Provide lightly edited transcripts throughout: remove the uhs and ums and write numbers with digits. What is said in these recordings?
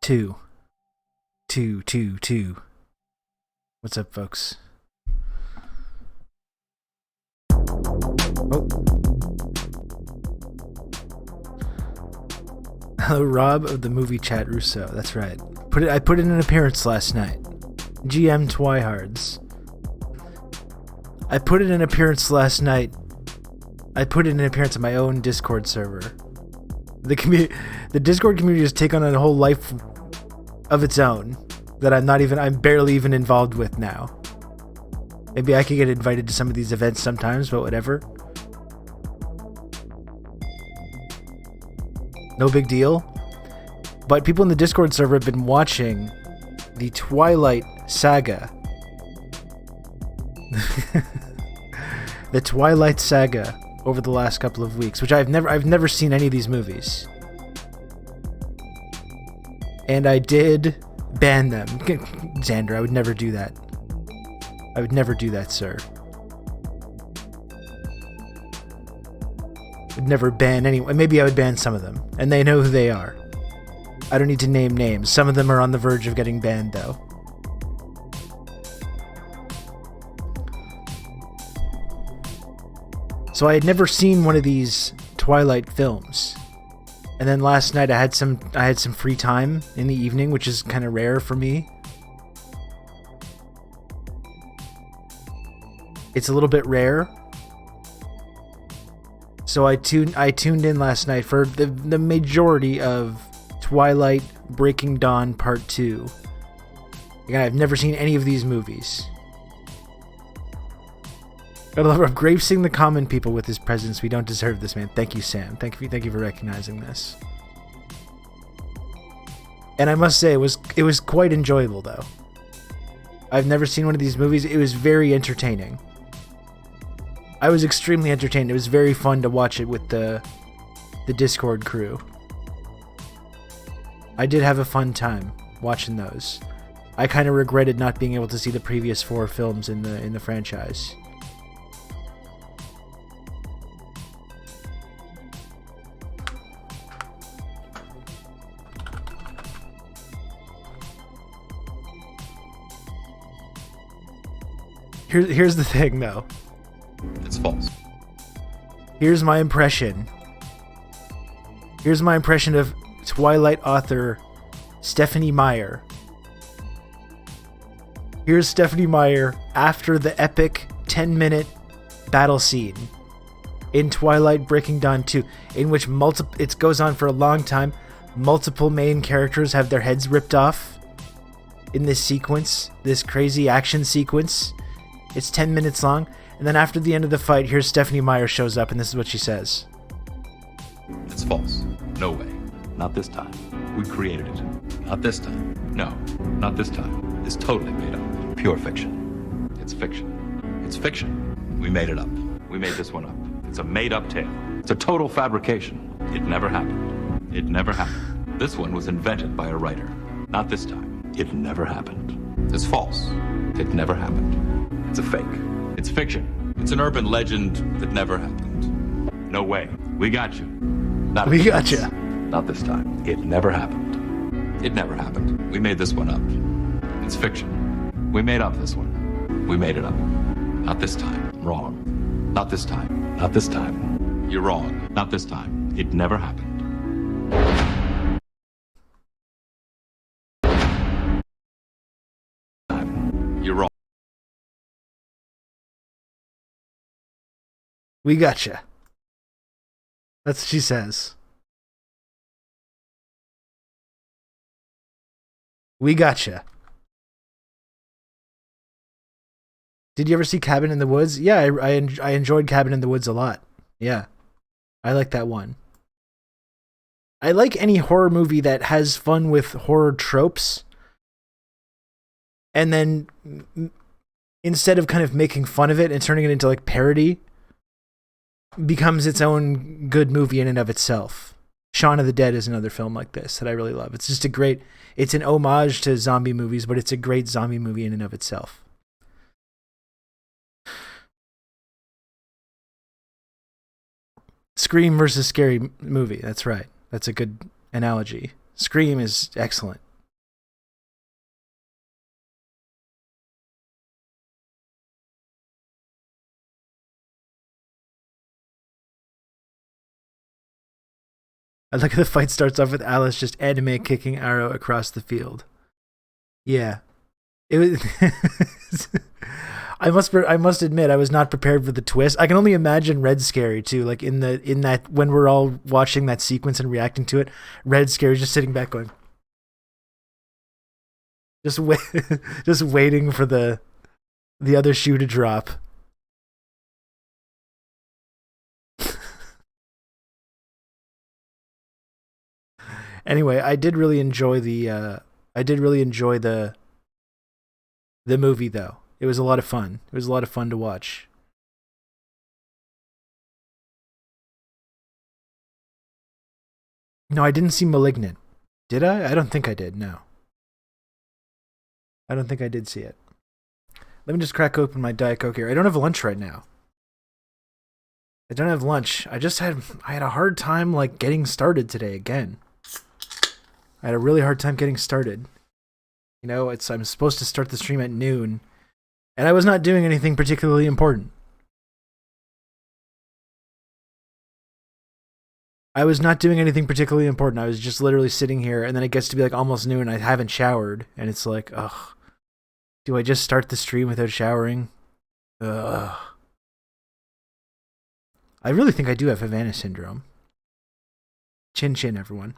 Two. Two. What's up, folks? Oh. Hello, Rob of the Movie Chat Russo. That's right. I put in an appearance last night. GM Twihards. I put in an appearance last night. I put in an appearance on my own Discord server. The Discord community has taken on a whole life of its own that I'm barely even involved with now. Maybe I could get invited to some of these events sometimes, but whatever. No big deal. But people in the Discord server have been watching the Twilight Saga. The Twilight Saga over the last couple of weeks, which I've never seen any of these movies. And I did ban them. Xander, I would never do that. I would never do that, sir. Would never ban anyone. Maybe I would ban some of them, and they know who they are. I don't need to name names. Some of them are on the verge of getting banned, though. So I had never seen one of these Twilight films. And then last night I had some free time in the evening, which is kind of rare for me. It's a little bit rare. So I tuned in last night for the majority of Twilight Breaking Dawn Part 2. Again, I've never seen any of these movies. Gotta love gracing the common people with his presence. We don't deserve this, man. Thank you, Sam. Thank you for recognizing this. And I must say, it was quite enjoyable, though. I've never seen one of these movies. It was very entertaining. I was extremely entertained. It was very fun to watch it with the Discord crew. I did have a fun time watching those. I kind of regretted not being able to see the previous 4 films in the franchise. Here's the thing, though. It's false. Here's my impression. Here's my impression of Twilight author Stephenie Meyer. Here's Stephenie Meyer after the epic 10-minute battle scene in Twilight Breaking Dawn 2, in which it goes on for a long time. Multiple main characters have their heads ripped off in this sequence, this crazy action sequence. It's 10 minutes long, and then after the end of the fight, here's Stephenie Meyer shows up, and this is what she says. It's false. No way. Not this time. We created it. Not this time. No, not this time. It's totally made up. Pure fiction. It's fiction. It's fiction. We made it up. We made this one up. It's a made-up tale. It's a total fabrication. It never happened. It never happened. This one was invented by a writer. Not this time. It never happened. It's false. It never happened. It's a fake. It's fiction. It's an urban legend that never happened. No way. We got you. We got you. Not this time. It never happened. It never happened. We made this one up. It's fiction. We made up this one. We made it up. Not this time. Wrong. Not this time. Not this time. You're wrong. Not this time. It never happened. You're wrong. We gotcha. That's what she says. We gotcha. Did you ever see Cabin in the Woods? Yeah, I enjoyed Cabin in the Woods a lot. Yeah. I like that one. I like any horror movie that has fun with horror tropes. And then instead of kind of making fun of it and turning it into like parody, becomes its own good movie in and of itself. Shaun of the Dead is another film like this that I really love. It's just it's an homage to zombie movies, but it's a great zombie movie in and of itself. Scream versus Scary Movie. That's right. That's a good analogy. Scream is excellent. I like how the fight starts off with Alice just anime kicking Arrow across the field. Yeah. It was I must admit I was not prepared for the twist. I can only imagine Red Scary too, like in that when we're all watching that sequence and reacting to it, Red Scary just sitting back going just wait, just waiting for the other shoe to drop. Anyway, I did really enjoy the movie though. It was a lot of fun. It was a lot of fun to watch. No, I didn't see Malignant. Did I? I don't think I did. No. I don't think I did see it. Let me just crack open my Diet Coke here. I don't have lunch right now. I don't have lunch. I had a hard time like getting started today again. I had a really hard time getting started. You know, I'm supposed to start the stream at noon, and I was not doing anything particularly important. I was not doing anything particularly important. I was just literally sitting here, and then it gets to be like almost noon, and I haven't showered, and it's like, ugh. Do I just start the stream without showering? Ugh. I really think I do have Havana syndrome. Chin chin, everyone.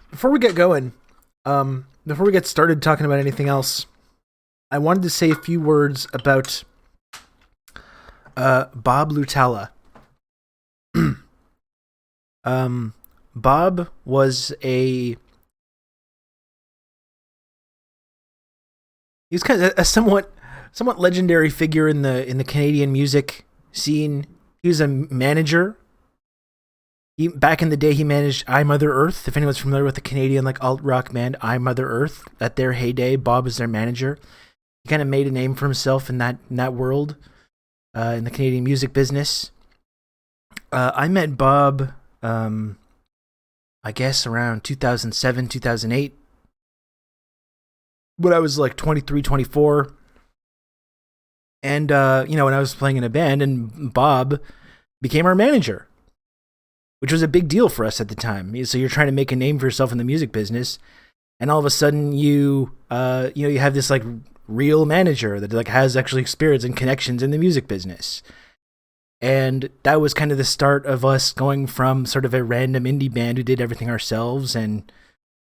Before we get going, before we get started talking about anything else, I wanted to say a few words about Bob Lutala. Bob was he was kind of a somewhat legendary figure in the Canadian music scene. He was a manager. Back in the day, he managed I Mother Earth. If anyone's familiar with the Canadian like alt rock band I Mother Earth, at their heyday, Bob was their manager. He kind of made a name for himself in that world, in the Canadian music business. I met Bob, I guess around 2007, 2008, when I was like 23, 24. And, when I was playing in a band, and Bob became our manager, which was a big deal for us at the time. So you're trying to make a name for yourself in the music business, and all of a sudden you have this like real manager that like has actually experience and connections in the music business. And that was kind of the start of us going from sort of a random indie band who did everything ourselves, and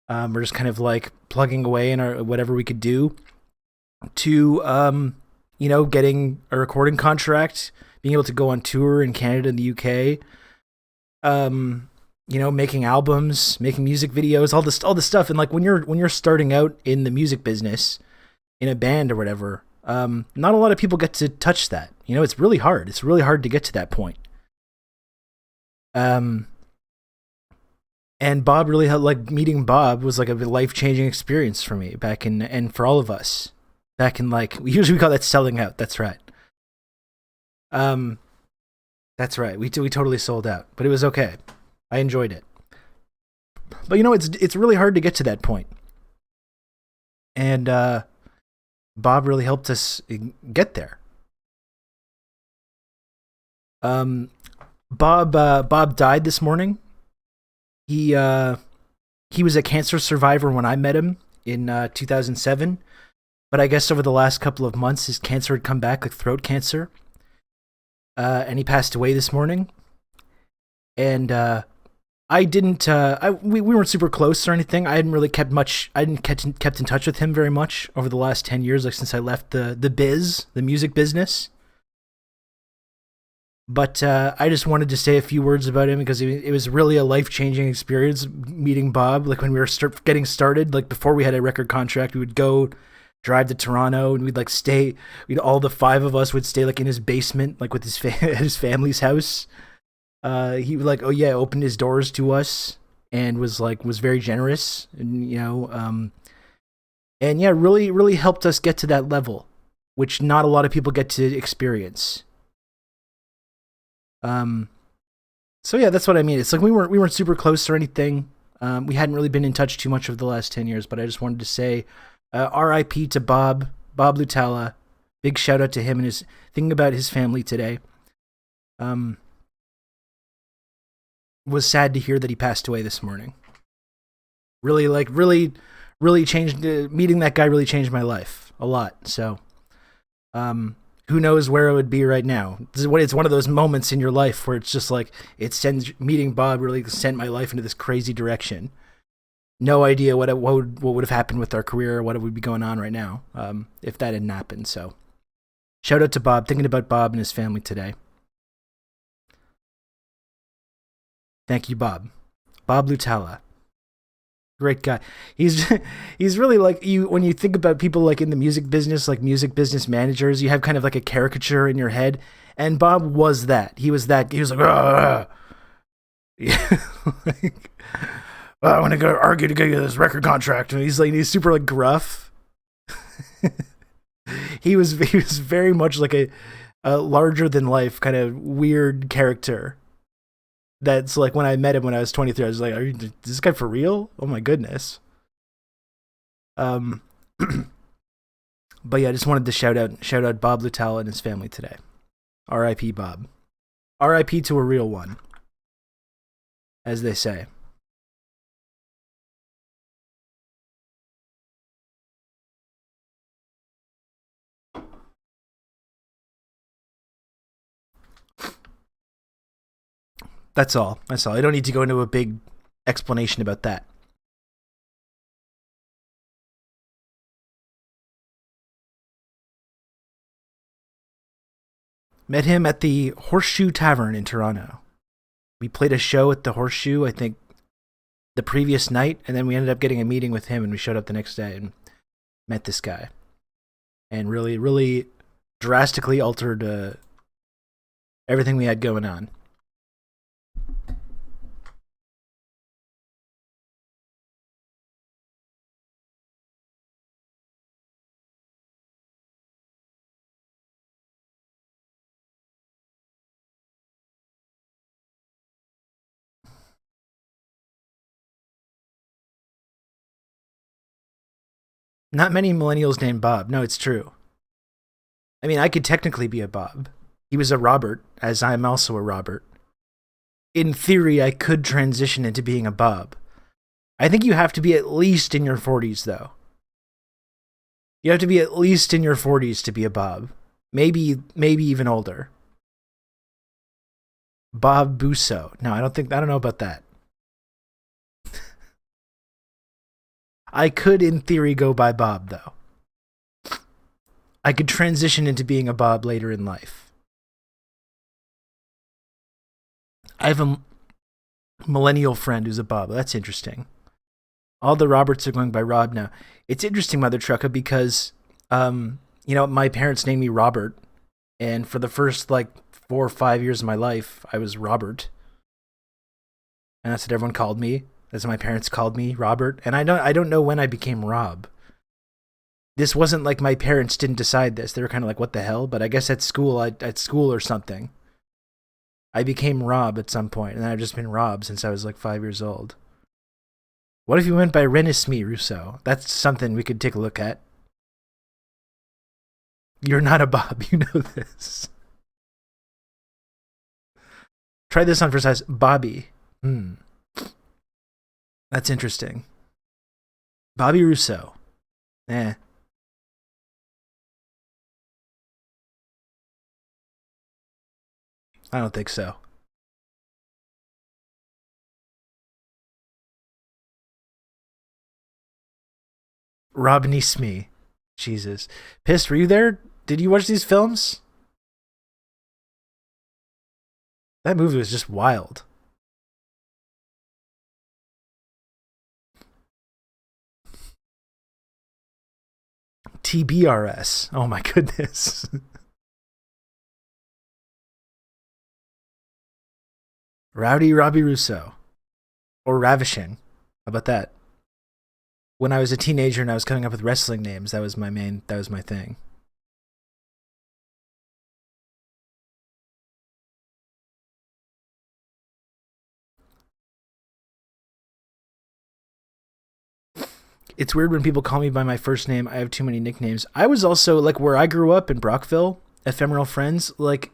we're just kind of like plugging away in our whatever we could do, to getting a recording contract, being able to go on tour in Canada and the UK, making albums, making music videos, all this stuff. And like when you're starting out in the music business in a band or whatever, not a lot of people get to touch that. It's really hard. It's really hard to get to that point. And Bob really had, like, meeting Bob was like a life-changing experience for me and for all of us back in, like, we call that selling out. That's right. That's right. We totally sold out, but it was okay. I enjoyed it. But it's really hard to get to that point. And Bob really helped us get there. Bob died this morning. He was a cancer survivor when I met him in 2007, but I guess over the last couple of months his cancer had come back, like throat cancer. And he passed away this morning. And I didn't. We weren't super close or anything. I hadn't kept in touch with him very much over the last 10 years, like since I left the music business. But I just wanted to say a few words about him because it was really a life-changing experience meeting Bob. Like when we were getting started, like before we had a record contract, we would go drive to Toronto and we'd like stay. All the five of us would stay like in his basement, like with his family's house. He would like, opened his doors to us and was very generous, and really, really helped us get to that level, which not a lot of people get to experience. So yeah, that's what I mean. It's like we weren't super close or anything. We hadn't really been in touch too much over the last 10 years, but I just wanted to say R.I.P. to Bob Lutala. Big shout out to him and his thinking about his family today. Was sad to hear that he passed away this morning. Really changed. Meeting that guy really changed my life a lot. So, who knows where I would be right now? It's one of those moments in your life where it's just like meeting Bob really sent my life into this crazy direction. No idea what would have happened with our career, or what would be going on right now, if that hadn't happened. So, shout out to Bob. Thinking about Bob and his family today. Thank you, Bob. Bob Lutala. Great guy. He's really like you when you think about people like in the music business, like music business managers, you have kind of like a caricature in your head. And Bob was that. He was like, yeah, like, I want to go argue to get you this record contract. And he's super like gruff. he was very much like a larger than life kind of weird character. That's like when I met him when I was 23, I was like, is this guy for real? Oh my goodness. But yeah, I just wanted to shout out Bob Lutala and his family today. R.I.P. Bob. R.I.P. to a real one, as they say. That's all. I don't need to go into a big explanation about that. Met him at the Horseshoe Tavern in Toronto. We played a show at the Horseshoe, I think, the previous night, and then we ended up getting a meeting with him, and we showed up the next day and met this guy. And really drastically altered everything we had going on. Not many millennials named Bob. No, it's true. I mean, I could technically be a Bob. He was a Robert, as I'm also a Robert. In theory, I could transition into being a Bob. I think you have to be at least in your 40s, though. You have to be at least in your 40s to be a Bob. Maybe even older. Bob Busso. No, I don't know about that. I could, in theory, go by Bob, though. I could transition into being a Bob later in life. I have a millennial friend who's a Bob. That's interesting. All the Roberts are going by Rob now. It's interesting, Mother Trucka, because, my parents named me Robert. And for the first, 4 or 5 years of my life, I was Robert. And that's what everyone called me. That's what my parents called me, Robert. And I don't know when I became Rob. This wasn't like my parents didn't decide this. They were kind of like, what the hell? But I guess at school or something, I became Rob at some point, and I've just been Rob since I was 5 years old. What if you went by Renisme Rousseau? That's something we could take a look at. You're not a Bob, you know this. Try this on for size. Bobby. That's interesting. Bobby Rousseau. I don't think so. Rob Nisme. Jesus. Pissed, were you there? Did you watch these films? That movie was just wild. TRRS. Oh my goodness. Rowdy Robbie Rousseau. Or Ravishing. How about that? When I was a teenager and I was coming up with wrestling names, that was my thing. It's weird when people call me by my first name. I have too many nicknames. I was also like where I grew up in Brockville, Ephemeral Friends. Like,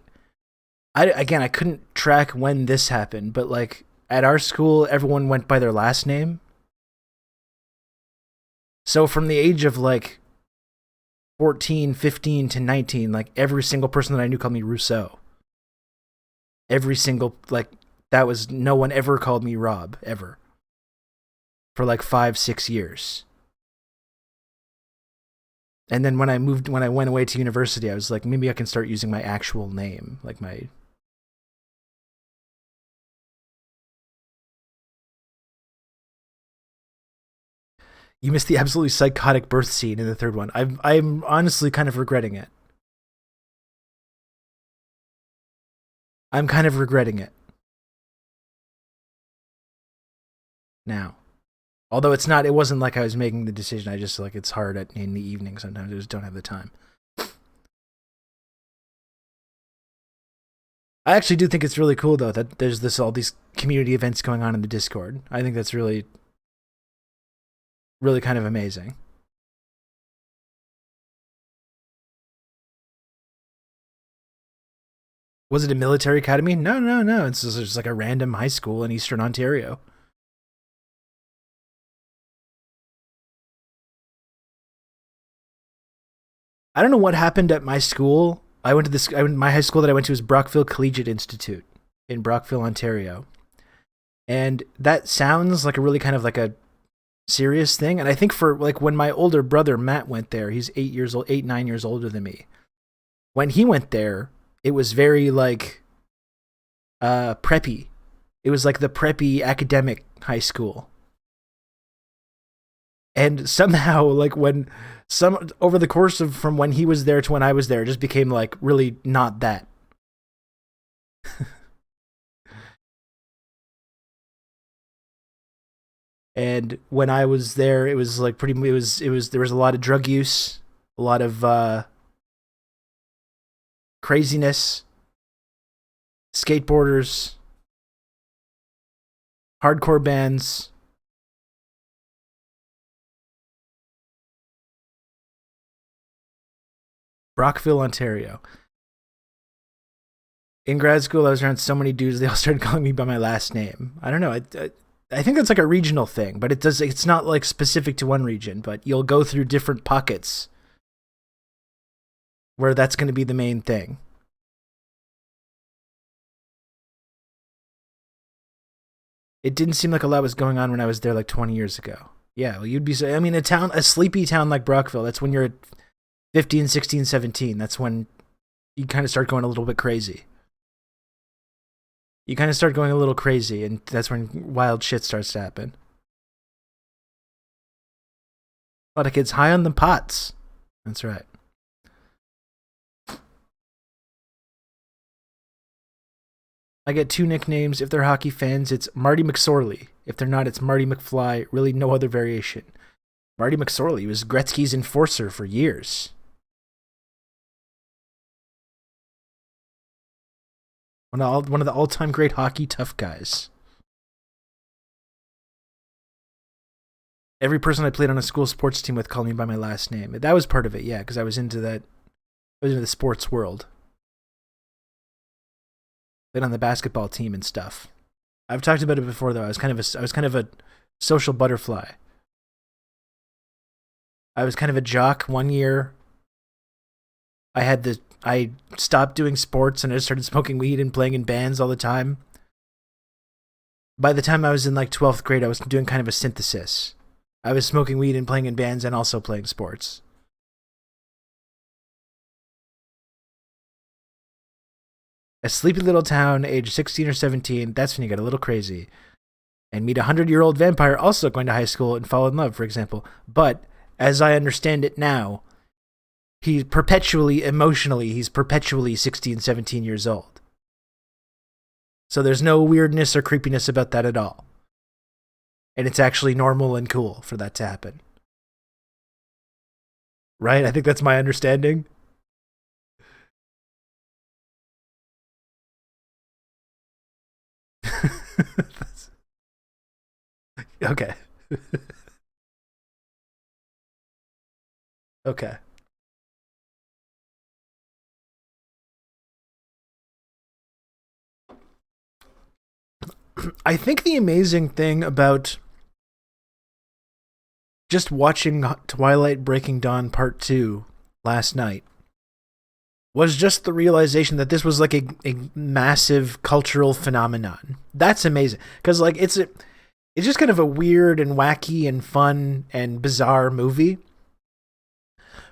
I couldn't track when this happened, but like at our school, everyone went by their last name. So from the age of like 14, 15 to 19, like every single person that I knew called me Rousseau. Every single, like, that was, no one ever called me Rob, ever. For like 5-6 years. And then when I went away to university, I was like, maybe I can start using my actual name, like my... You missed the absolutely psychotic birth scene in the third one. I'm honestly kind of regretting it. I'm kind of regretting it. Now. Although it wasn't like I was making the decision. I just, like, it's hard in the evening sometimes. I just don't have the time. I actually do think it's really cool, though, that there's all these community events going on in the Discord. I think that's really, really kind of amazing. Was it a military academy? No. It's just like a random high school in Eastern Ontario. I don't know what happened at my school. My high school that I went to was Brockville Collegiate Institute in Brockville, Ontario. And that sounds like a really kind of like a serious thing. And I think for like when my older brother Matt went there, he's 9 years older than me. When he went there, it was very like preppy. It was like the preppy academic high school. And somehow, like over the course of from when he was there to when I was there, it just became like really not that. And when I was there, it was like there was a lot of drug use, a lot of craziness, skateboarders, hardcore bands. Brockville, Ontario. In grad school, I was around so many dudes, they all started calling me by my last name. I don't know. I think that's like a regional thing, but it's not like specific to one region, but you'll go through different pockets where that's going to be the main thing. It didn't seem like a lot was going on when I was there like 20 years ago. Yeah, well, a sleepy town like Brockville, that's when you're at 15, 16, 17. That's when you kind of start going a little bit crazy. You kind of start going a little crazy, and that's when wild shit starts to happen. A lot of kids high on the pots. That's right. I get 2 nicknames. If they're hockey fans, it's Marty McSorley. If they're not, it's Marty McFly. Really, no other variation. Marty McSorley was Gretzky's enforcer for years. One of the all-time great hockey tough guys. Every person I played on a school sports team with called me by my last name. That was part of it, yeah, because I was into that. I was into the sports world. Played on the basketball team and stuff. I've talked about it before, though. I was kind of a social butterfly. I was kind of a jock one year. I stopped doing sports and I started smoking weed and playing in bands all the time. By the time I was in like 12th grade, I was doing kind of a synthesis. I was smoking weed and playing in bands and also playing sports. A sleepy little town, age 16 or 17, that's when you get a little crazy. And meet a 100-year-old vampire also going to high school and fall in love, for example. But, as I understand it now, he's perpetually 16, 17 years old. So there's no weirdness or creepiness about that at all. And it's actually normal and cool for that to happen. Right? I think that's my understanding. Okay. Okay. I think the amazing thing about just watching Twilight Breaking Dawn Part 2 last night was just the realization that this was like a massive cultural phenomenon. That's amazing. Because, like, it's just kind of a weird and wacky and fun and bizarre movie.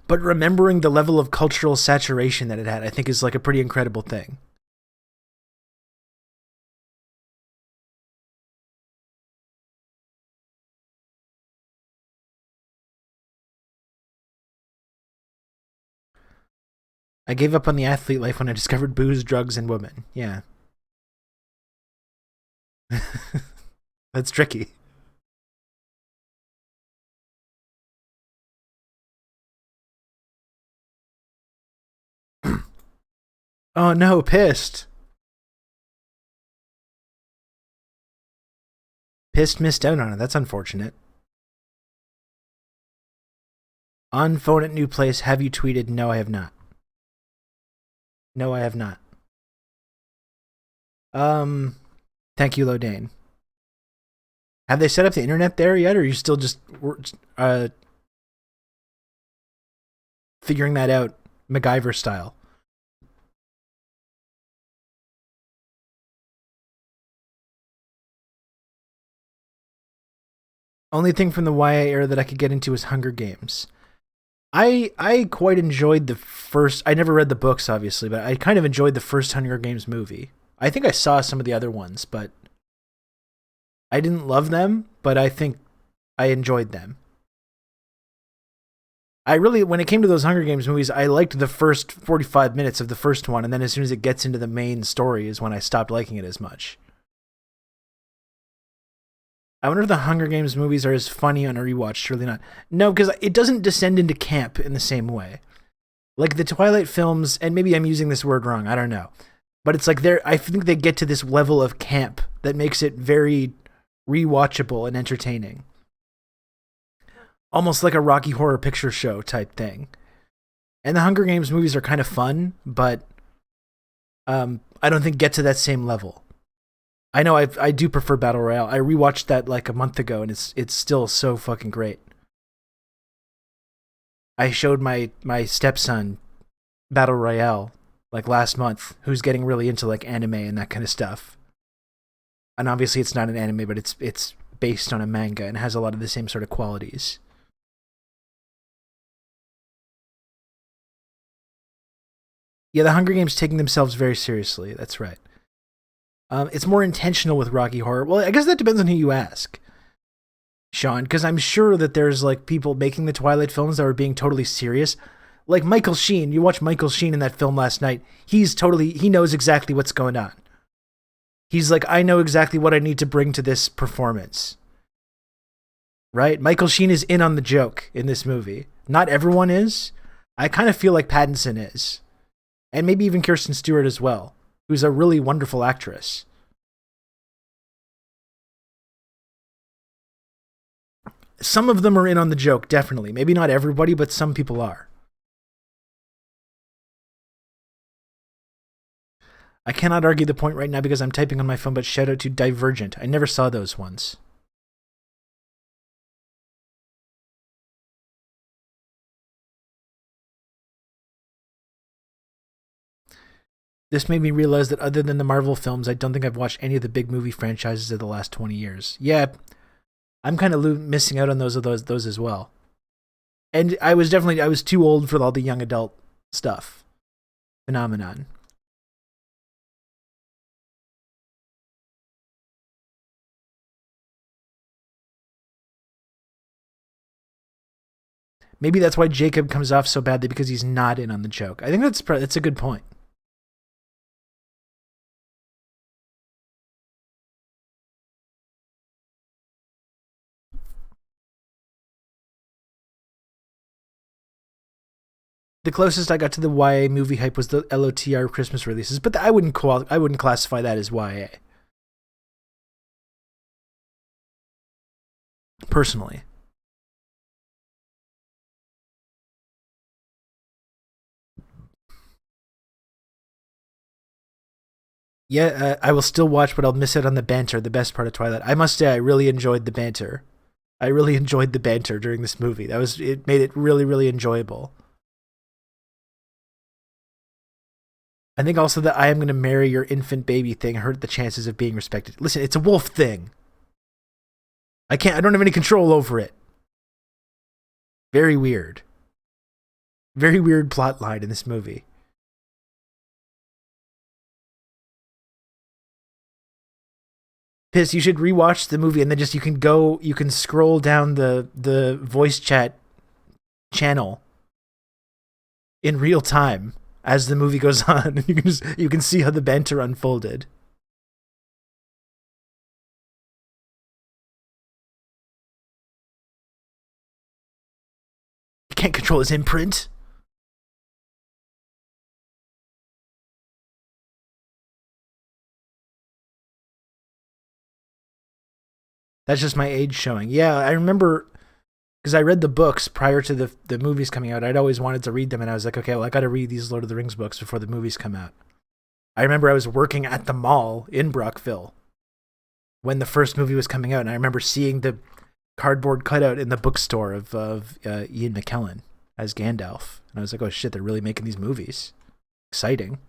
But remembering the level of cultural saturation that it had, I think is like a pretty incredible thing. I gave up on the athlete life when I discovered booze, drugs, and women. Yeah. That's tricky. Oh no, pissed. Pissed missed out on it. That's unfortunate. On phone at new place, have you tweeted? No, I have not. No, I have not. Um, thank you, Lodane. Have they set up the internet there yet, or are you still just uh, figuring that out MacGyver style? Only thing from the YA era that I could get into was Hunger Games. I quite enjoyed the first. I never read the books, obviously, but I kind of enjoyed the first Hunger Games movie. I think I saw some of the other ones, but I didn't love them. But I think I enjoyed them. I really, when it came to those Hunger Games movies, I liked the first 45 minutes of the first one, and then as soon as it gets into the main story is when I stopped liking it as much. I wonder if the Hunger Games movies are as funny on a rewatch. Surely not. No, because it doesn't descend into camp in the same way. Like the Twilight films, and maybe I'm using this word wrong, I don't know. But it's like I think they get to this level of camp that makes it very rewatchable and entertaining. Almost like a Rocky Horror Picture Show type thing. And the Hunger Games movies are kind of fun, but I don't think get to that same level. I know I do prefer Battle Royale. I rewatched that like a month ago, and it's still so fucking great. I showed my stepson Battle Royale like last month, who's getting really into like anime and that kind of stuff. And obviously, it's not an anime, but it's based on a manga and has a lot of the same sort of qualities. Yeah, the Hunger Games taking themselves very seriously. That's right. It's more intentional with Rocky Horror. Well, I guess that depends on who you ask, Sean, because I'm sure that there's like people making the Twilight films that are being totally serious. Like Michael Sheen, you watch Michael Sheen in that film last night. He knows exactly what's going on. He's like, I know exactly what I need to bring to this performance. Right? Michael Sheen is in on the joke in this movie. Not everyone is. I kind of feel like Pattinson is. And maybe even Kirsten Stewart as well, who's a really wonderful actress. Some of them are in on the joke, definitely. Maybe not everybody, but some people are. I cannot argue the point right now because I'm typing on my phone, but shout out to Divergent. I never saw those ones. This made me realize that other than the Marvel films, I don't think I've watched any of the big movie franchises of the last 20 years. Yeah, I'm kind of missing out on those as well. And I was too old for all the young adult stuff. Phenomenon. Maybe that's why Jacob comes off so badly because he's not in on the joke. I think that's a good point. The closest I got to the YA movie hype was the LOTR Christmas releases, but I wouldn't classify that as YA. Personally. Yeah, I will still watch, but I'll miss out on the banter, the best part of Twilight. I must say, I really enjoyed the banter. I really enjoyed the banter during this movie. It made it really, really enjoyable. I think also that I am going to marry your infant baby thing hurt the chances of being respected. Listen, it's a wolf thing. I don't have any control over it. Very weird. Very weird plot line in this movie. Piss, you should rewatch the movie and then you can scroll down the voice chat channel in real time as the movie goes on. You can see how the banter unfolded. He can't control his imprint. That's just my age showing. Yeah, I remember because I read the books prior to the movies coming out. I'd always wanted to read them, and I was like, okay, well, I got to read these Lord of the Rings books before the movies come out. I remember I was working at the mall in Brockville when the first movie was coming out, and I remember seeing the cardboard cutout in the bookstore of Ian McKellen as Gandalf, and I was like, oh shit, they're really making these movies. Exciting.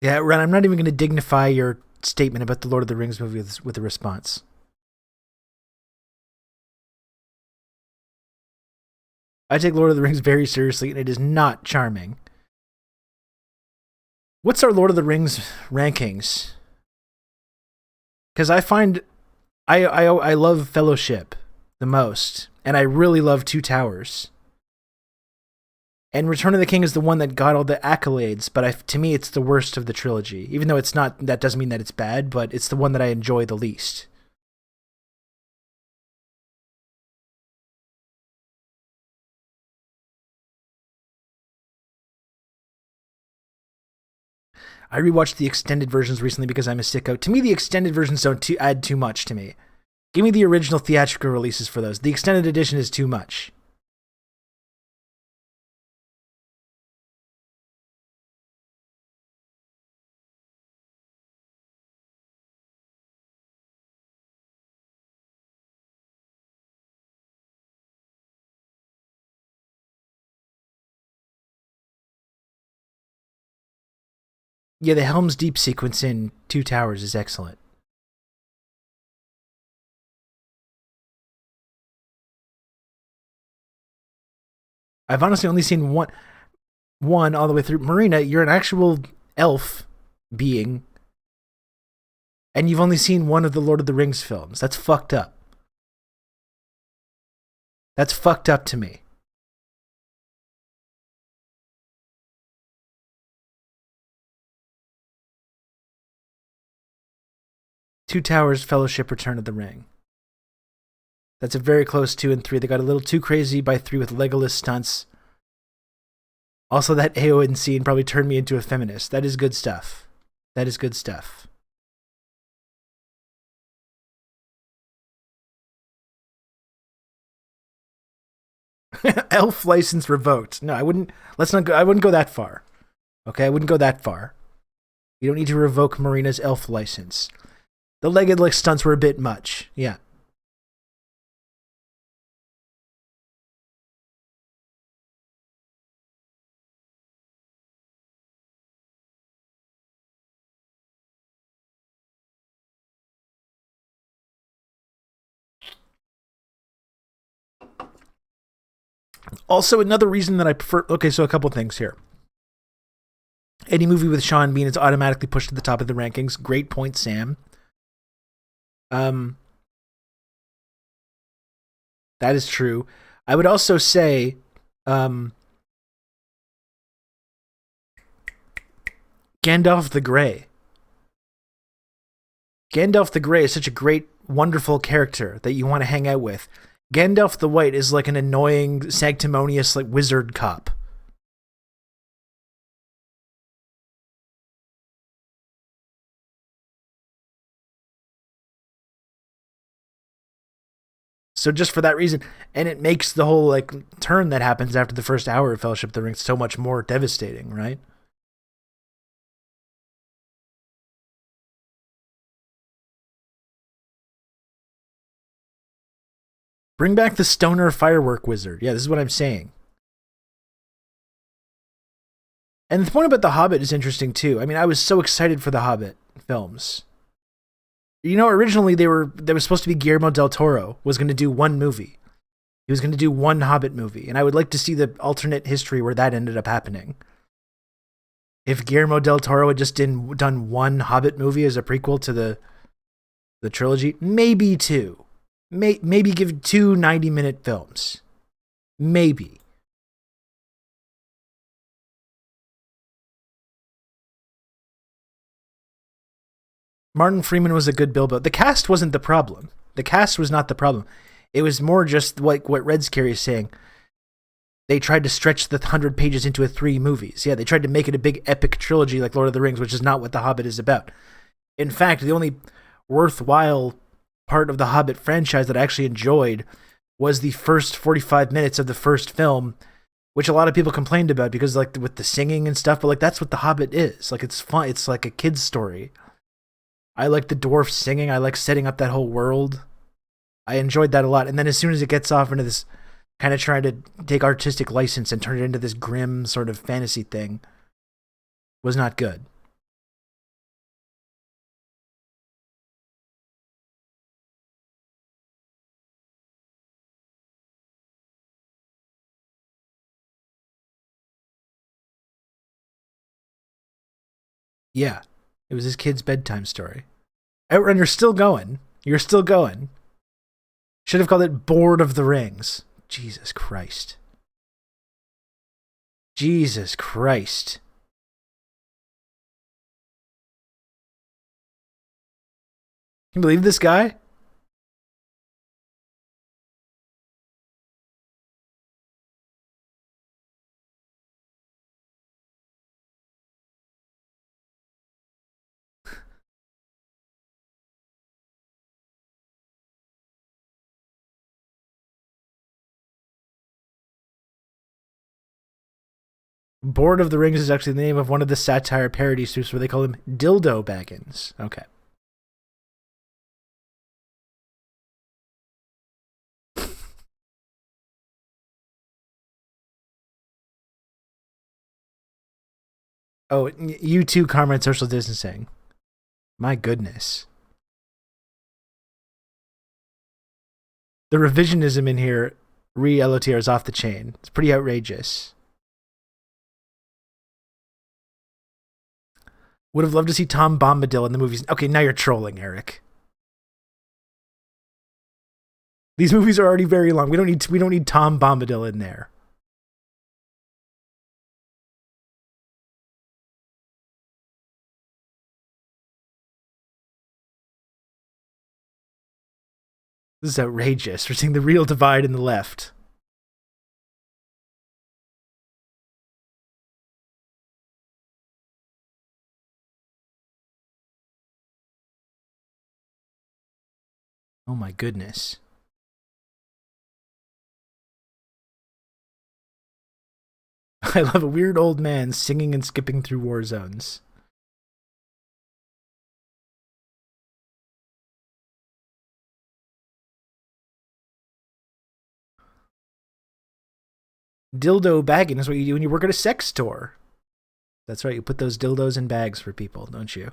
Yeah, Ron, I'm not even going to dignify your statement about the Lord of the Rings movie with a response. I take Lord of the Rings very seriously, and it is not charming. What's our Lord of the Rings rankings? Because I find I love Fellowship the most, and I really love Two Towers. And Return of the King is the one that got all the accolades, but to me, it's the worst of the trilogy. Even though it's not, that doesn't mean that it's bad, but it's the one that I enjoy the least. I rewatched the extended versions recently because I'm a sicko. To me, the extended versions don't add too much to me. Give me the original theatrical releases for those. The extended edition is too much. Yeah, the Helm's Deep sequence in Two Towers is excellent. I've honestly only seen one all the way through. Marina, you're an actual elf being, and you've only seen one of the Lord of the Rings films. That's fucked up. That's fucked up to me. Two Towers, Fellowship, Return of the Ring. That's a very close 2 and 3. They got a little too crazy by 3 with Legolas stunts. Also, that Eowyn scene probably turned me into a feminist. That is good stuff. That is good stuff. Elf license revoked. No, I wouldn't. Let's not go. I wouldn't go that far. Okay, I wouldn't go that far. You don't need to revoke Marina's elf license. The legged stunts were a bit much. Yeah. Also, another reason that I prefer. Okay, so a couple things here. Any movie with Sean Bean is automatically pushed to the top of the rankings. Great point, Sam. That is true. I would also say, Gandalf the Grey. Gandalf the Grey is such a great, wonderful character that you want to hang out with. Gandalf the White is like an annoying, sanctimonious, wizard cop. So just for that reason, and it makes the whole like turn that happens after the first hour of Fellowship of the Ring so much more devastating, right? Bring back the stoner firework wizard. Yeah, this is what I'm saying. And the point about The Hobbit is interesting too. I mean, I was so excited for the Hobbit films. You know, originally there was supposed to be Guillermo del Toro was going to do one movie. He was going to do one Hobbit movie, and I would like to see the alternate history where that ended up happening. If Guillermo del Toro had just done one Hobbit movie as a prequel to the trilogy, maybe two. Maybe give two 90-minute films. Maybe. Martin Freeman was a good Bilbo. The cast wasn't the problem. The cast was not the problem. It was more just like what Red Scary is saying. They tried to stretch the 100 pages into 3 movies. Yeah, they tried to make it a big epic trilogy like Lord of the Rings, which is not what The Hobbit is about. In fact, the only worthwhile part of the Hobbit franchise that I actually enjoyed was the first 45 minutes of the first film, which a lot of people complained about because like with the singing and stuff, but like that's what the Hobbit is. Like it's fun. It's like a kid's story. I like the dwarf singing. I like setting up that whole world. I enjoyed that a lot. And then as soon as it gets off into this kind of trying to take artistic license and turn it into this grim sort of fantasy thing, was not good. Yeah, it was his kid's bedtime story. And you're still going. You're still going. Should have called it Board of the Rings. Jesus Christ. Jesus Christ. Can you believe this guy? Board of the Rings is actually the name of one of the satire parody suits where they call him Dildo Baggins. Okay. Oh, you too, Karma, and social distancing. My goodness. The revisionism in here, re-LOTR, is off the chain. It's pretty outrageous. Would have loved to see Tom Bombadil in the movies. Okay, now you're trolling, Eric. These movies are already very long. We don't need Tom Bombadil in there. This is outrageous. We're seeing the real divide in the left. Oh my goodness. I love a weird old man singing and skipping through war zones. Dildo bagging is what you do when you work at a sex store. That's right, you put those dildos in bags for people, don't you?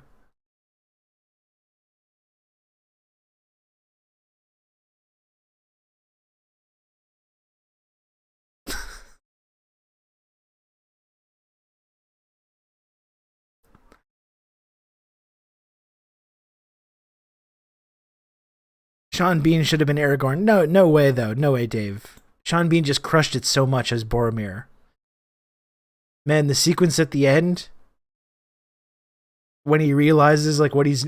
Sean Bean should have been Aragorn. No way, though. No way, Dave. Sean Bean just crushed it so much as Boromir. Man, the sequence at the end when he realizes like what he's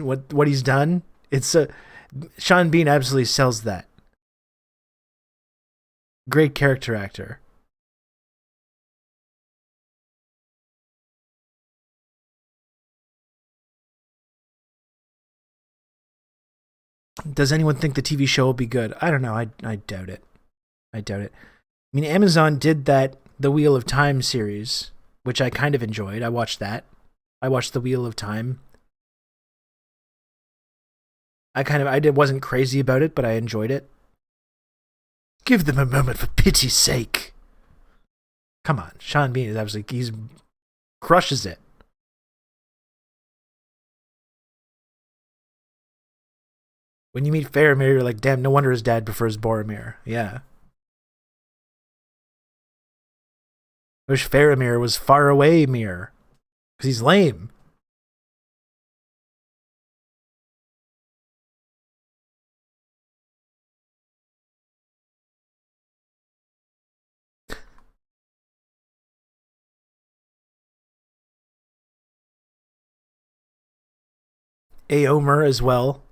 done, it's a Sean Bean absolutely sells that. Great character actor. Does anyone think the TV show will be good? I don't know. I doubt it. I doubt it. I mean, Amazon did that The Wheel of Time series, which I kind of enjoyed. I watched that. I watched The Wheel of Time. Wasn't crazy about it, but I enjoyed it. Give them a moment for pity's sake. Come on, Sean Bean is absolutely, he's crushes it. When you meet Faramir, you're like, damn, no wonder his dad prefers Boromir. Yeah. I wish Faramir was far away Mir. Because he's lame. Aomer as well.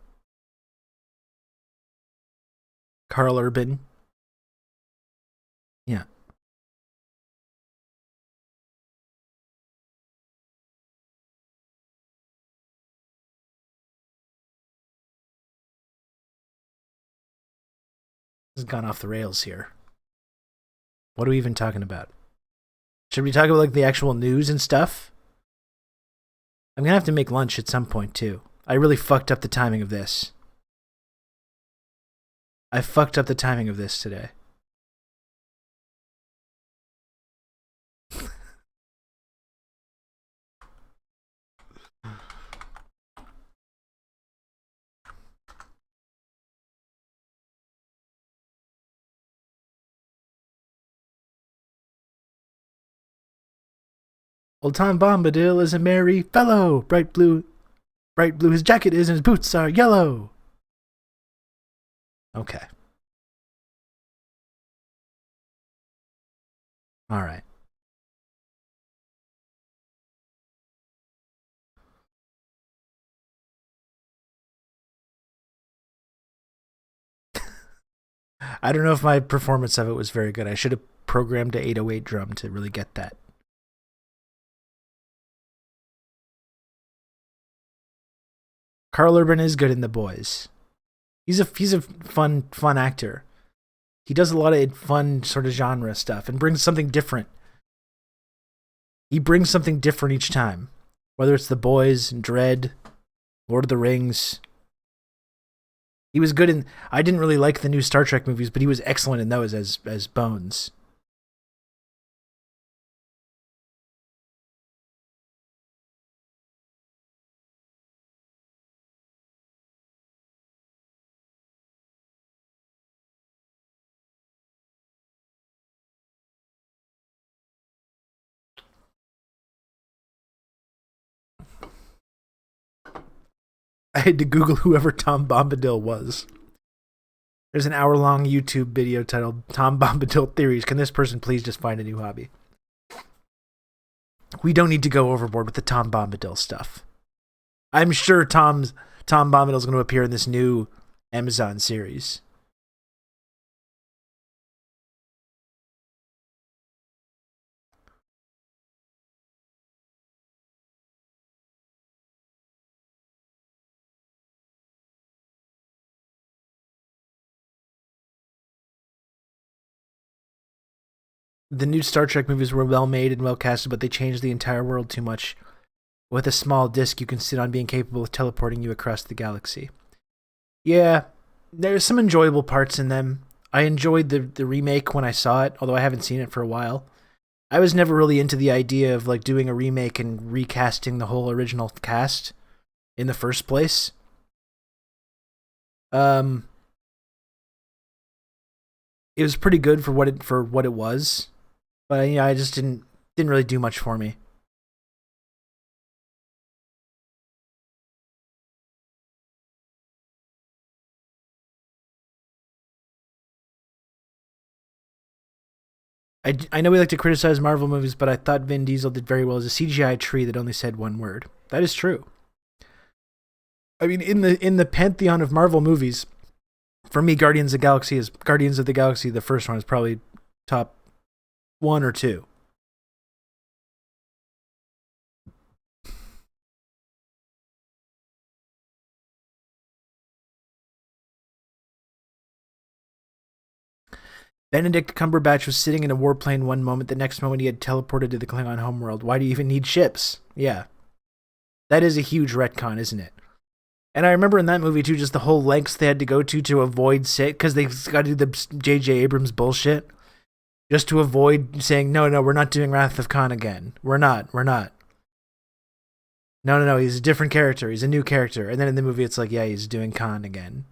Carl Urban. Yeah. This has gone off the rails here. What are we even talking about? Should we talk about like the actual news and stuff? I'm gonna have to make lunch at some point too. I really fucked up the timing of this. I fucked up the timing of this today. Old Tom Bombadil is a merry fellow. Bright blue his jacket is and his boots are yellow. Okay. All right. I don't know if my performance of it was very good. I should have programmed an 808 drum to really get that. Carl Urban is good in The Boys. He's a fun actor. He does a lot of fun sort of genre stuff and brings something different. He brings something different each time. Whether it's The Boys, Dread, Lord of the Rings. He was good in... I didn't really like the new Star Trek movies, but he was excellent in those as Bones. I had to Google whoever Tom Bombadil was. There's an hour-long YouTube video titled Tom Bombadil Theories. Can this person please just find a new hobby? We don't need to go overboard with the Tom Bombadil stuff. I'm sure Tom Bombadil is going to appear in this new Amazon series. The new Star Trek movies were well made and well casted, but they changed the entire world too much. With a small disc you can sit on being capable of teleporting you across the galaxy. Yeah, there's some enjoyable parts in them. I enjoyed the remake when I saw it, although I haven't seen it for a while. I was never really into the idea of like doing a remake and recasting the whole original cast in the first place. It was pretty good for what it was. But you know, I just didn't really do much for me. I know we like to criticize Marvel movies, but I thought Vin Diesel did very well as a CGI tree that only said one word. That is true. I mean, in the pantheon of Marvel movies, for me, Guardians of the Galaxy. The first one is probably top 1 or 2. Benedict Cumberbatch was sitting in a warplane one moment, the next moment he had teleported to the Klingon homeworld. Why do you even need ships? Yeah. That is a huge retcon, isn't it? And I remember in that movie, too, just the whole lengths they had to go to avoid because they've got to do the J.J. Abrams bullshit. Just to avoid saying, no, we're not doing Wrath of Khan again. We're not. No, he's a different character. He's a new character. And then in the movie, it's like, yeah, he's doing Khan again.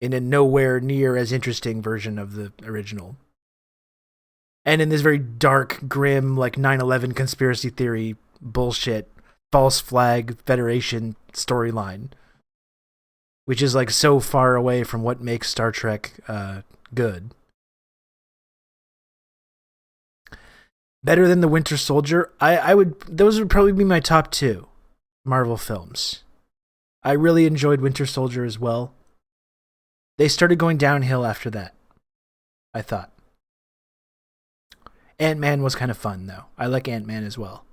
In a nowhere near as interesting version of the original. And in this very dark, grim, like 9/11 conspiracy theory bullshit, false flag Federation storyline. Which is like so far away from what makes Star Trek good. Better than The Winter Soldier? Those would probably be my top 2 Marvel films. I really enjoyed Winter Soldier as well. They started going downhill after that, I thought. Ant-Man was kind of fun, though. I like Ant-Man as well.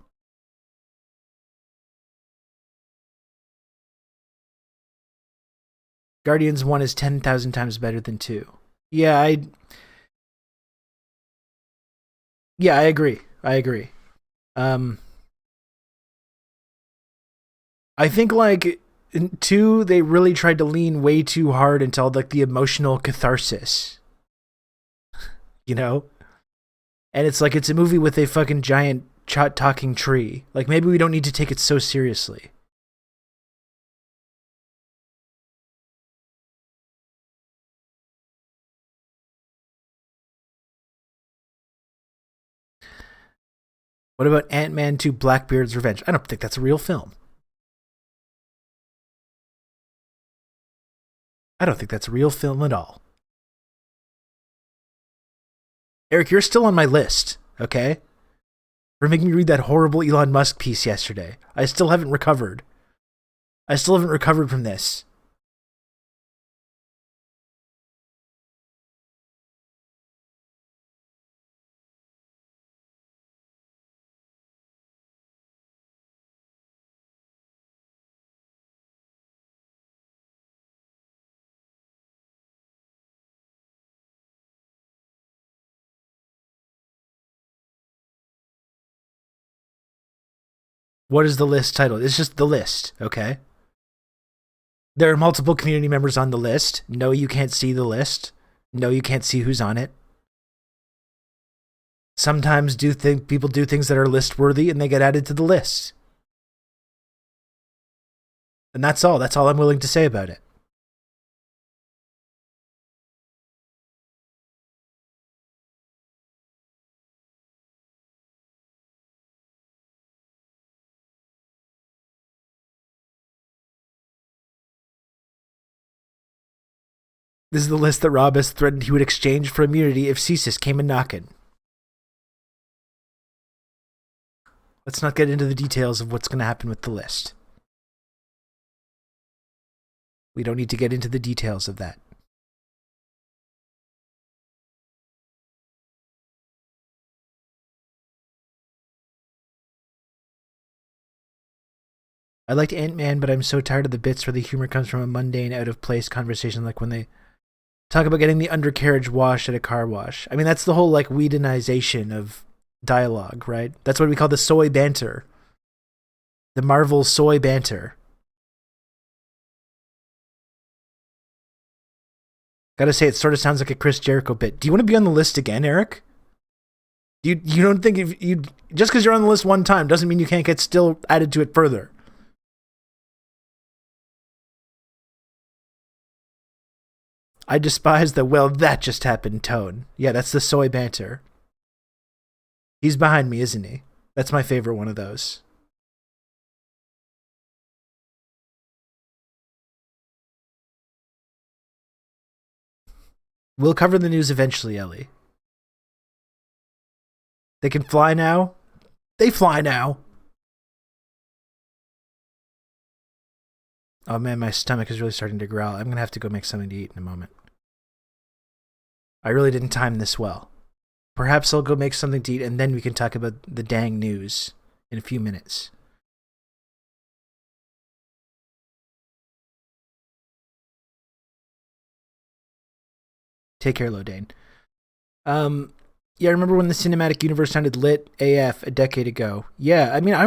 Guardians 1 is 10,000 times better than 2. Yeah, I agree. I think like in 2, they really tried to lean way too hard into like the emotional catharsis. You know? And it's like it's a movie with a fucking giant talking tree. Like maybe we don't need to take it so seriously. What about Ant-Man 2 Blackbeard's Revenge? I don't think that's a real film. I don't think that's a real film at all. Eric, you're still on my list, okay? For making me read that horrible Elon Musk piece yesterday. I still haven't recovered. From this. What is the list titled? It's just the list, okay? There are multiple community members on the list. No, you can't see the list. No, you can't see who's on it. Sometimes people do things that are list worthy and they get added to the list. And that's all. That's all I'm willing to say about it. This is the list that Rob has threatened he would exchange for immunity if CSIS came a knockin'. Let's not get into the details of what's going to happen with the list. We don't need to get into the details of that. I liked Ant-Man, but I'm so tired of the bits where the humor comes from a mundane, out-of-place conversation, like when they talk about getting the undercarriage washed at a car wash. I mean, that's the whole, like, Whedonization of dialogue, right? That's what we call the soy banter. The Marvel soy banter. Gotta say, it sort of sounds like a Chris Jericho bit. Do you want to be on the list again, Eric? You don't think if you just because you're on the list one time doesn't mean you can't get still added to it further. I despise the well that just happened tone. Yeah, that's the soy banter. He's behind me, isn't he? That's my favorite one of those. We'll cover the news eventually, Ellie. They can fly now? They fly now. Oh man, my stomach is really starting to growl. I'm going to have to go make something to eat in a moment. I really didn't time this well. Perhaps I'll go make something to eat and then we can talk about the dang news in a few minutes. Take care, Lodane. Yeah, I remember when the cinematic universe sounded lit AF a decade ago. Yeah, I mean, I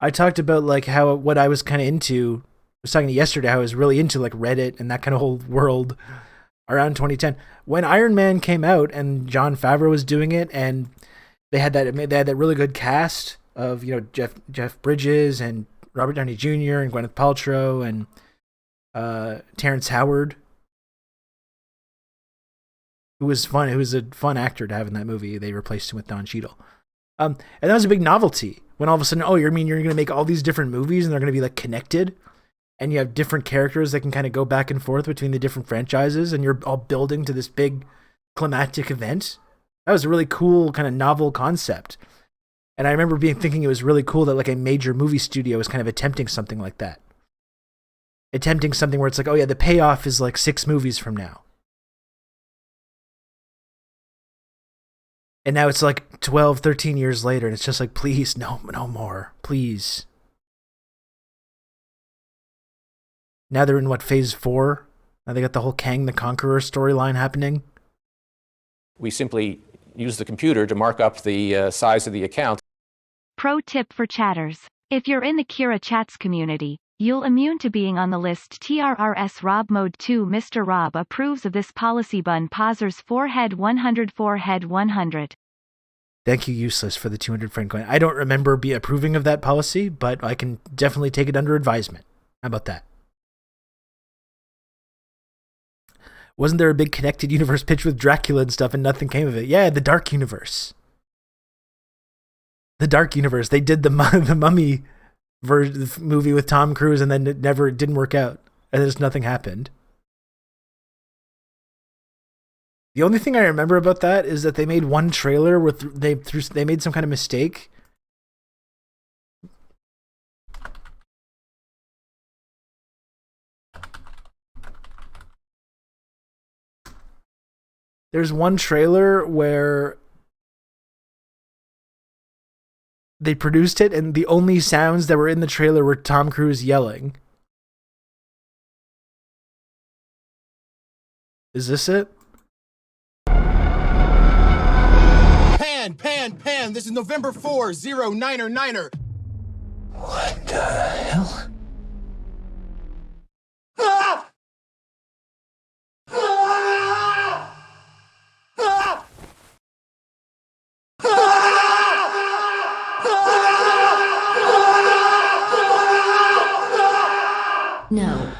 talked about like how what I was kind of into. I was talking to yesterday how I was really into like Reddit and that kind of whole world around 2010 when Iron Man came out and Jon Favreau was doing it, and they had that really good cast of Jeff Bridges and Robert Downey Jr. and Gwyneth Paltrow and Terrence Howard, who was fun. Who was a fun actor to have in that movie. They replaced him with Don Cheadle. And that was a big novelty when all of a sudden, you're going to make all these different movies and they're going to be like connected, and you have different characters that can kind of go back and forth between the different franchises, and you're all building to this big climactic event. That was a really cool kind of novel concept. And I remember thinking it was really cool that like a major movie studio was kind of attempting something like that. Attempting something where it's like, oh yeah, the payoff is like 6 movies from now. And now it's like 12, 13 years later, and it's just like, please, no more, please. Now they're in phase 4? Now they got the whole Kang the Conqueror storyline happening. We simply use the computer to mark up the size of the account. Pro tip for chatters. If you're in the Kira Chats community, you'll immune to being on the list TRRS Rob Mode 2. Mr. Rob approves of this policy. Bun Pausers 4 head 100. Thank you, Useless, for the 200 friend coin. I don't remember approving of that policy, but I can definitely take it under advisement. How about that? Wasn't there a big connected universe pitch with Dracula and stuff and nothing came of it? Yeah, the Dark Universe. The Dark Universe. They did the Mummy movie with Tom Cruise, and then it didn't work out, and just nothing happened. The only thing I remember about that is that they made one trailer where they made some kind of mistake. There's one trailer where they produced it, and the only sounds that were in the trailer were Tom Cruise yelling. Is this it? Pan! This is November 4, 09er. What the hell? Ah! Ah! Ah! No.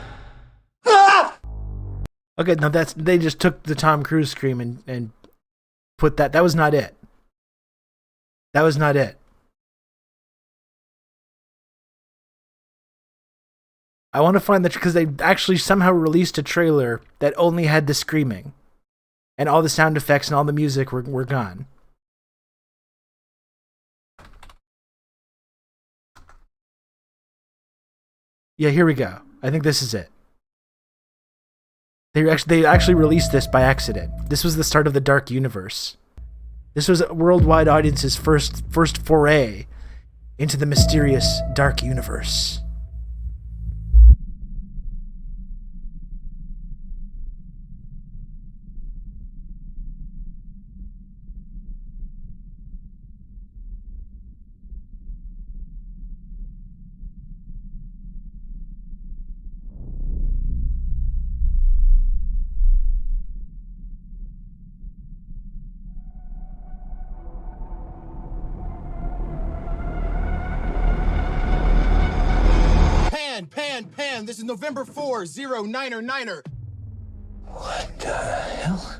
Okay, no, they just took the Tom Cruise scream and put that. That was not it. That was not it. I want to find that because they actually somehow released a trailer that only had the screaming, and all the sound effects and all the music were gone. Yeah, here we go. I think this is it. They actually released this by accident. This was the start of the Dark Universe. This was a worldwide audience's first foray into the mysterious Dark Universe. Pan! This is November 4, 09er. What the hell?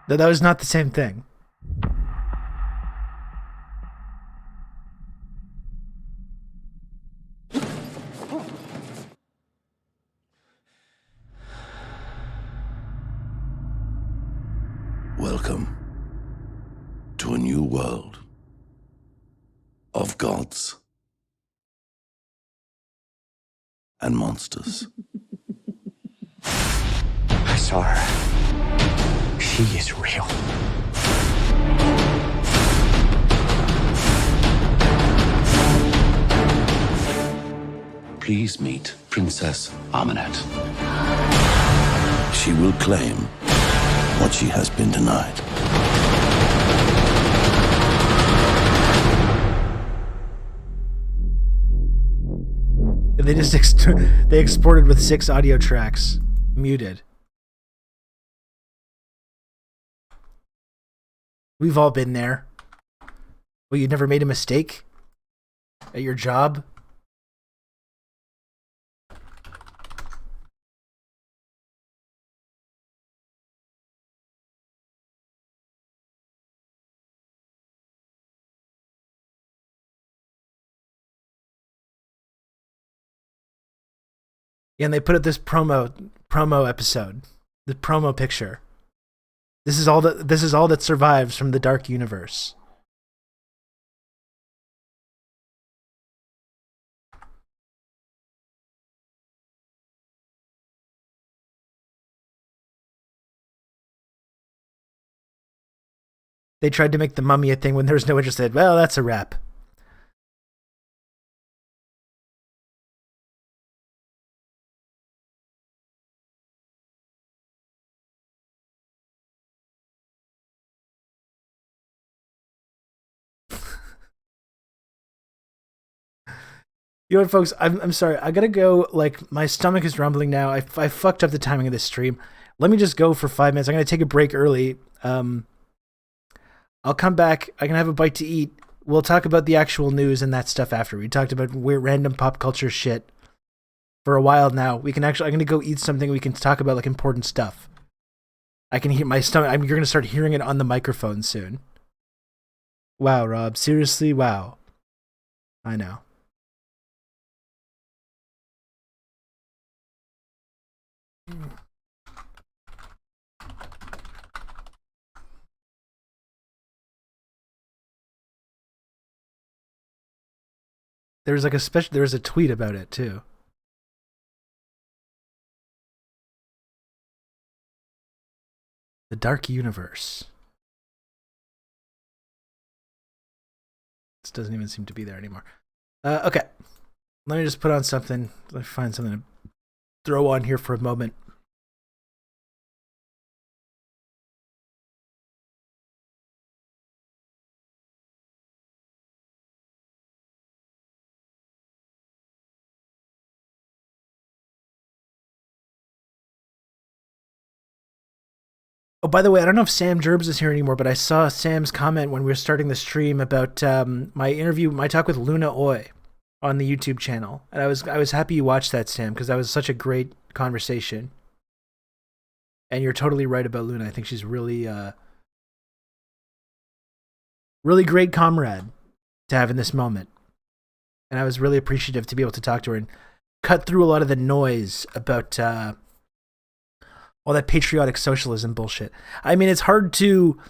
That was not the same thing. new world of gods and monsters. I saw her. She is real. Please meet Princess Amunet. She will claim what she has been denied. And they just they exported with 6 audio tracks, muted. We've all been there. Well, you never made a mistake at your job? Yeah, and they put up this promo episode, the promo picture. This is all that survives from the dark universe. They tried to make the Mummy a thing when there was no interest. Said, well, that's a wrap. You know what, folks? I'm sorry. I gotta go. Like, my stomach is rumbling now. I fucked up the timing of this stream. Let me just go for 5 minutes. I'm gonna take a break early. I'll come back. I can have a bite to eat. We'll talk about the actual news and that stuff after. We talked about weird random pop culture shit for a while now. We can actually. I'm gonna go eat something. We can talk about like important stuff. I can hear my stomach. You're gonna start hearing it on the microphone soon. Wow, Rob. Seriously, wow. I know. There was like there was a tweet about it too. The Dark Universe. This doesn't even seem to be there anymore. Okay. Let me just put on something. Let me find something to throw on here for a moment. Oh, by the way, I don't know if Sam Gerbs is here anymore, but I saw Sam's comment when we were starting the stream about my talk with Luna Oi on the YouTube channel, and I was happy you watched that, Sam, because that was such a great conversation. And you're totally right about Luna. I think she's really really great comrade to have in this moment, and I was really appreciative to be able to talk to her and cut through a lot of the noise about all that patriotic socialism bullshit. I mean, it's hard to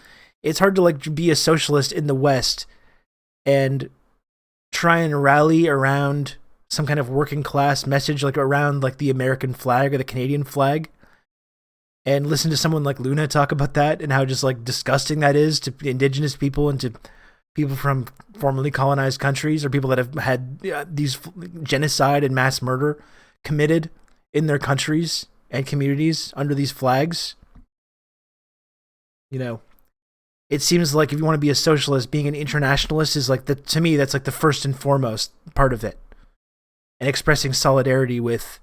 like be a socialist in the West and try and rally around some kind of working class message, like around like the American flag or the Canadian flag, and listen to someone like Luna talk about that and how just like disgusting that is to indigenous people and to people from formerly colonized countries or people that have had these genocide and mass murder committed in their countries and communities under these flags. You know, it seems like if you want to be a socialist, being an internationalist is like to me, that's like the first and foremost part of it. And expressing solidarity with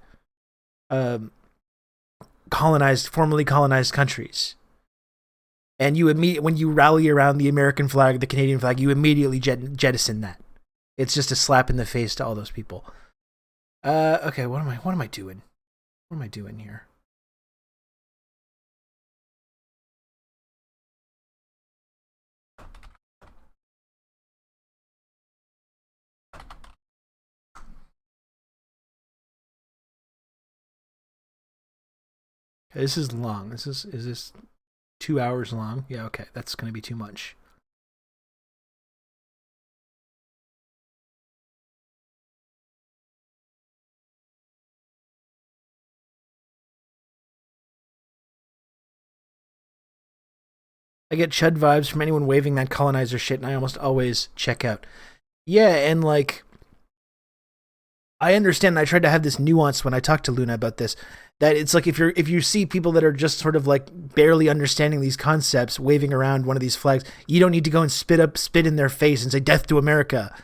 formerly colonized countries. And when you rally around the American flag, the Canadian flag, you immediately jettison that. It's just a slap in the face to all those people. Okay, what am I doing? What am I doing here? Okay, this is long. Is this 2 hours long? Yeah, okay. That's going to be too much. I get chud vibes from anyone waving that colonizer shit, and I almost always check out. Yeah, and like, I understand. I tried to have this nuance when I talked to Luna about this. That it's like if you see people that are just sort of like barely understanding these concepts, waving around one of these flags, you don't need to go and spit in their face and say "Death to America,"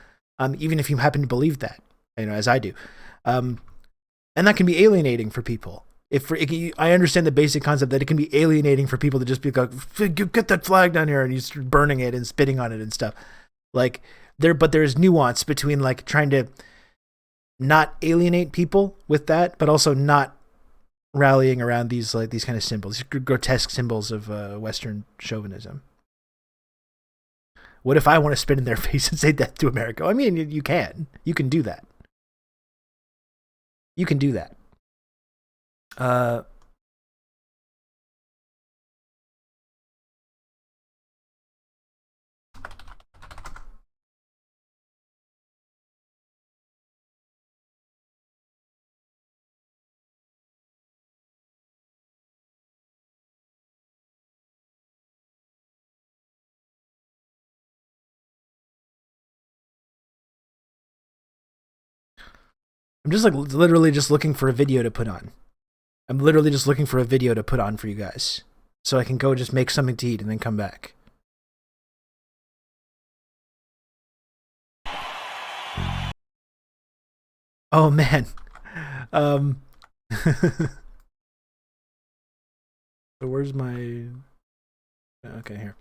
even if you happen to believe that, as I do, and that can be alienating for people. I understand the basic concept that it can be alienating for people to just be like, "Get that flag down here," and you start burning it and spitting on it and stuff. Like but there's nuance between like trying to not alienate people with that, but also not rallying around these kind of symbols, these grotesque symbols of Western chauvinism. What if I want to spit in their face and say "Death to America"? I mean, you can do that. You can do that. I'm just like literally just looking for a video to put on. I'm literally just looking for a video to put on for you guys, so I can go just make something to eat and then come back. Oh man. So where's my? Okay, here.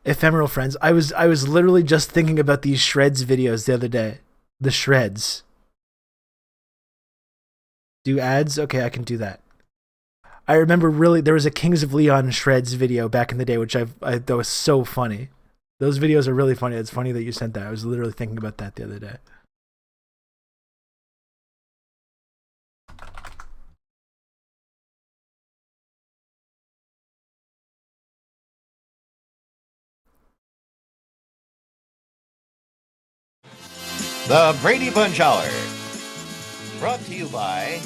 Ephemeral friends. I was literally just thinking about these shreds videos the other day. The shreds. Do ads? Okay, I can do that. I remember there was a Kings of Leon shreds video back in the day, which that was so funny. Those videos are really funny. It's funny that you sent that. I was literally thinking about that the other day. The Brady Bunch Hour, brought to you by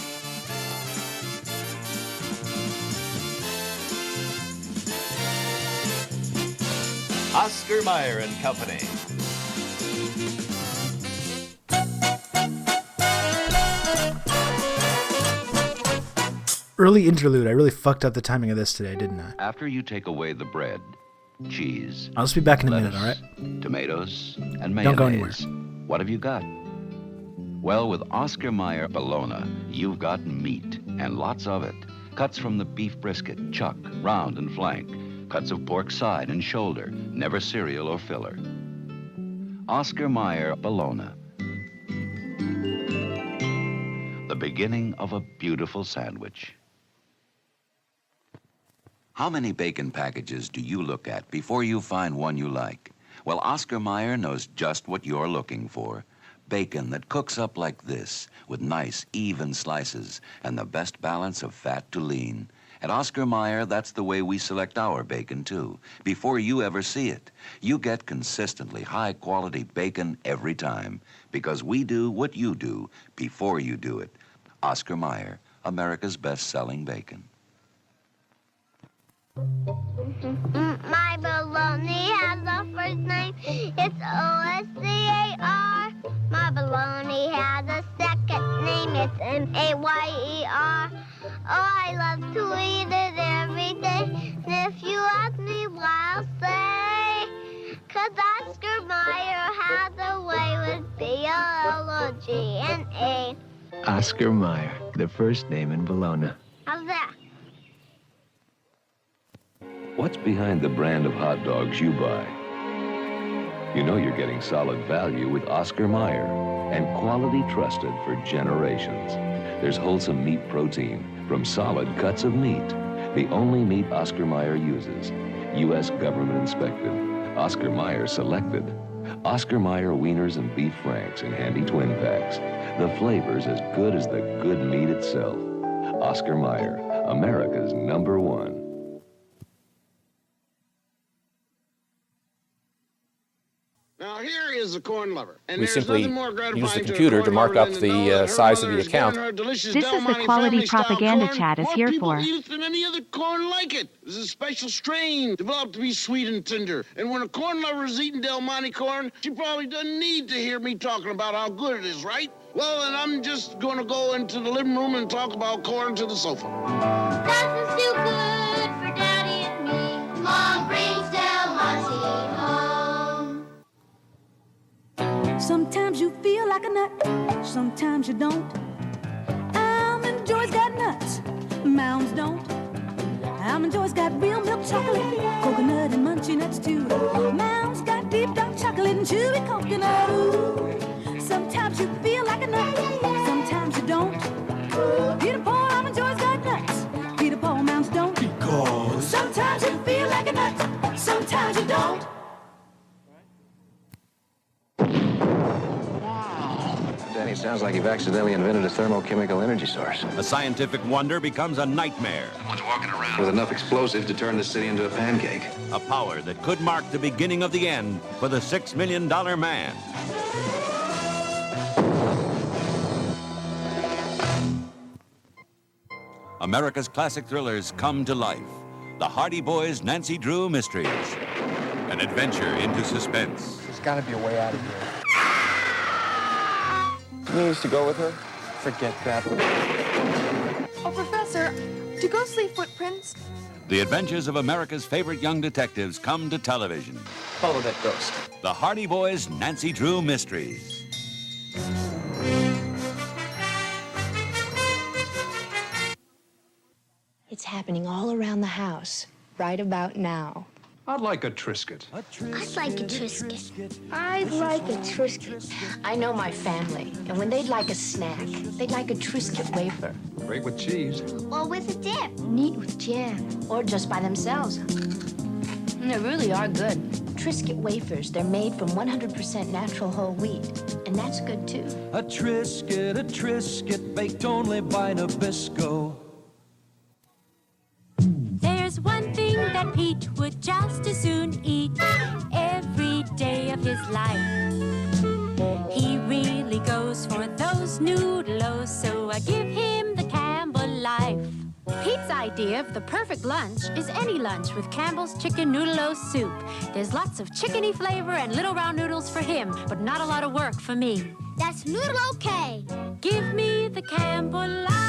Oscar Mayer and Company. Early interlude. I really fucked up the timing of this today, didn't I? After you take away the bread, cheese, I'll just be back in a lettuce, minute, all right? tomatoes, and mayonnaise, Don't go anywhere. what have you got? Well, with Oscar Mayer bologna, you've got meat, and lots of it. Cuts from the beef brisket, chuck, round and flank. Cuts of pork side and shoulder, never cereal or filler. Oscar Mayer bologna. The beginning of a beautiful sandwich. How many bacon packages do you look at before you find one you like? Well, Oscar Mayer knows just what you're looking for. Bacon that cooks up like this, with nice, even slices, and the best balance of fat to lean. At Oscar Mayer, that's the way we select our bacon, too. Before you ever see it, you get consistently high-quality bacon every time, because we do what you do before you do it. Oscar Mayer, America's best-selling bacon. My baloney has a first name. It's O-S-C-A-R. My baloney has a second name. It's M-A-Y-E-R. Oh, I love to eat it every day. And if you ask me why, I'll say, 'cause Oscar Mayer has a way with B-O-L-O-G-N-A. Oscar Mayer, the first name in Bologna. How's that? What's behind the brand of hot dogs you buy? You know you're getting solid value with Oscar Mayer and quality trusted for generations. There's wholesome meat protein from solid cuts of meat, the only meat Oscar Mayer uses. U.S. government inspected, Oscar Mayer selected. Oscar Mayer wieners and beef franks in handy twin packs. The flavor's as good as the good meat itself. Oscar Mayer, America's #1. Now here is a corn lover. And We there's simply nothing more gratifying use the to a computer corn to mark lover up than to know the that her size of mother the is giving account. her delicious This is the Del quality Monte family-style propaganda corn. chat is More here people for. eat it than any other corn like it. This is a special strain developed to be sweet and tender. And when a corn lover is eating Del Monte corn, she probably doesn't need to hear me talking about how good it is, right? Well, then I'm just going to go into the living room and talk about corn to the sofa. Nothing's too good for Daddy and me. Mom brings Del Monte home. Sometimes you feel like a nut, sometimes you don't. Almond Joy's got nuts, Mounds don't. Almond Joy's got real milk chocolate, coconut and munchy nuts too. Mounds got deep dark chocolate and chewy coconut. Ooh. Sometimes you feel like a nut, sometimes you don't. Peter Paul, Almond Joy's got nuts, Peter Paul, Mounds don't. Because sometimes you feel like a nut, sometimes you don't. Danny, sounds like you've accidentally invented a thermochemical energy source. A scientific wonder becomes a nightmare. Someone's walking around with enough explosive to turn the city into a pancake. A power that could mark the beginning of the end for the $6 million man. America's classic thrillers come to life. The Hardy Boys' Nancy Drew Mysteries. An adventure into suspense. There's got to be a way out of here. You used to go with her? Forget that. Oh, Professor, do ghosts leave footprints? The adventures of America's favorite young detectives come to television. Follow that ghost. The Hardy Boys' Nancy Drew Mysteries. It's happening all around the house, right about now. I'd like a Triscuit. I'd like a Triscuit. I'd like a Triscuit. I know my family, and when they'd like a snack, they'd like a Triscuit wafer. Great with cheese. Or with a dip. Neat with jam, or just by themselves. And they really are good. Triscuit wafers, they're made from 100% natural whole wheat, and that's good too. A Triscuit baked only by Nabisco. There's one thing that Pete would just as soon eat every day of his life. He really goes for those noodles, so I give him the Campbell life. Pete's idea of the perfect lunch is any lunch with Campbell's Chicken Noodle-O Soup. There's lots of chickeny flavor and little round noodles for him, but not a lot of work for me. That's noodle okay. Give me the Campbell life.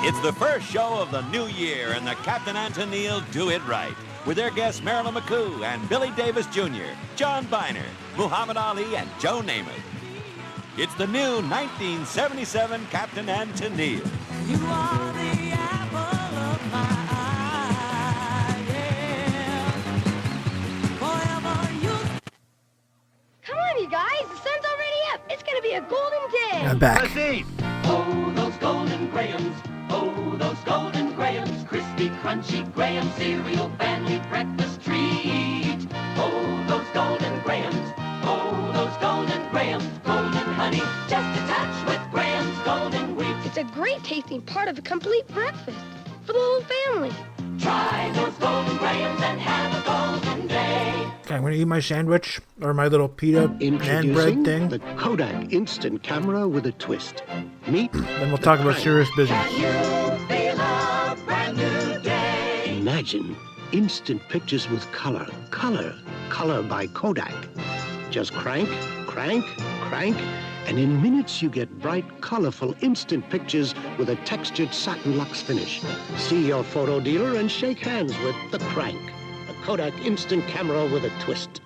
It's the first show of the new year, and the Captain and Tennille do it right. With their guests Marilyn McCoo and Billy Davis Jr., John Biner, Muhammad Ali, and Joe Namath. It's the new 1977 Captain and Tennille. You are the apple of my eye, yeah. Forever you... Come on, you guys. The sun's already up. It's going to be a golden day. I'm back. Oh, those golden grahams. Oh, those golden grahams. Crispy, crunchy graham cereal, family breakfast treat. Oh, those golden grahams. Oh, those golden grahams. Golden honey, just a touch with Graham's golden wheat. It's a great tasting part of a complete breakfast for the whole family. Try those golden grahams and have a golden day. Okay, I'm going to eat my sandwich, or my little pita and bread thing. The Kodak Instant Camera with a twist. Meet Then we'll talk about serious business. Imagine instant pictures with color. Color by Kodak. Just crank, crank, crank, and in minutes you get bright, colorful, instant pictures with a textured satin luxe finish. See your photo dealer and shake hands with the Crank, the Kodak Instant Camera with a twist.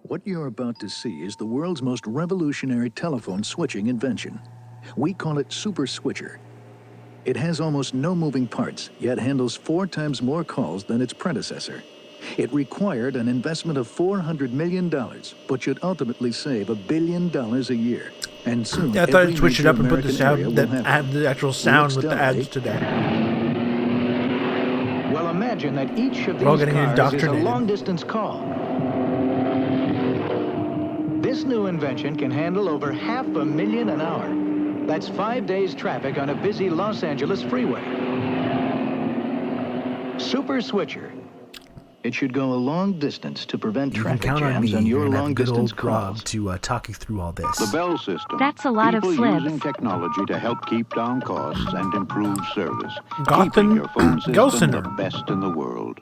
What you're about to see is the world's most revolutionary telephone switching invention. We call it Super Switcher. It has almost no moving parts, yet handles 4 times more calls than its predecessor. It required an investment of $400 million, but should ultimately save $1 billion a year. And soon, yeah, I thought I'd switch it up and put the sound, the actual sound with the ads today. Well, imagine that each of We're all these getting cars is a indoctrinated. long-distance call. This new invention can handle over 500,000 an hour. That's 5 days' traffic on a busy Los Angeles freeway. Super Switcher. It should go a long distance to prevent You can traffic count on me. jams on You're your gonna have long good distance old Rob calls. to talk you through all this. The Bell system. That's a lot of People slibs. using technology to help keep down costs and improve service. Gotham Keeping your phone system Gelsener. the best in the world.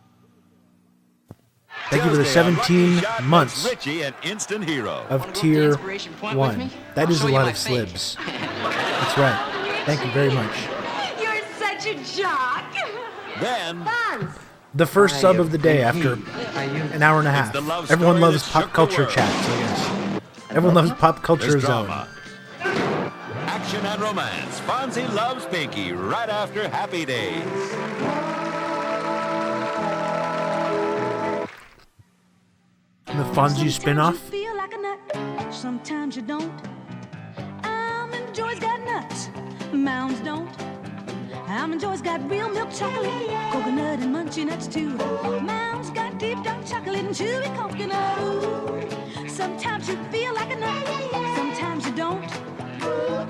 Thank you for the 17 months Richie, an instant hero. of Tier 1. That is a lot of slibs. That's right. Thank you very much. You're such a jock. Then, The first sub of the day after an hour and a half. the love Everyone story loves that pop shook the culture world. chats, I guess. Everyone loves pop culture there's zone. drama, action, and romance. Fonzie loves Pinky right after Happy Days. The Fonzie spin-off. Sometimes you feel like a nut, sometimes you don't. Almond Joy's got nuts, mounds don't. Almond Joy's got real milk chocolate, coconut and munchy nuts too. Mounds got deep dark chocolate and chewy coconut. Ooh. Sometimes you feel like a nut, sometimes you don't.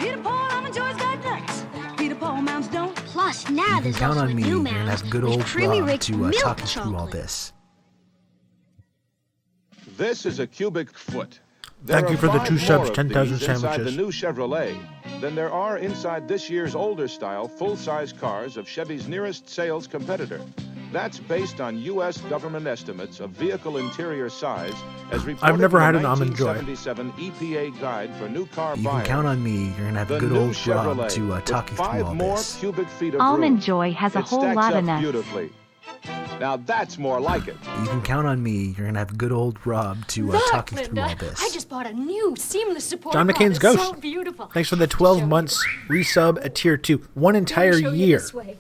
Peter Paul, Almond Joy's got nuts. Peter Paul, mounds don't. Plus, now You can there's count also on a me. new You're gonna mouse have good with old creamy Rob rich to milk talk you through all chocolate. this. This is a cubic foot. Thank you for the 2 subs, 10,000 Inside sandwiches. the new Chevrolet than there are inside this year's older style full-size cars of Chevy's nearest sales competitor. That's based on U.S. government estimates of vehicle interior size as reported I've never in had the an Almond Joy. 1977 EPA guide for new car You buyers. can count on me. You're gonna have The good new old Rob Chevrolet to talk you with through 5 all more this. cubic feet of Almond room. Joy has a It whole stacks lot of up nuts. beautifully. Now that's more like it. You can count on me. You're gonna have good old Rob to Look, talk you through Linda, all this. I just bought a new seamless support John bra McCain's that's Ghost. So beautiful. Thanks for the 12 months resub at Tier 2. One entire Let me show you year this way.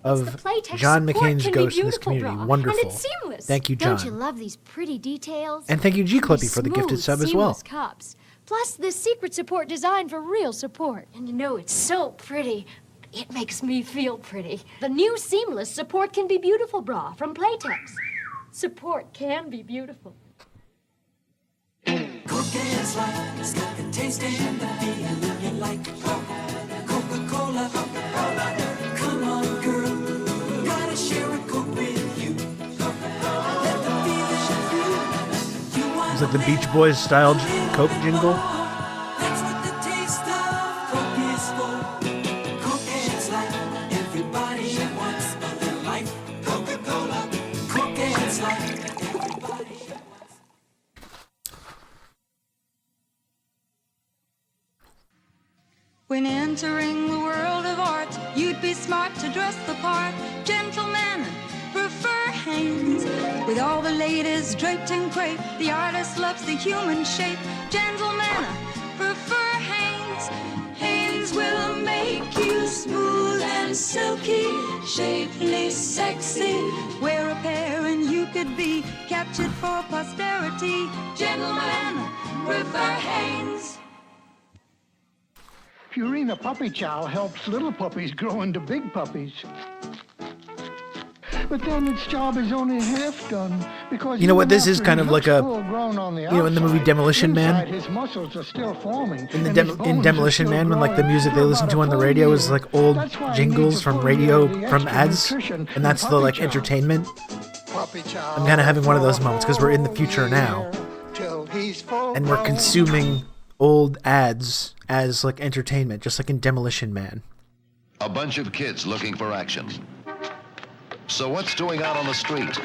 of Playtex John support McCain's can be Ghost in this beautiful, community. bra, Wonderful. And it's seamless. Thank you, Don't you John. love these pretty details? And thank you, G. Clippy, These for the gifted smooth, sub as well. seamless cups. Plus this secret support designed for real support. And you know it's so pretty. It makes me feel pretty. The new seamless support can be beautiful bra from Playtex. Support can be beautiful. Coca's life has got the taste and the feeling you like. Coca-Cola, come on, girl, gotta share a Coke with you. Let the feeling through. Is that the Beach Boys style Coke jingle? That's what the taste of Coke is for. Coca's life, everybody wants a little life. Coca-Cola, Coca's life. When entering the world of art, you'd be smart to dress the part. Gentlemen prefer Hanes. With all the ladies draped in crepe, the artist loves the human shape. Gentlemen prefer Hanes. Hanes will make you smooth and silky, shapely, sexy. Wear a pair and you could be captured for posterity. Gentlemen prefer Hanes. Purina Puppy Chow helps little puppies grow into big puppies. But then its job is only half done because You know what, even this is after kind he of like looks a, full-grown on the you know, in the movie outside, Demolition inside Man, his muscles are still forming, in the and his in bones are Demolition still Man, when like the growing. music they listen to on the radio is like old That's why he jingles needs a from full radio, year of the from extra ads, nutrition and that's in the Puppy like Chow. entertainment. Puppy Chow I'm kind of having one of those moments because we're in the future now, till he's full and we're consuming old ads as like entertainment, just like in Demolition Man. A bunch of kids looking for action. So what's doing out on the street?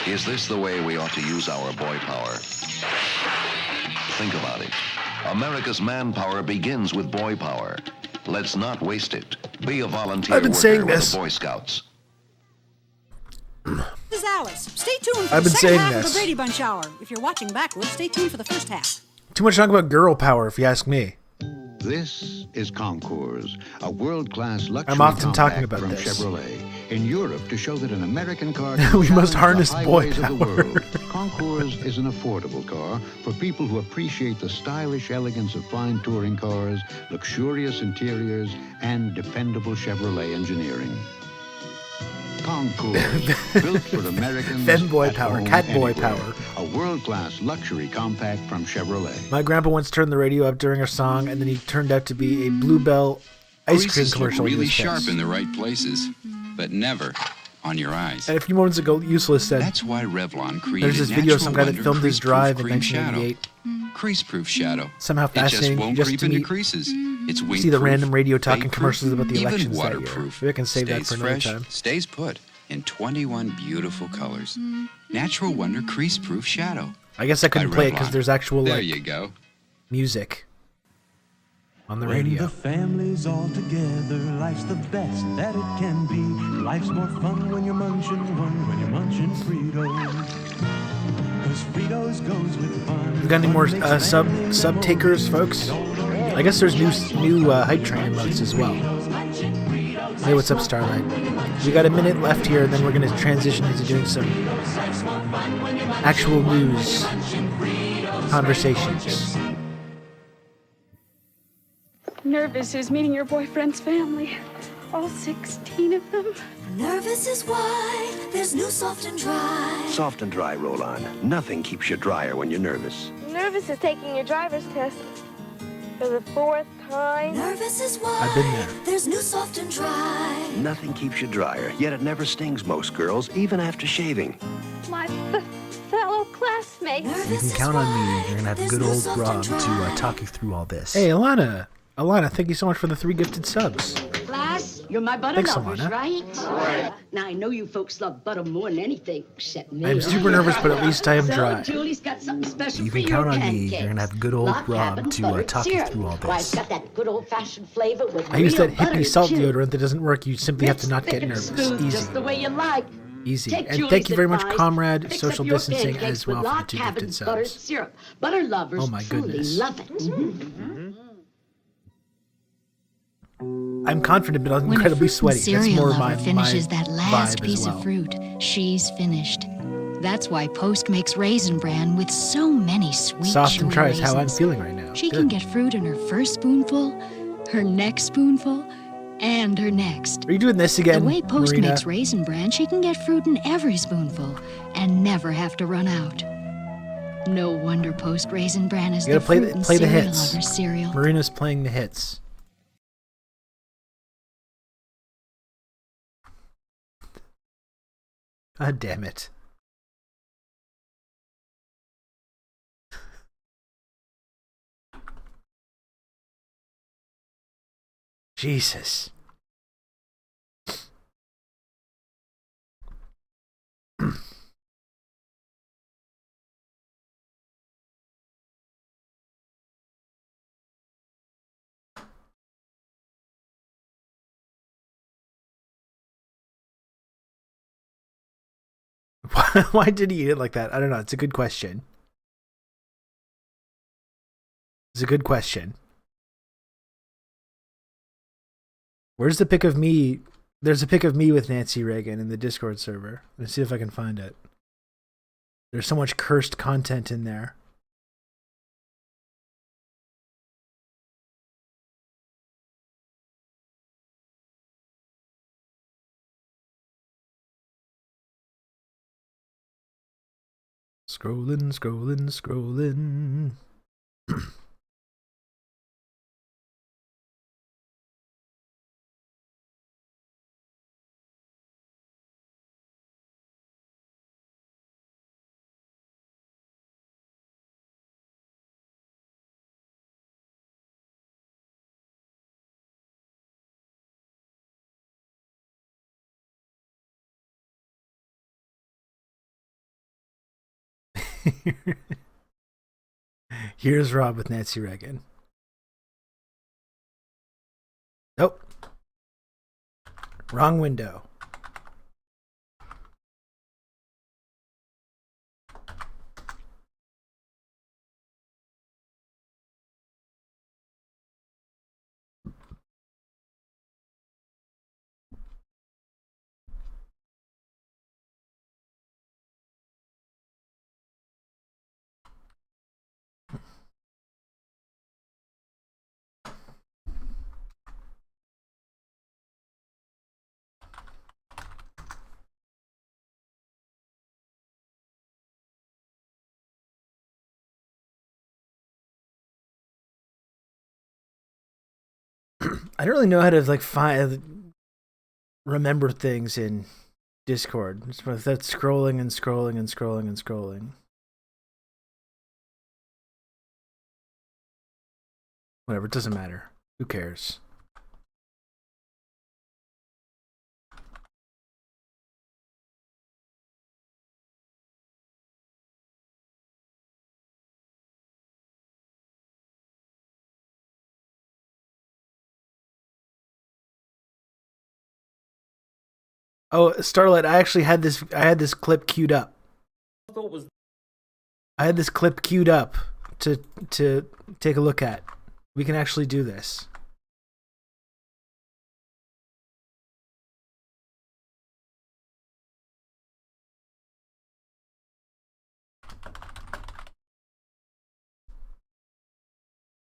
Is this the way we ought to use our boy power? Think about it. America's manpower begins with boy power. Let's not waste it. Be a volunteer I've been worker saying with this. the Boy Scouts. This is Alice. Stay tuned for I've the been second saying half of this. the Brady Bunch Hour. If you're watching backwards, stay tuned for the first half. Too much talk about girl power, if you ask me. This is Concours, a world-class luxury I'm often compact talking about from this. Chevrolet in Europe to show that an American car We can must challenge harness the boy highways of the power. world. Concours is an affordable car for people who appreciate the stylish elegance of fine touring cars, luxurious interiors, and dependable Chevrolet engineering. Concours, built for Americans. Femboy at power, home, catboy anywhere. power. A world-class luxury compact from Chevrolet. My grandpa once turned the radio up during a song, and then he turned out to be a Bluebell ice cream Greases look commercial. he really was sharp pissed. in the right places, but never on your eyes. And a few moments ago, Useless said, That's why Revlon created there's this video of some guy that Natural filmed Wonder his drive in Crease-Proof Cream 1998. Crease-proof shadow. Somehow fascinating. It just won't just creep to into meet, creases. It's wingproof, see the random radio talking fade-proof, commercials about the even elections that year. waterproof. Maybe I can save that Stays for another fresh, time. Stays put in 21 beautiful colors. Natural Wonder Crease-proof shadow. I guess I couldn't By play it because Revlon. there's actual There like you go. music on the When radio. the family's all together, life's the best that it can be. Life's more fun when you're munching when you're munching Fritos. 'Cause Fritos goes with fun. We got any more sub takers, folks? I guess there's new hype train emotes as well. Hey, what's up, Starlight? We got a minute left here, and then we're gonna transition into doing some actual news conversations. Nervous is meeting your boyfriend's family. All 16 of them. Nervous is why there's new soft and dry. Soft and dry roll-on. Nothing keeps you drier when you're nervous. Nervous is taking your driver's test for the 4th time. Nervous is why I've been there. there's new soft and dry. Nothing keeps you drier, yet it never stings most girls, even after shaving. My fellow classmates. You can count on me. You're gonna have good old Rob to talk you through all this. Hey, Alana, thank you so much for the 3 gifted subs. Class, you're my butter Thanks, lovers, Alana. right? Now, I know you folks love butter more than anything, except me. I'm super nervous, but at least I am So, dry. Julie's got something special You for can your count on me. pancakes. You're gonna have good old Lot Rob cabin to buttered talk you syrup. through all Why, it's this. got that good old-fashioned flavor with I use real that butter hippie salt chew. deodorant that doesn't work. You simply have to not Thick get and nervous. smooth, Easy. just the way you like. Easy. Take And Julie's thank you very much, advice. Comrade, Fix social up your distancing pancakes as with well, for the Lot 2 Cabin gifted buttered subs. syrup. Butter lovers Oh my truly goodness. love it. I'm confident, but I'm When a incredibly fruit sweaty. and That's cereal more lover my finishes my that last vibe piece as well. of fruit, she's finished. That's why Post makes Raisin Bran with so many sweet, Soft and chewy dry is how I'm raisins. feeling right now. She Good. can get fruit in her first spoonful, her next spoonful, and her next. Are you doing this again, The way Post Marina? makes Raisin Bran, she can get fruit in every spoonful and never have to run out. No wonder Post Raisin Bran is You the gotta play fruit the, and play the cereal hits. lover's cereal. Marina's playing the hits. God damn it. Jesus. Why did he eat it like that? I don't know. It's a good question. It's a good question. Where's the pic of me? There's a pic of me with Nancy Reagan in the Discord server. Let's see if I can find it. There's so much cursed content in there. Scrolling, scrolling, scrolling. Here's Rob with Nancy Reagan. Nope. Wrong window. I don't really know how to like remember things in Discord. It's without scrolling and scrolling and scrolling and scrolling. Whatever, it doesn't matter. Who cares? Oh, Starlight, I actually had this. I had this clip queued up. I had this clip queued up to take a look at. We can actually do this.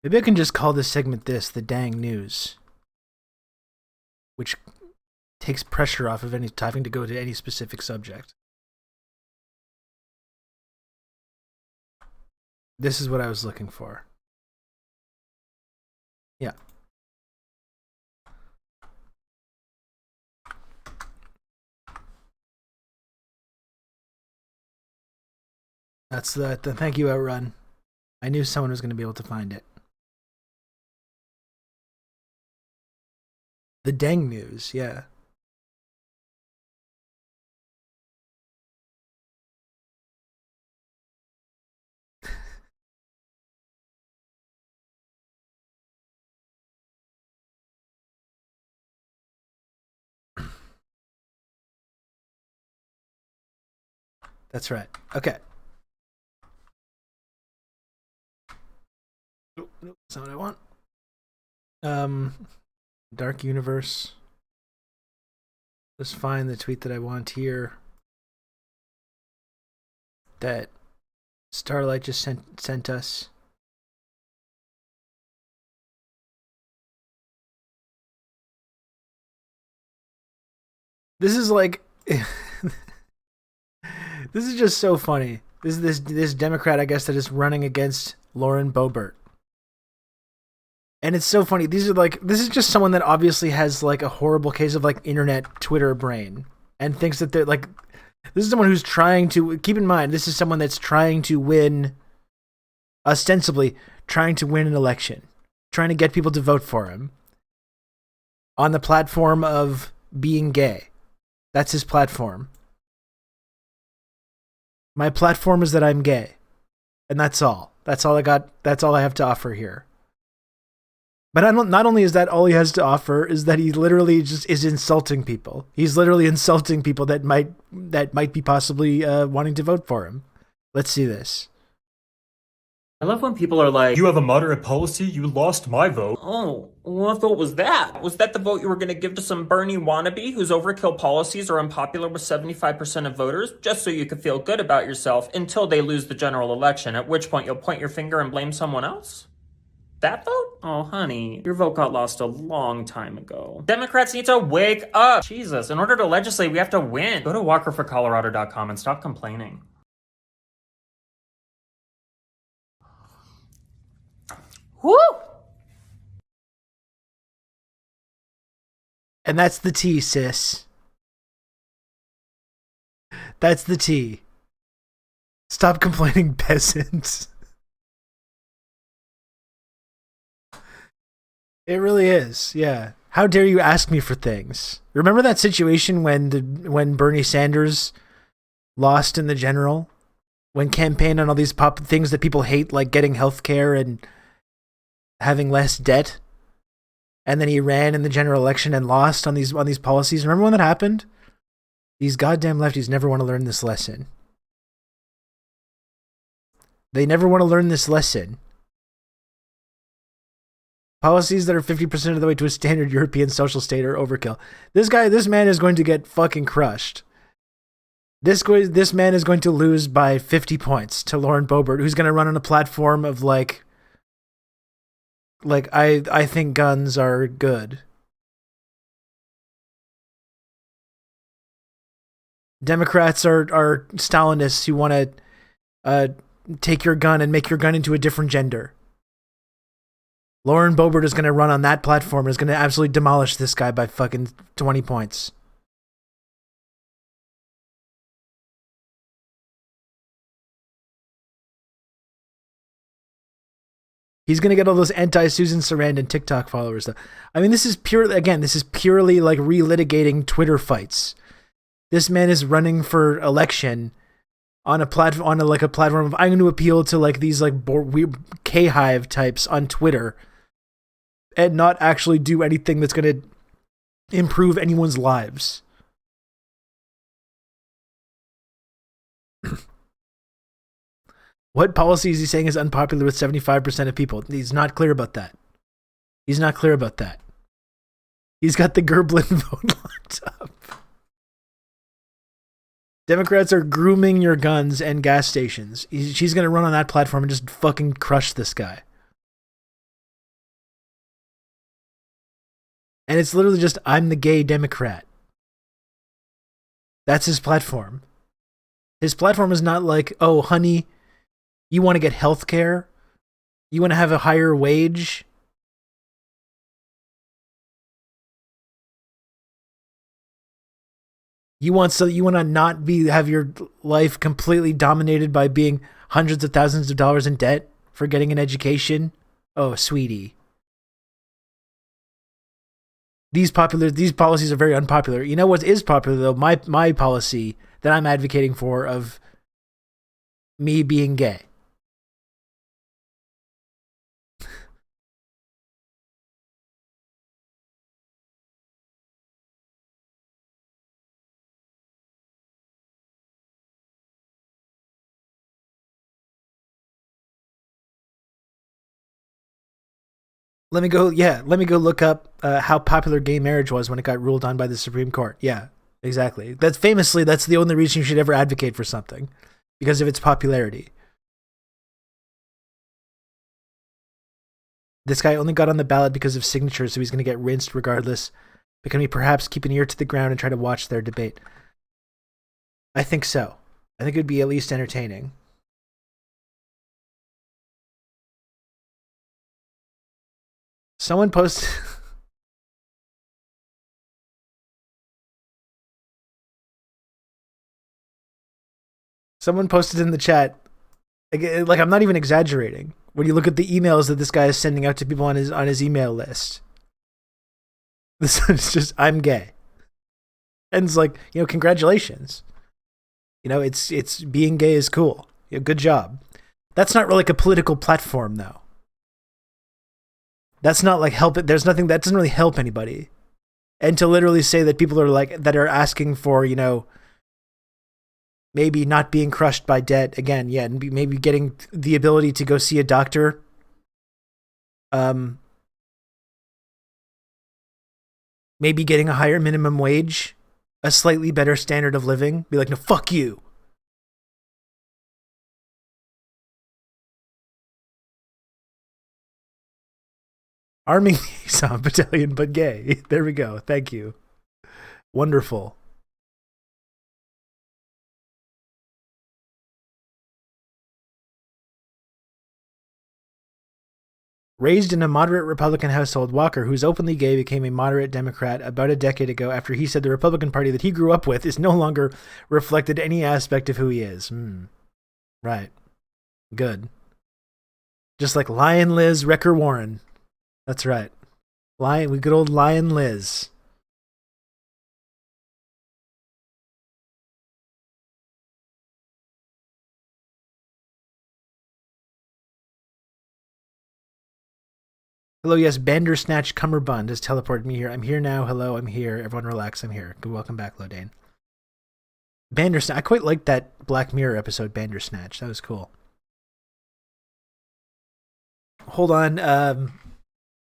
Maybe I can just call this segment the dang news, which takes pressure off of any having to go to any specific subject. This is what I was looking for. Yeah. That's the thank you, Outrun. I knew someone was going to be able to find it. The dang news, yeah. That's right. Okay. Nope, that's not what I want. Dark Universe. Let's find the tweet that I want here. That Starlight just sent us. This is like this is just so funny. This Democrat, I guess, that is running against Lauren Boebert. And it's so funny. This is just someone that obviously has like a horrible case of like internet Twitter brain and thinks that they're like, this is someone who's trying to, keep in mind, this is someone that's trying to win, ostensibly trying to win an election, trying to get people to vote for him on the platform of being gay. That's his platform. My platform is that I'm gay. And that's all. That's all I got. That's all I have to offer here. But not only is that all he has to offer, is that he literally just is insulting people. He's literally insulting people that might be possibly wanting to vote for him. Let's see this. I love when people are like, you have a moderate policy, you lost my vote. Oh, what vote was that? Was that the vote you were going to give to some Bernie wannabe whose overkill policies are unpopular with 75% of voters, just so you could feel good about yourself until they lose the general election, at which point you'll point your finger and blame someone else? That vote? Oh, honey, your vote got lost a long time ago. Democrats need to wake up. Jesus, in order to legislate, we have to win. Go to walkerforcolorado.com and stop complaining. Woo! And that's the tea, sis. That's the tea. Stop complaining, peasants. It really is, yeah. How dare you ask me for things? Remember that situation when Bernie Sanders lost in the general? When campaigned on all these things that people hate, like getting health care and having less debt? And then he ran in the general election and lost on these policies. Remember when that happened? These goddamn lefties never want to learn this lesson. They never want to learn this lesson. Policies that are 50% of the way to a standard European social state are overkill. This man is going to get fucking crushed. This man is going to lose by 50 points to Lauren Boebert, who's going to run on a platform of like I think guns are good. Democrats are Stalinists who want to take your gun and make your gun into a different gender. Lauren Boebert is going to run on that platform and is going to absolutely demolish this guy by fucking 20 points. He's gonna get all those anti-Susan Sarandon TikTok followers, though. I mean, this is purely like relitigating Twitter fights. This man is running for election on a platform, a platform of I'm going to appeal to like these like weird K-hive types on Twitter, and not actually do anything that's going to improve anyone's lives. What policy is he saying is unpopular with 75% of people? He's not clear about that. He's not clear about that. He's got the Gerblin vote locked up. Democrats are grooming your guns and gas stations. She's going to run on that platform and just fucking crush this guy. And it's literally just, I'm the gay Democrat. That's his platform. His platform is not like, oh, honey, you want to get health care? You want to have a higher wage? You want to not have your life completely dominated by being hundreds of thousands of dollars in debt for getting an education? Oh, sweetie. These policies are very unpopular. You know what is popular though? My policy that I'm advocating for of me being gay. Let me go look up how popular gay marriage was when it got ruled on by the Supreme Court. Yeah, exactly. That's the only reason you should ever advocate for something, because of its popularity. This guy only got on the ballot because of signatures, so he's going to get rinsed regardless. But can we perhaps keep an ear to the ground and try to watch their debate? I think so. I think it would be at least entertaining. Someone posted... Someone posted in the chat, like I'm not even exaggerating, when you look at the emails that this guy is sending out to people on his email list. This is just, I'm gay. And it's like, congratulations. It's being gay is cool. Good job. That's not really like a political platform, though. That's not like there's nothing that doesn't really help anybody. And to literally say that people are asking for, maybe not being crushed by debt again, yeah, and maybe getting the ability to go see a doctor. Maybe getting a higher minimum wage, a slightly better standard of living. Be like, no, fuck you. Army Liaison Battalion, but gay. There we go. Thank you. Wonderful. Raised in a moderate Republican household, Walker, who's openly gay, became a moderate Democrat about a decade ago after he said the Republican Party that he grew up with is no longer reflected any aspect of who he is. Right. Good. Just like Lion Liz Wrecker Warren. That's right. Good old Lion Liz. Hello, yes, Bandersnatch Cummerbund has teleported me here. I'm here now. Hello, I'm here. Everyone relax, I'm here. Good, welcome back, Lodane. Bandersnatch. I quite liked that Black Mirror episode, Bandersnatch. That was cool. Hold on.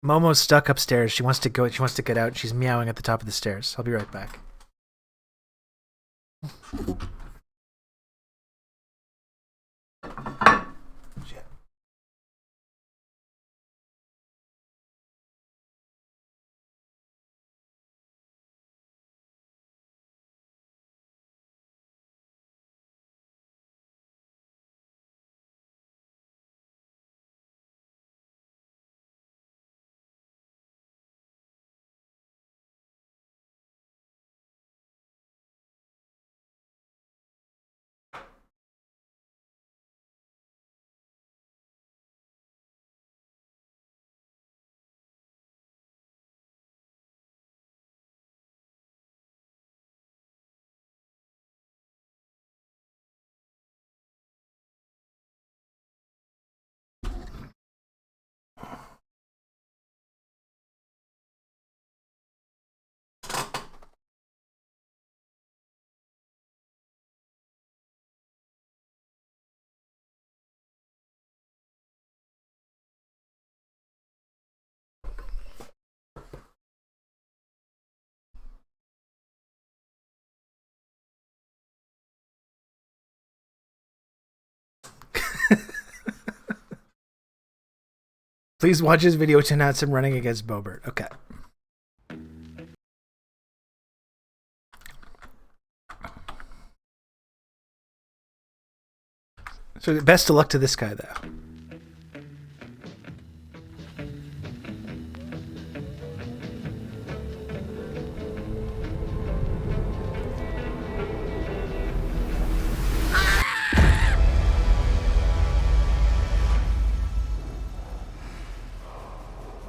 Momo's stuck upstairs. She wants to get out. She's meowing at the top of the stairs. I'll be right back. Please watch his video to announce him running against Boebert. Okay. So best of luck to this guy, though.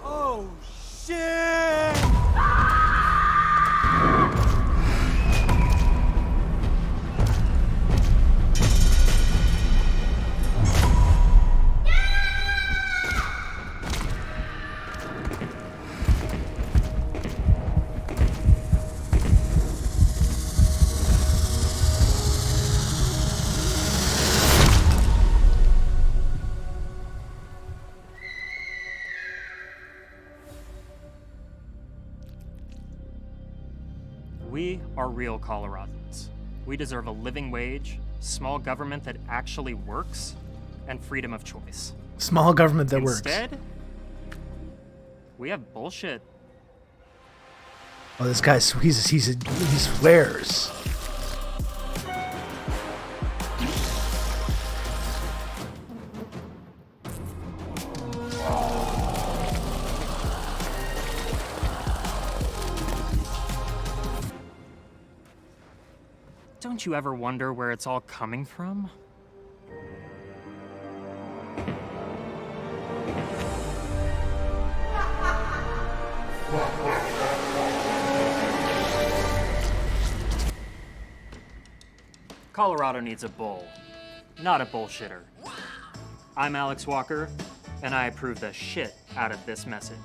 Oh, shit! We are real Coloradans. We deserve a living wage, small government that actually works, and freedom of choice. Small government that works. Instead, we have bullshit. Oh, this guy, he swears. Don't you ever wonder where it's all coming from? Colorado needs a bull, not a bullshitter. I'm Alex Walker, and I approve the shit out of this message.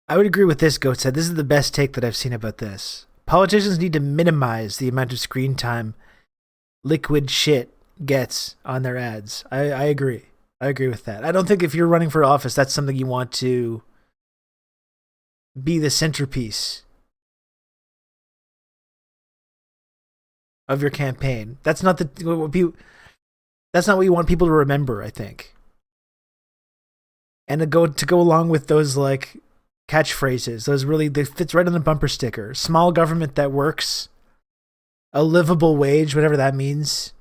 I would agree with this, Goat said. This is the best take that I've seen about this. Politicians need to minimize the amount of screen time liquid shit gets on their ads. I agree. I agree with that. I don't think if you're running for office, that's something you want to be the centerpiece of your campaign. That's not that's not what you want people to remember, I think. And to go along with those like catchphrases, they fits right on the bumper sticker. Small government that works, a livable wage, whatever that means.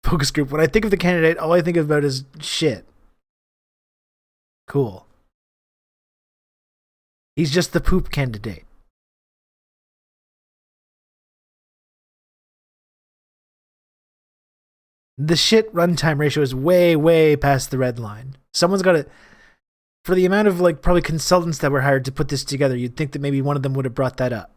Focus group. When I think of the candidate, all I think about is shit. Cool. He's just the poop candidate. The shit runtime ratio is way, way past the red line. Someone's got to, for the amount of like probably consultants that were hired to put this together, you'd think that maybe one of them would have brought that up.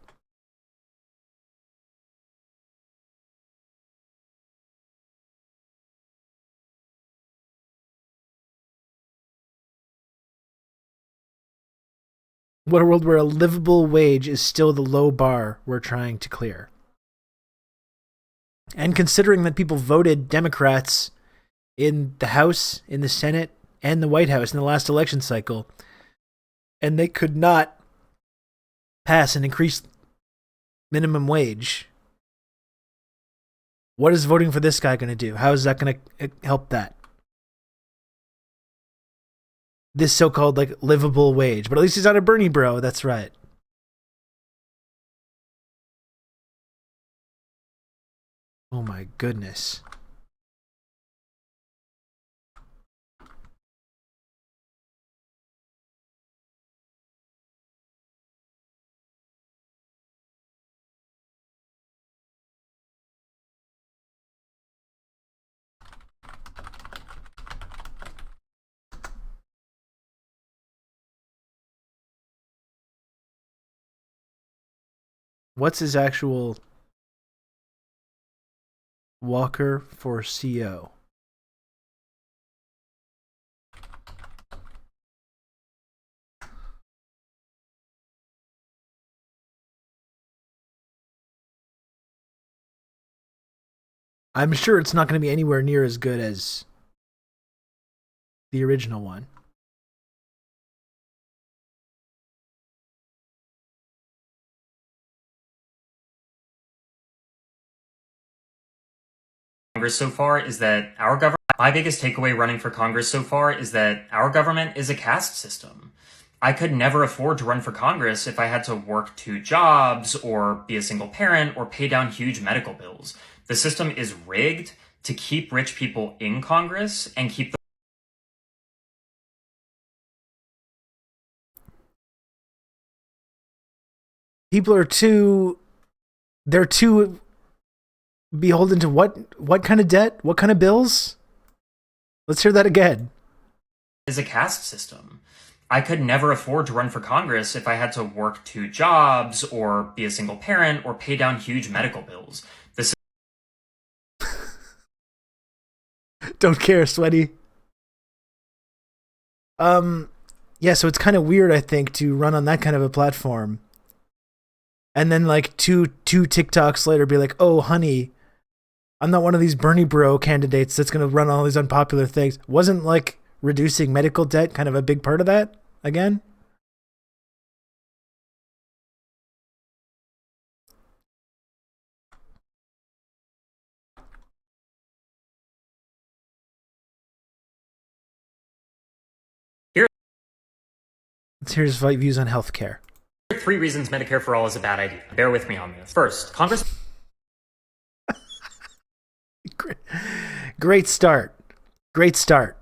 What a world where a livable wage is still the low bar we're trying to clear. And considering that people voted Democrats in the House, in the Senate, and the White House in the last election cycle, and they could not pass an increased minimum wage, what is voting for this guy going to do? How is that going to help that? This so-called like livable wage. But at least he's not a Bernie bro. That's right. Oh my goodness. What's his actual Walker for CO? I'm sure it's not going to be anywhere near as good as the original one. Congress so far is that our government, my biggest takeaway running for Congress so far is that our government is a caste system. I could never afford to run for Congress if I had to work 2 jobs or be a single parent or pay down huge medical bills. The system is rigged to keep rich people in Congress and keep the people are too beholden to what kind of debt? What kind of bills? Let's hear that again. Is a caste system. I could never afford to run for Congress if I had to work 2 jobs or be a single parent or pay down huge medical bills. This Don't care, sweaty. Yeah, so it's kind of weird, I think, to run on that kind of a platform. And then like two TikToks later be like, "Oh, honey, I'm not one of these Bernie bro candidates that's going to run all these unpopular things." Wasn't like reducing medical debt kind of a big part of that again? Here's views on healthcare. 3 reasons Medicare for All is a bad idea. Bear with me on this. First, Congress... Great start. Great start.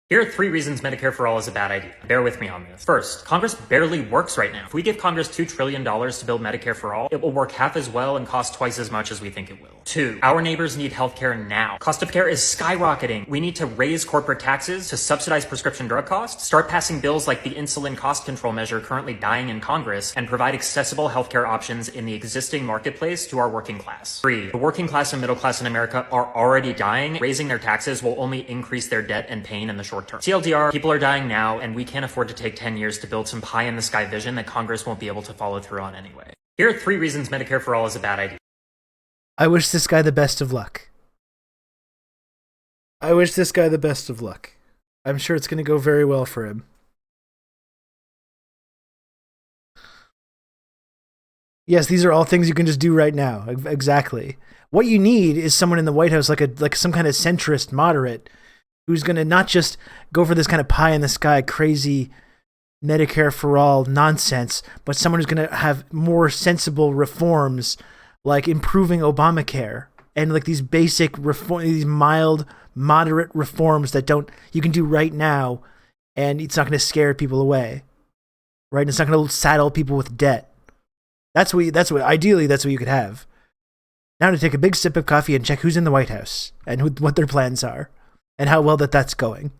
Here are 3 reasons Medicare for All is a bad idea. Bear with me on this. First, Congress barely works right now. If we give Congress $2 trillion to build Medicare for All, it will work half as well and cost twice as much as we think it will. 2, our neighbors need healthcare now. Cost of care is skyrocketing. We need to raise corporate taxes to subsidize prescription drug costs, start passing bills like the insulin cost control measure currently dying in Congress, and provide accessible healthcare options in the existing marketplace to our working class. 3, the working class and middle class in America are already dying. Raising their taxes will only increase their debt and pain in the short term. TLDR, people are dying now, and we can't afford to take 10 years to build some pie-in-the-sky vision that Congress won't be able to follow through on anyway. Here are 3 reasons Medicare for All is a bad idea. I wish this guy the best of luck. I wish this guy the best of luck. I'm sure it's going to go very well for him. Yes, these are all things you can just do right now. Exactly. What you need is someone in the White House, like some kind of centrist moderate, who's going to not just go for this kind of pie-in-the-sky, crazy Medicare for all nonsense, but someone who's going to have more sensible reforms, like improving Obamacare and like these basic these mild, moderate reforms that you can do right now, and it's not going to scare people away, right? And it's not going to saddle people with debt. Ideally, that's what you could have. Now to take a big sip of coffee and check who's in the White House and what their plans are and how well that's going.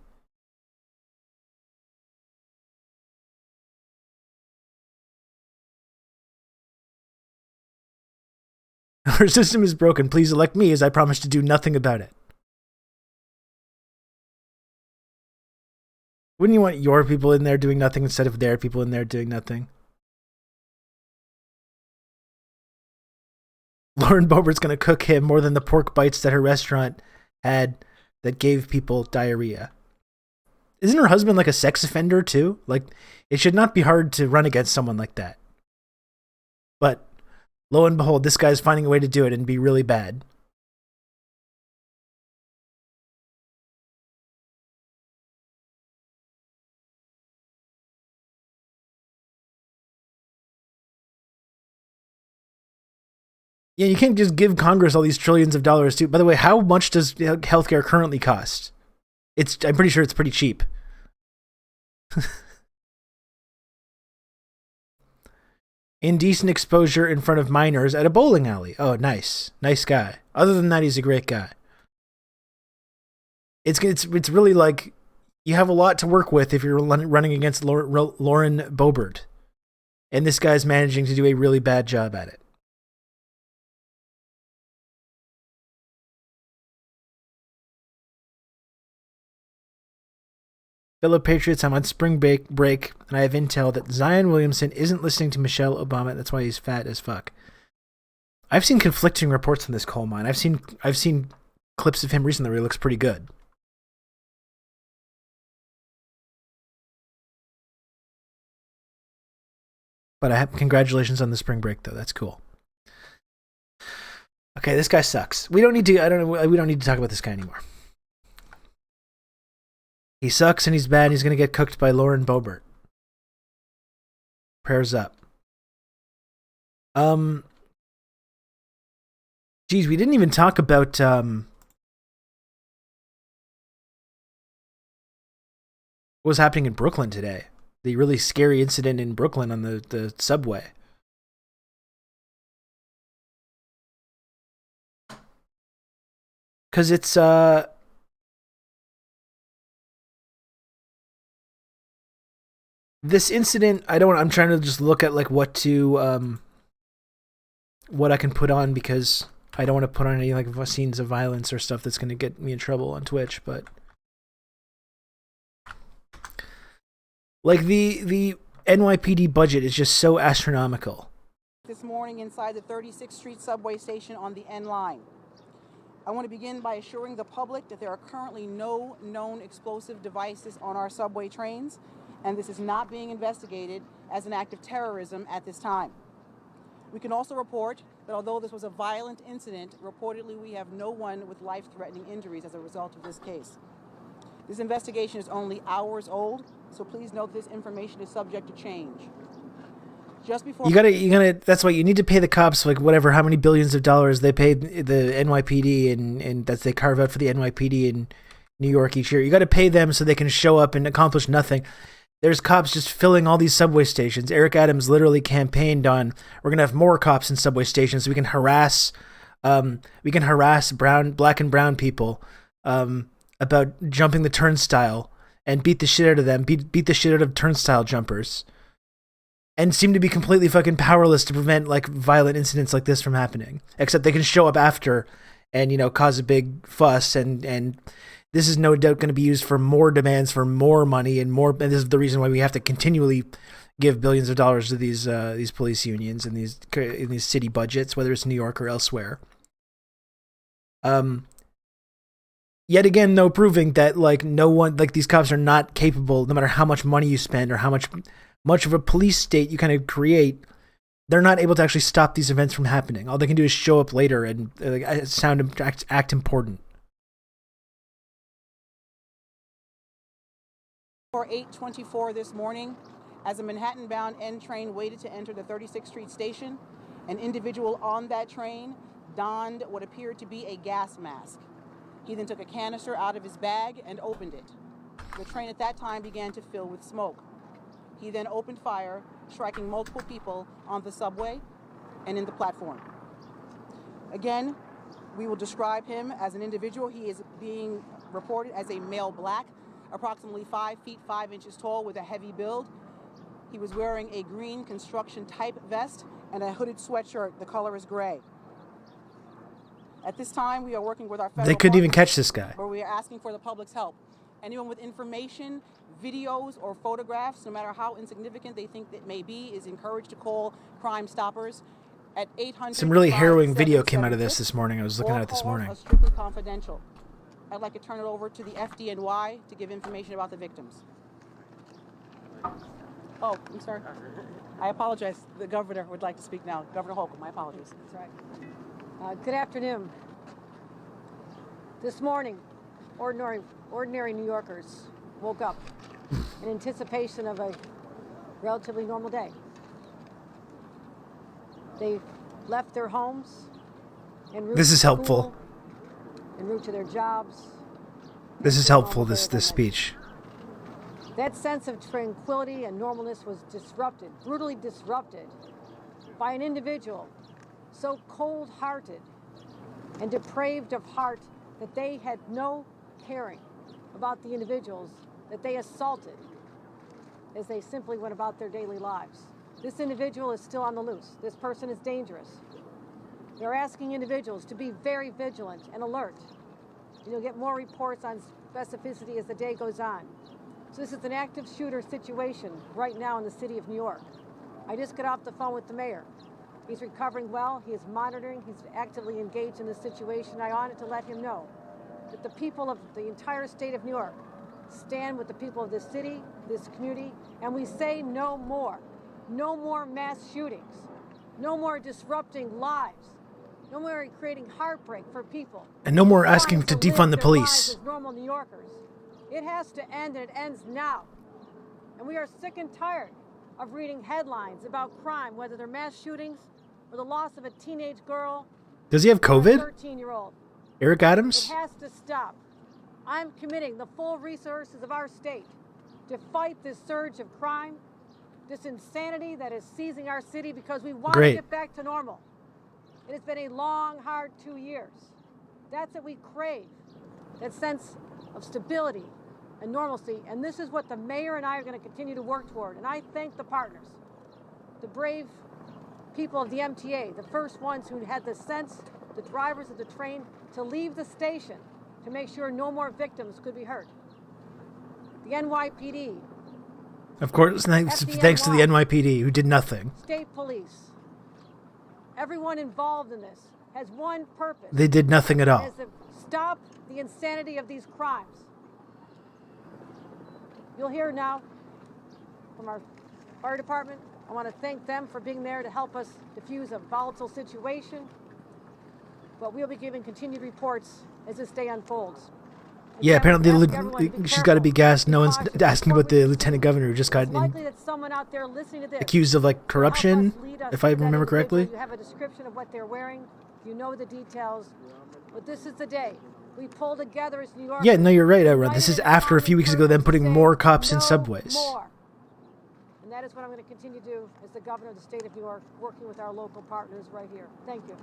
Our system is broken. Please elect me as I promise to do nothing about it. Wouldn't you want your people in there doing nothing instead of their people in there doing nothing? Lauren Boebert's going to cook him more than the pork bites that her restaurant had that gave people diarrhea. Isn't her husband like a sex offender too? Like, it should not be hard to run against someone like that. But lo and behold, this guy's finding a way to do it and be really bad. Yeah, you can't just give Congress all these trillions of dollars too. By the way, how much does healthcare currently cost? I'm pretty sure it's pretty cheap. Indecent exposure in front of minors at a bowling alley. Oh, nice. Nice guy. Other than that, he's a great guy. It's really like You have a lot to work with if you're running against Lauren Boebert. And this guy's managing to do a really bad job at it. Fellow patriots, I'm on spring break, and I have intel that Zion Williamson isn't listening to Michelle Obama. That's why he's fat as fuck. I've seen conflicting reports on this coal mine. I've seen clips of him recently where he looks pretty good. But congratulations on the spring break, though. That's cool. Okay, this guy sucks. We don't need to talk about this guy anymore. He sucks and he's bad. And he's gonna get cooked by Lauren Boebert. Prayers up. Geez, we didn't even talk about what was happening in Brooklyn today. The really scary incident in Brooklyn on the subway. Because it's this incident, I'm trying to just look at like what I can put on, because I don't want to put on any like scenes of violence or stuff that's going to get me in trouble on Twitch, but like the NYPD budget is just so astronomical. This morning inside the 36th Street subway station on the N line. I want to begin by assuring the public that there are currently no known explosive devices on our subway trains, and this is not being investigated as an act of terrorism at this time. We can also report that although this was a violent incident, reportedly we have no one with life-threatening injuries as a result of this case. This investigation is only hours old, so please note this information is subject to change. Just before you gotta that's why you need to pay the cops like whatever, how many billions of dollars they paid the NYPD and that they carve out for the NYPD in New York each year. You gotta pay them so they can show up and accomplish nothing. There's cops just filling all these subway stations. Eric Adams literally campaigned on, we're gonna have more cops in subway stations so we can harass black and brown people about jumping the turnstile and beat the shit out of them, beat the shit out of turnstile jumpers. And seem to be completely fucking powerless to prevent like violent incidents like this from happening. Except they can show up after and, you know, cause a big fuss, and this is no doubt going to be used for more demands for more money and more. And this is the reason why we have to continually give billions of dollars to these police unions and these city budgets, whether it's New York or elsewhere. Yet again, though, proving that like no one, like these cops are not capable, no matter how much money you spend or how much of a police state you kind of create, they're not able to actually stop these events from happening. All they can do is show up later and act important. For 8:24 this morning, as a Manhattan-bound N train waited to enter the 36th Street station, an individual on that train donned what appeared to be a gas mask. He then took a canister out of his bag and opened it. The train at that time began to fill with smoke. He then opened fire, striking multiple people on the subway and in the platform. Again, we will describe him as an individual. He is being reported as a male black, approximately 5 feet 5 inches tall with a heavy build. He was wearing a green construction type vest and a hooded sweatshirt. The color is gray. At this time, we are working with our federal They couldn't even partners, catch this guy. where we are asking for the public's help. Anyone with information, videos, or photographs, no matter how insignificant they think it may be, is encouraged to call Crime Stoppers at 800. Some really harrowing video came out of this morning. I was looking at it this morning. Strictly confidential. I'd like to turn it over to the FDNY to give information about the victims. Oh, I'm sorry. I apologize. The governor would like to speak now. Governor Holcomb, my apologies. That's right. Good afternoon. This morning, ordinary New Yorkers woke up in anticipation of a relatively normal day. They left their homes en route This is to helpful. school, en route to their jobs. This is helpful, this speech. That sense of tranquility and normalness was disrupted, brutally disrupted, by an individual so cold-hearted and depraved of heart that they had no caring about the individuals that they assaulted as they simply went about their daily lives. This individual is still on the loose. This person is dangerous. They're asking individuals to be very vigilant and alert. You'll get more reports on specificity as the day goes on. So this is an active shooter situation right now in the city of New York. I just got off the phone with the mayor. He's recovering well. He is monitoring. He's actively engaged in this situation. I wanted to let him know that the people of the entire state of New York stand with the people of this city, this community, and we say no more. No more mass shootings. No more disrupting lives. No more creating heartbreak for people. And no more asking to defund the police. As normal New Yorkers. It has to end, and it ends now. And we are sick and tired of reading headlines about crime, whether they're mass shootings or the loss of a teenage girl. Does he have COVID? 13-year-old. Eric Adams? It has to stop. I'm committing the full resources of our state to fight this surge of crime, this insanity that is seizing our city because we want to get back to normal. It has been a long, hard 2 years. That's what we crave, that sense of stability and normalcy. And this is what the mayor and I are going to continue to work toward. And I thank the partners, the brave people of the MTA, the first ones who had the sense, the drivers of the train, to leave the station to make sure no more victims could be hurt. The NYPD. Of course, thanks to the NYPD, who did nothing. State police. Everyone involved in this has one purpose. They did nothing at all. Is to stop the insanity of these crimes. You'll hear now from our fire department. I want to thank them for being there to help us diffuse a volatile situation. But we'll be giving continued reports as this day unfolds. Yeah, apparently she's got to be gassed. No one's asking about the lieutenant governor who just got accused of like corruption, if I remember correctly. You have a description of what they're wearing. You know the details. But this is the day we pull together as New York. Yeah, no, you're right, Ira. This is after a few weeks ago them putting more cops in subways. And that is what I'm going to continue to do as the governor of the state of New York, working with our local partners right here. Thank you.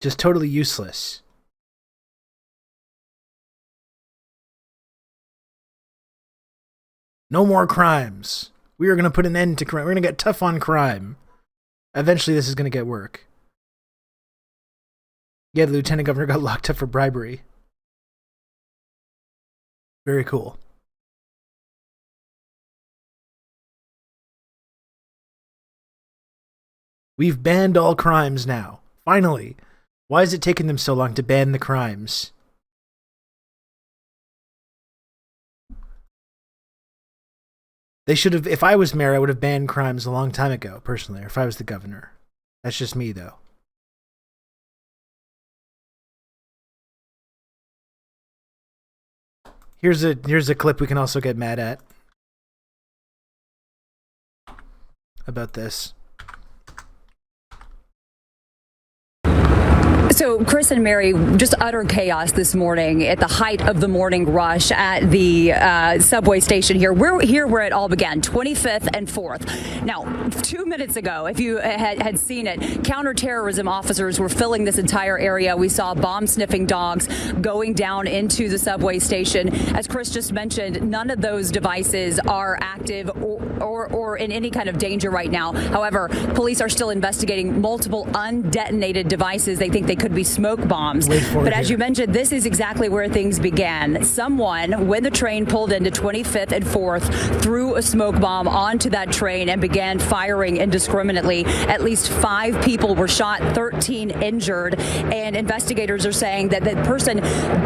Just totally useless. No more crimes. We are going to put an end to crime. We're going to get tough on crime. Eventually this is going to get work. Yeah, the lieutenant governor got locked up for bribery. Very cool. We've banned all crimes now. Finally. Why is it taking them so long to ban the crimes? They should have, if I was mayor, I would have banned crimes a long time ago, personally, or if I was the governor. That's just me, though. Here's a clip we can also get mad at. About this. So, Chris and Mary, just utter chaos this morning at the height of the morning rush at the subway station here. We're here where it all began, 25th and 4th. Now, 2 minutes ago, if you had seen it, counterterrorism officers were filling this entire area. We saw bomb-sniffing dogs going down into the subway station. As Chris just mentioned, none of those devices are active or in any kind of danger right now. However, police are still investigating multiple undetonated devices. They think they could be smoke bombs. But as you mentioned, this is exactly where things began. Someone, when the train pulled into 25th and 4th, threw a smoke bomb onto that train and began firing indiscriminately. At least 5 people were shot, 13 injured, and investigators are saying that the person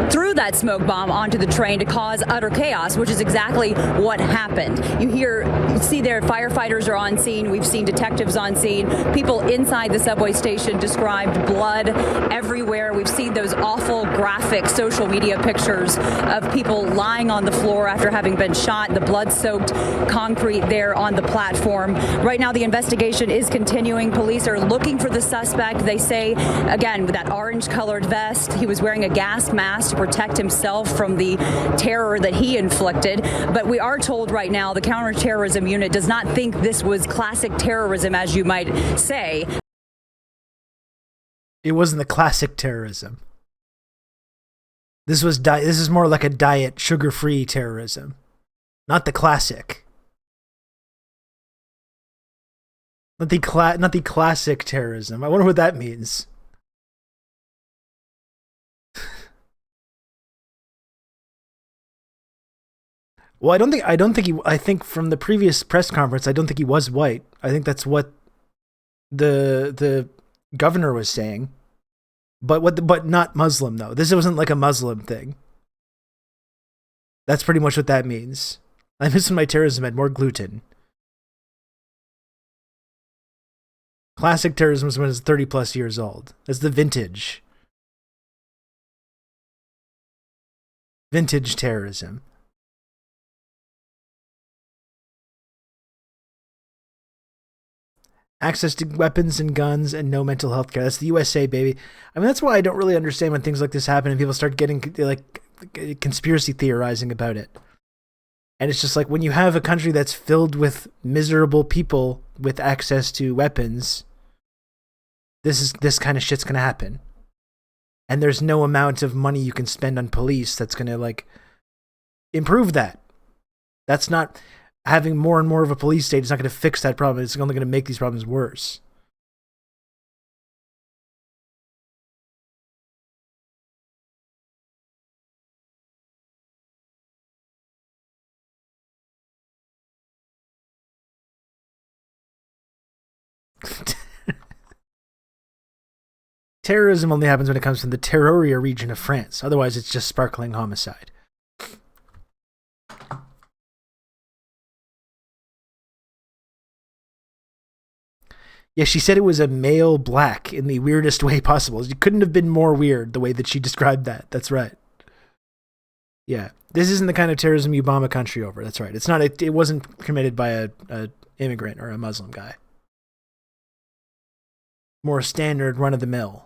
threw that smoke bomb onto the train to cause utter chaos, which is exactly what happened. You see there, firefighters are on scene. We've seen detectives on scene. People inside the subway station described blood everywhere. We've seen those awful graphic social media pictures of people lying on the floor after having been shot, the blood-soaked concrete there on the platform. Right now, the investigation is continuing. Police are looking for the suspect. They say, again, with that orange-colored vest, he was wearing a gas mask to protect himself from the terror that he inflicted. But we are told right now the counterterrorism unit does not think this was classic terrorism, as you might say. It wasn't the classic terrorism. This is more like a diet sugar-free terrorism, not the classic. Not the classic terrorism. I wonder what that means. Well, I think from the previous press conference, I don't think he was white. I think that's what the governor was saying. But not Muslim though. This wasn't like a Muslim thing. That's pretty much what that means. I miss when my terrorism had more gluten. Classic terrorism is when it's 30 plus years old. That's the vintage. Vintage terrorism. Access to weapons and guns and no mental health care. That's the USA, baby. I mean, that's why I don't really understand when things like this happen and people start getting like conspiracy theorizing about it. And it's just like when you have a country that's filled with miserable people with access to weapons, this kind of shit's gonna happen. And there's no amount of money you can spend on police that's gonna like improve that. That's not having more and more of a police state is not going to fix that problem. It's only going to make these problems worse. Terrorism only happens when it comes from the Terroria region of France. Otherwise, it's just sparkling homicide. Yeah, she said it was a male black in the weirdest way possible. It couldn't have been more weird the way that she described that. That's right. Yeah, this isn't the kind of terrorism you bomb a country over. That's right. It's not. It wasn't committed by a immigrant or a Muslim guy. More standard, run of the mill.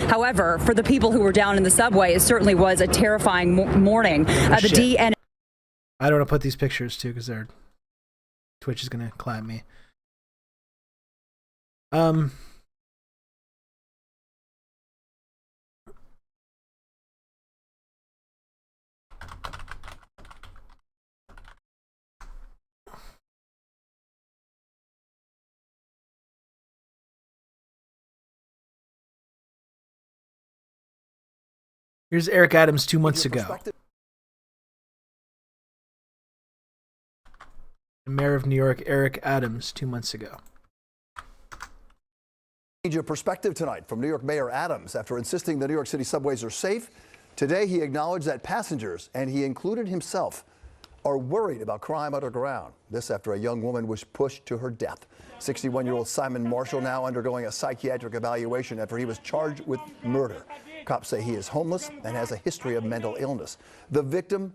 However, for the people who were down in the subway, it certainly was a terrifying morning. The DN. I don't want to put these pictures too because Twitch is gonna clap me. Here's Eric Adams 2 months ago. Mayor of New York, Eric Adams, 2 months ago. Change of perspective tonight from New York Mayor Adams after insisting the New York City subways are safe. Today he acknowledged that passengers, and he included himself, are worried about crime underground. This after a young woman was pushed to her death. 61-year-old Simon Marshall now undergoing a psychiatric evaluation after he was charged with murder. Cops say he is homeless and has a history of mental illness. The victim,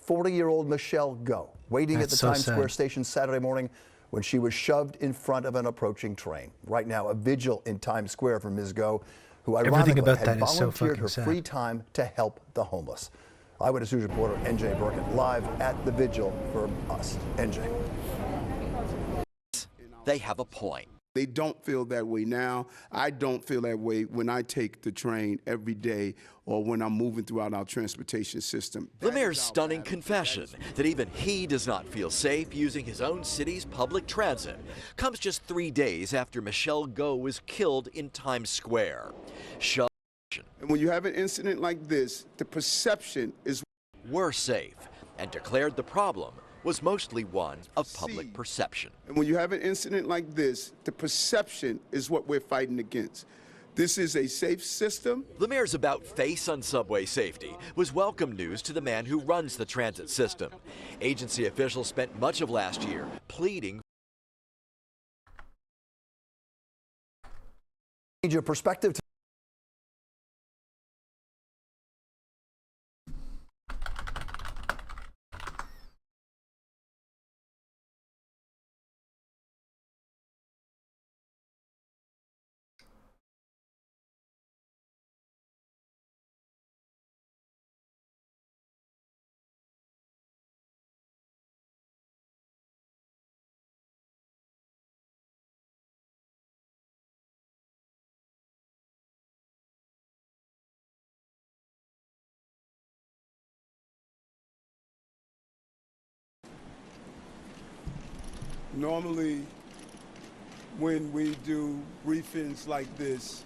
40-year-old Michelle Go, waiting at the Times Square station Saturday morning when she was shoved in front of an approaching train. Right now, a vigil in Times Square for Ms. Go, who ironically had volunteered her free time to help the homeless. Eyewitness News reporter NJ Burkett live at the vigil for us. NJ. They have a point. They don't feel that way now. I don't feel that way when I take the train every day or when I'm moving throughout our transportation system. The mayor's stunning confession that even he does not feel safe using his own city's public transit comes just 3 days after Michelle Go was killed in Times Square. And when you have an incident like this, the perception is we're safe, and declared the problem was mostly one of public perception. And when you have an incident like this, the perception is what we're fighting against. This is a safe system. The mayor's about face on subway safety was welcome news to the man who runs the transit system. Agency officials spent much of last year pleading. Change of perspective. Normally, when we do briefings like this,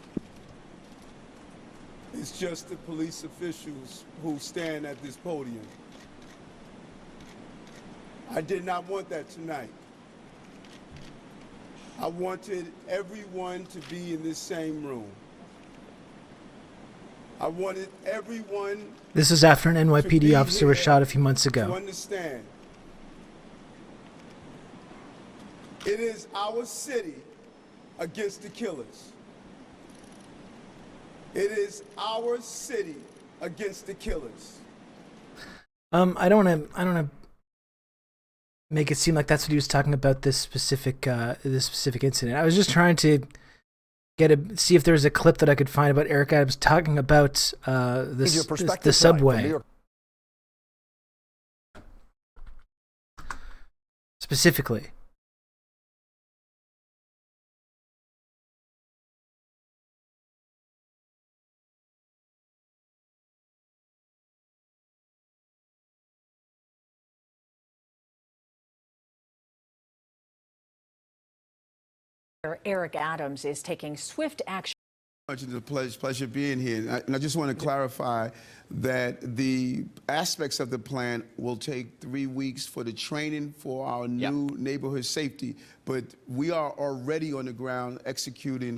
it's just the police officials who stand at this podium. I did not want that tonight. I wanted everyone to be in this same room. I wanted everyone. This is after an NYPD officer was shot a few months to ago. understand. It is our city against the killers. It is our city against the killers. I don't want to make it seem like that's what he was talking about this specific incident. I was just trying to see if there was a clip that I could find about Eric Adams talking about the subway. Specifically. Eric Adams is taking swift action. It's a pleasure being here. And I just want to clarify that the aspects of the plan will take 3 weeks for the training for our new neighborhood safety. But we are already on the ground executing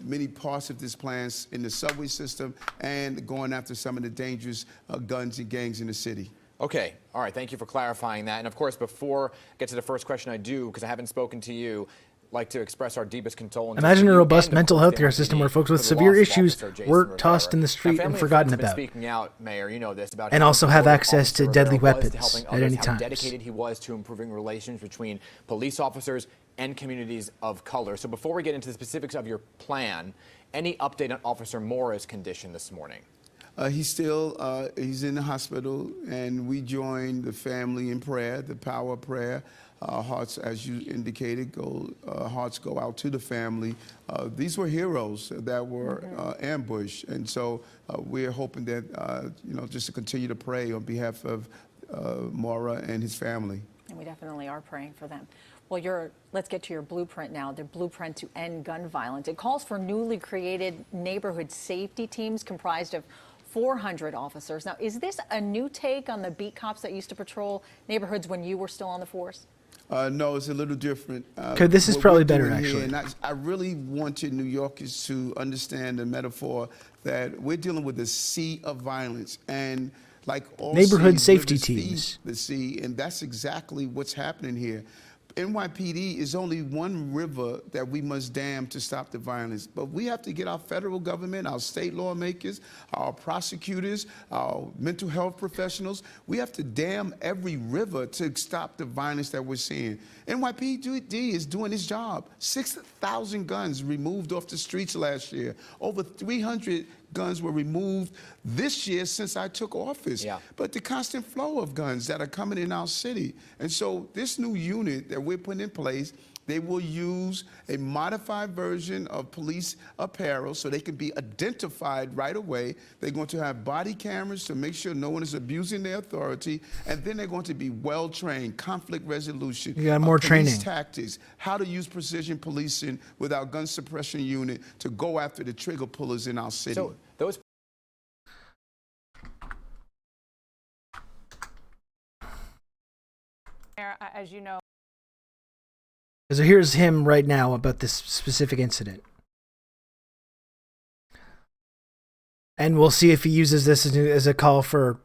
many parts of this plan in the subway system and going after some of the dangerous guns and gangs in the city. Okay. All right. Thank you for clarifying that. And of course, before I get to the first question, I do, because I haven't spoken to you, like to express our deepest condolences. Imagine a robust mental health care system where folks with severe issues weren't tossed in the street and forgotten about. Speaking out, Mayor, you know this about and also have access to deadly weapons at any time. How dedicated he was to improving relations between police officers and communities of color. So before we get into the specifics of your plan, any update on Officer Mora's condition this morning? He's in the hospital, and we join the family in prayer, the power of prayer. Hearts, as you indicated, hearts go out to the family. These were heroes that were ambushed, and so we're hoping that, just to continue to pray on behalf of Mora and his family. And we definitely are praying for them. Well, let's get to your blueprint now, the blueprint to end gun violence. It calls for newly created neighborhood safety teams comprised of 400 officers. Now, is this a new take on the beat cops that used to patrol neighborhoods when you were still on the force? No, it's a little different. Okay, this is probably better, actually. And I really wanted New Yorkers to understand the metaphor that we're dealing with a sea of violence. And like all neighborhood seas, safety teams. The sea, and that's exactly what's happening here. NYPD is only one river that we must dam to stop the violence. But we have to get our federal government, our state lawmakers, our prosecutors, our mental health professionals. We have to dam every river to stop the violence that we're seeing. NYPD is doing its job. 6,000 guns removed off the streets last year. Over 300 guns were removed this year since I took office. But the constant flow of guns that are coming in our city. And so this new unit that we're putting in place, they will use a modified version of police apparel so they can be identified right away. They're going to have body cameras to make sure no one is abusing their authority. And then they're going to be well-trained, conflict resolution. You got more training. Tactics, how to use precision policing with our gun suppression unit to go after the trigger pullers in our city. So those as you know. So here's him right now about this specific incident. And we'll see if he uses this as a call for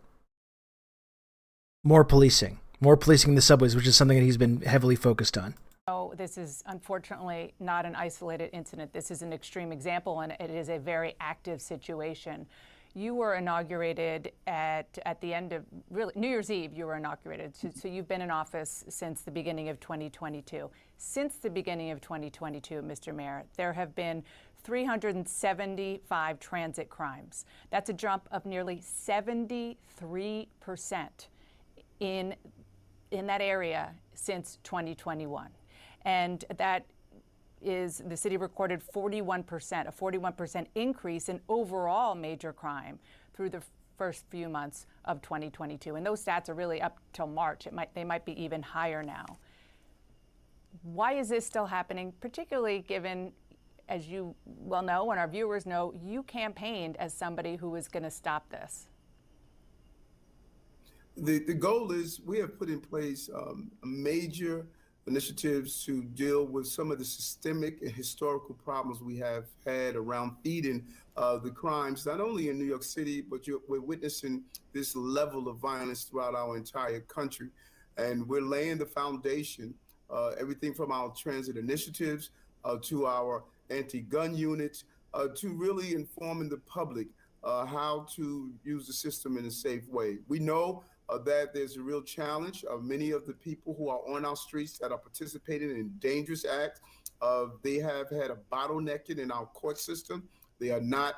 more policing in the subways, which is something that he's been heavily focused on. No, this is unfortunately not an isolated incident. This is an extreme example, and it is a very active situation. You were inaugurated at the end of, really, New Year's Eve, you were inaugurated. So you've been in office since the beginning of 2022. Since the beginning of 2022, Mr. Mayor, there have been 375 transit crimes. That's a jump of nearly 73% in that area since 2021. And that is, the city recorded a 41% increase in overall major crime through the first few months of 2022. And those stats are really up till March. They might be even higher now. Why is this still happening, particularly given, as you well know and our viewers know, you campaigned as somebody who was going to stop this? The goal is we have put in place major initiatives to deal with some of the systemic and historical problems we have had around feeding the crimes, not only in New York City, but we're witnessing this level of violence throughout our entire country. And we're laying the foundation, everything from our transit initiatives to our anti-gun units, to really informing the public how to use the system in a safe way. We know that there's a real challenge of many of the people who are on our streets that are participating in dangerous acts. They have had a bottlenecking in our court system. They are not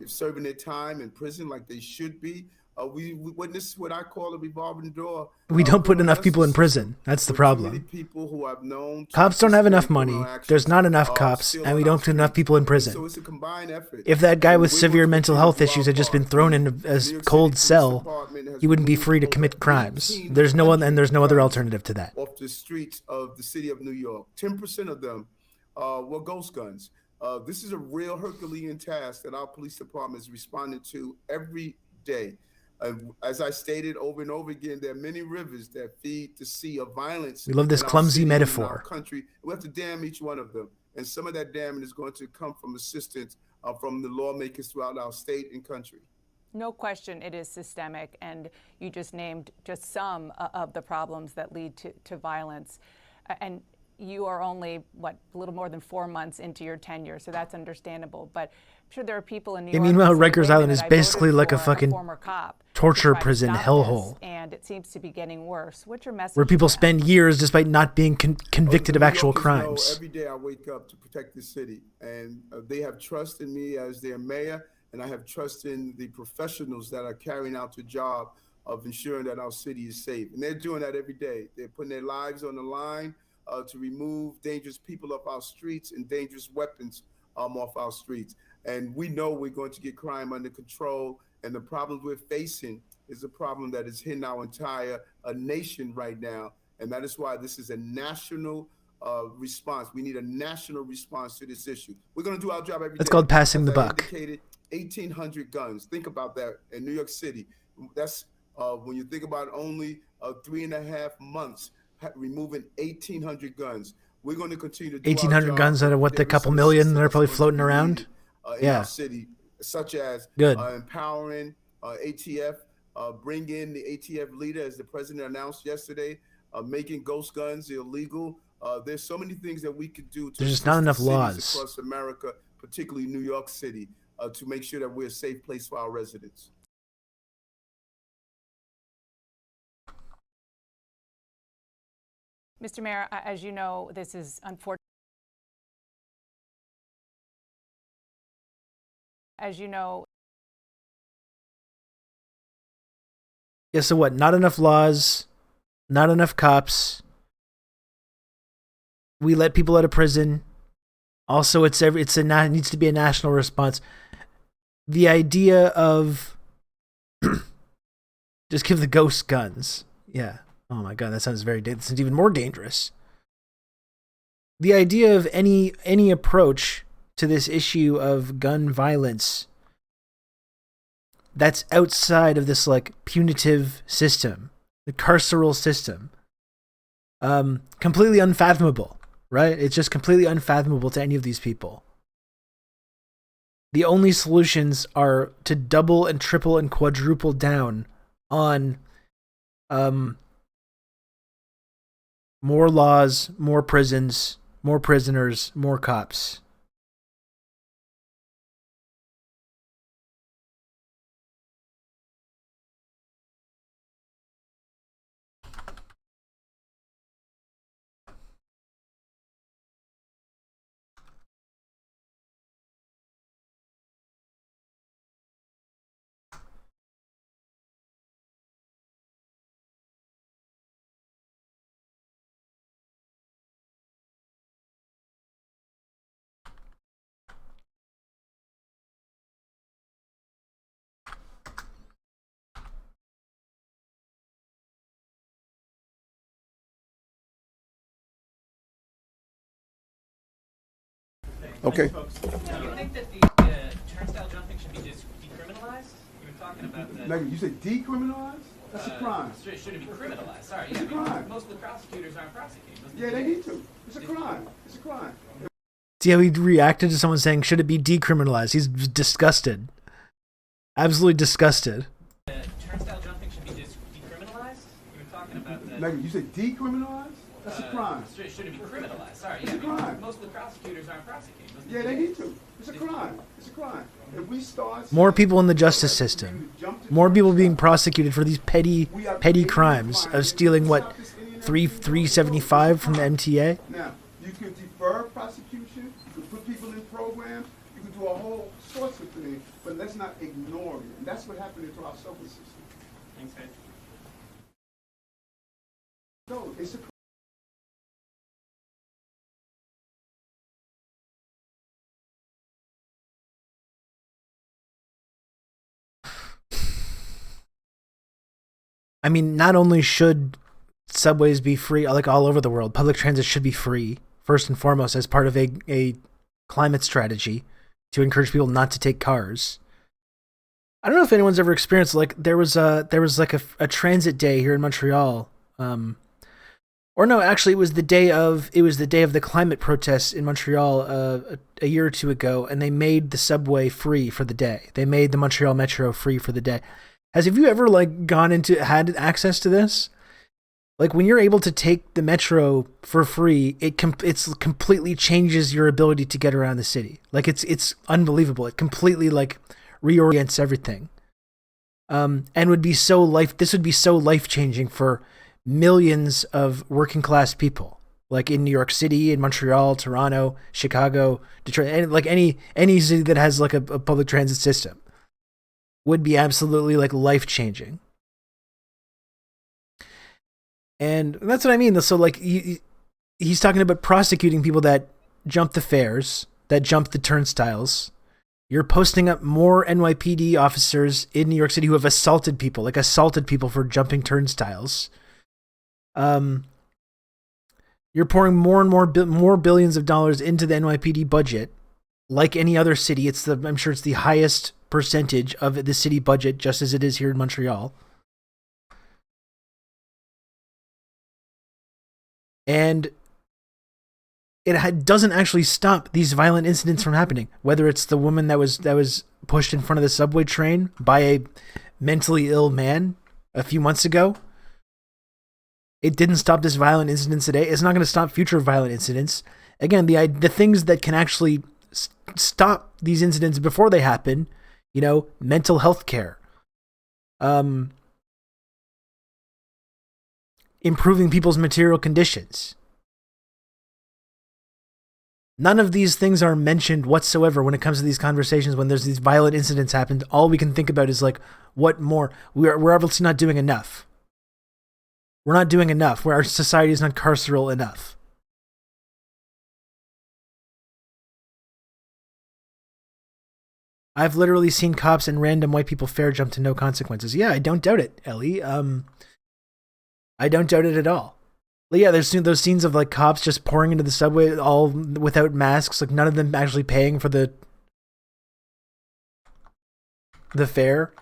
serving their time in prison like they should be. We witness what I call a revolving door. We don't put enough people in prison. That's the problem. People who have known Cops don't have enough money. There's not enough cops, and we don't put enough people in prison. So it's a combined effort. If that guy with severe mental health issues had just been thrown in a cold cell, he wouldn't be free to commit crimes. There's no one, and there's no other alternative to that. Off the streets of the city of New York, 10% of them were ghost guns. This is a real Herculean task that our police department is responding to every day. As I stated over and over again, there are many rivers that feed the sea of violence. We love this clumsy metaphor. In our country. We have to dam each one of them. And some of that damming is going to come from assistance from the lawmakers throughout our state and country. No question it is systemic, and you just named just some of the problems that lead to violence. And you are only, a little more than 4 months into your tenure, so that's understandable. But I'm sure there are people in New York. Meanwhile, Rikers Island is basically like a fucking torture prison hellhole. And it seems to be getting worse. What's your message? Where people spend years despite not being convicted of actual crimes. Every day I wake up to protect the city, and they have trust in me as their mayor, and I have trust in the professionals that are carrying out the job of ensuring that our city is safe. And they're doing that every day. They're putting their lives on the line to remove dangerous people off our streets and dangerous weapons off our streets. And we know we're going to get crime under control. And the problems we're facing is a problem that is hitting our entire nation right now. And that is why this is a national response. We need a national response to this issue. We're going to do our job every day. It's called passing the buck. 1,800 guns. Think about that in New York City. That's when you think about only 3.5 months removing 1,800 guns. We're going to continue to do 1,800 guns out of what, the couple million that are probably floating around? In our city, such as empowering ATF, bring in the ATF leader, as the president announced yesterday, making ghost guns illegal. There's so many things that we could do to There's just not enough laws across America, particularly New York City, to make sure that we're a safe place for our residents. Mr. Mayor, as you know, this is unfortunate. As you know. Yeah, so what? Not enough laws, not enough cops. We let people out of prison. Also, it needs to be a national response. The idea of just give the ghost guns. Yeah. Oh my God, that sounds that sounds even more dangerous. The idea of any approach to this issue of gun violence that's outside of this like punitive system, the carceral system, completely unfathomable, right? It's just completely unfathomable to any of these people. The only solutions are to double and triple and quadruple down on more laws, more prisons, more prisoners, more cops. Okay. Do you think that the turnstile jumping should be decriminalized? You were talking about that. Like, you said decriminalized? That's a crime. Should it be criminalized? Sorry, It's a crime. Most of the prosecutors aren't prosecuting. Yeah, they need to. It's a crime. It's a crime. See how he reacted to someone saying, should it be decriminalized? He's disgusted. Absolutely disgusted. Turnstile jumping should be decriminalized? You were talking about that. Like, you said decriminalized? That's a crime. Should it be criminalized? Sorry, It's a crime. Most of the prosecutors aren't prosecuting. Yeah, they need to. It's a crime. It's a crime. If we start More people in the justice system. More people being prosecuted for these petty crimes of stealing, what, $375 from the MTA? Now, you could defer prosecution, you could put people in programs, you could do a whole sorts of things, but let's not ignore it. And that's what happened to our subway system. Thanks, guys. No, it's a I mean, not only should subways be free, like all over the world, public transit should be free, first and foremost, as part of a climate strategy to encourage people not to take cars. I don't know if anyone's ever experienced, like, there was like a transit day here in Montreal. Or no, actually, it was the day of the climate protests in Montreal a year or two ago, and they made the subway free for the day. They made the Montreal Metro free for the day. Have you ever like had access to this? Like when you're able to take the metro for free, it's completely changes your ability to get around the city. Like it's unbelievable. It completely like reorients everything. And this would be so life-changing for millions of working class people, like in New York City, in Montreal, Toronto, Chicago, Detroit, and like any city that has like a public transit system would be absolutely like life-changing. And that's what I mean. So like he's talking about prosecuting people that jump the fares, that jump the turnstiles. You're posting up more NYPD officers in New York City who have assaulted people for jumping turnstiles. You're pouring more and more billions of dollars into the NYPD budget. Like any other city, I'm sure it's the highest percentage of the city budget, just as it is here in Montreal. And it doesn't actually stop these violent incidents from happening. Whether it's the woman that was pushed in front of the subway train by a mentally ill man a few months ago. It didn't stop this violent incident today. It's not going to stop future violent incidents. Again, the things that can actually stop these incidents before they happen, mental health care, improving people's material conditions. None of these things are mentioned whatsoever when it comes to these conversations. When there's these violent incidents happen, all we can think about is like, what more? We're obviously not doing enough. We're not doing enough. Where our society is not carceral enough. I've literally seen cops and random white people fare jump to no consequences. Yeah, I don't doubt it, Ellie. I don't doubt it at all. But yeah, there's those scenes of like cops just pouring into the subway all without masks, like none of them actually paying for the fare.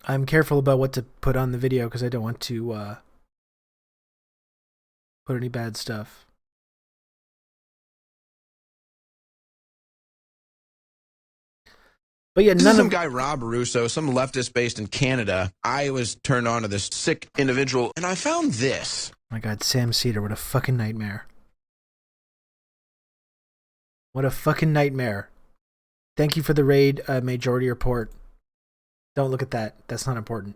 I'm careful about what to put on the video because I don't want to put any bad stuff. But yeah, Some guy, Rob Russo, some leftist based in Canada. I was turned on to this sick individual, and I found this. My God, Sam Cedar, what a fucking nightmare. What a fucking nightmare. Thank you for the raid, Majority Report. Don't look at that. That's not important.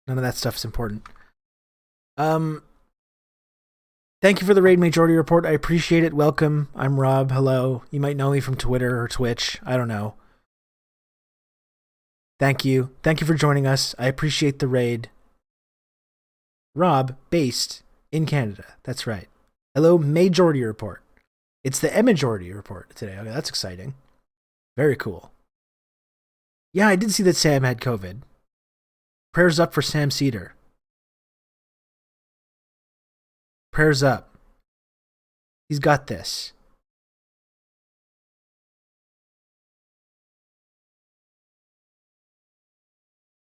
None of that stuff is important. Thank you for the Raid Majority Report. I appreciate it. Welcome. I'm Rob. Hello. You might know me from Twitter or Twitch. I don't know. Thank you. Thank you for joining us. I appreciate the raid. Rob, based in Canada. That's right. Hello, Majority Report. It's the Majority Report today. Okay, that's exciting. Very cool. Yeah, I did see that Sam had COVID. Prayers up for Sam Cedar. Prayers up. He's got this.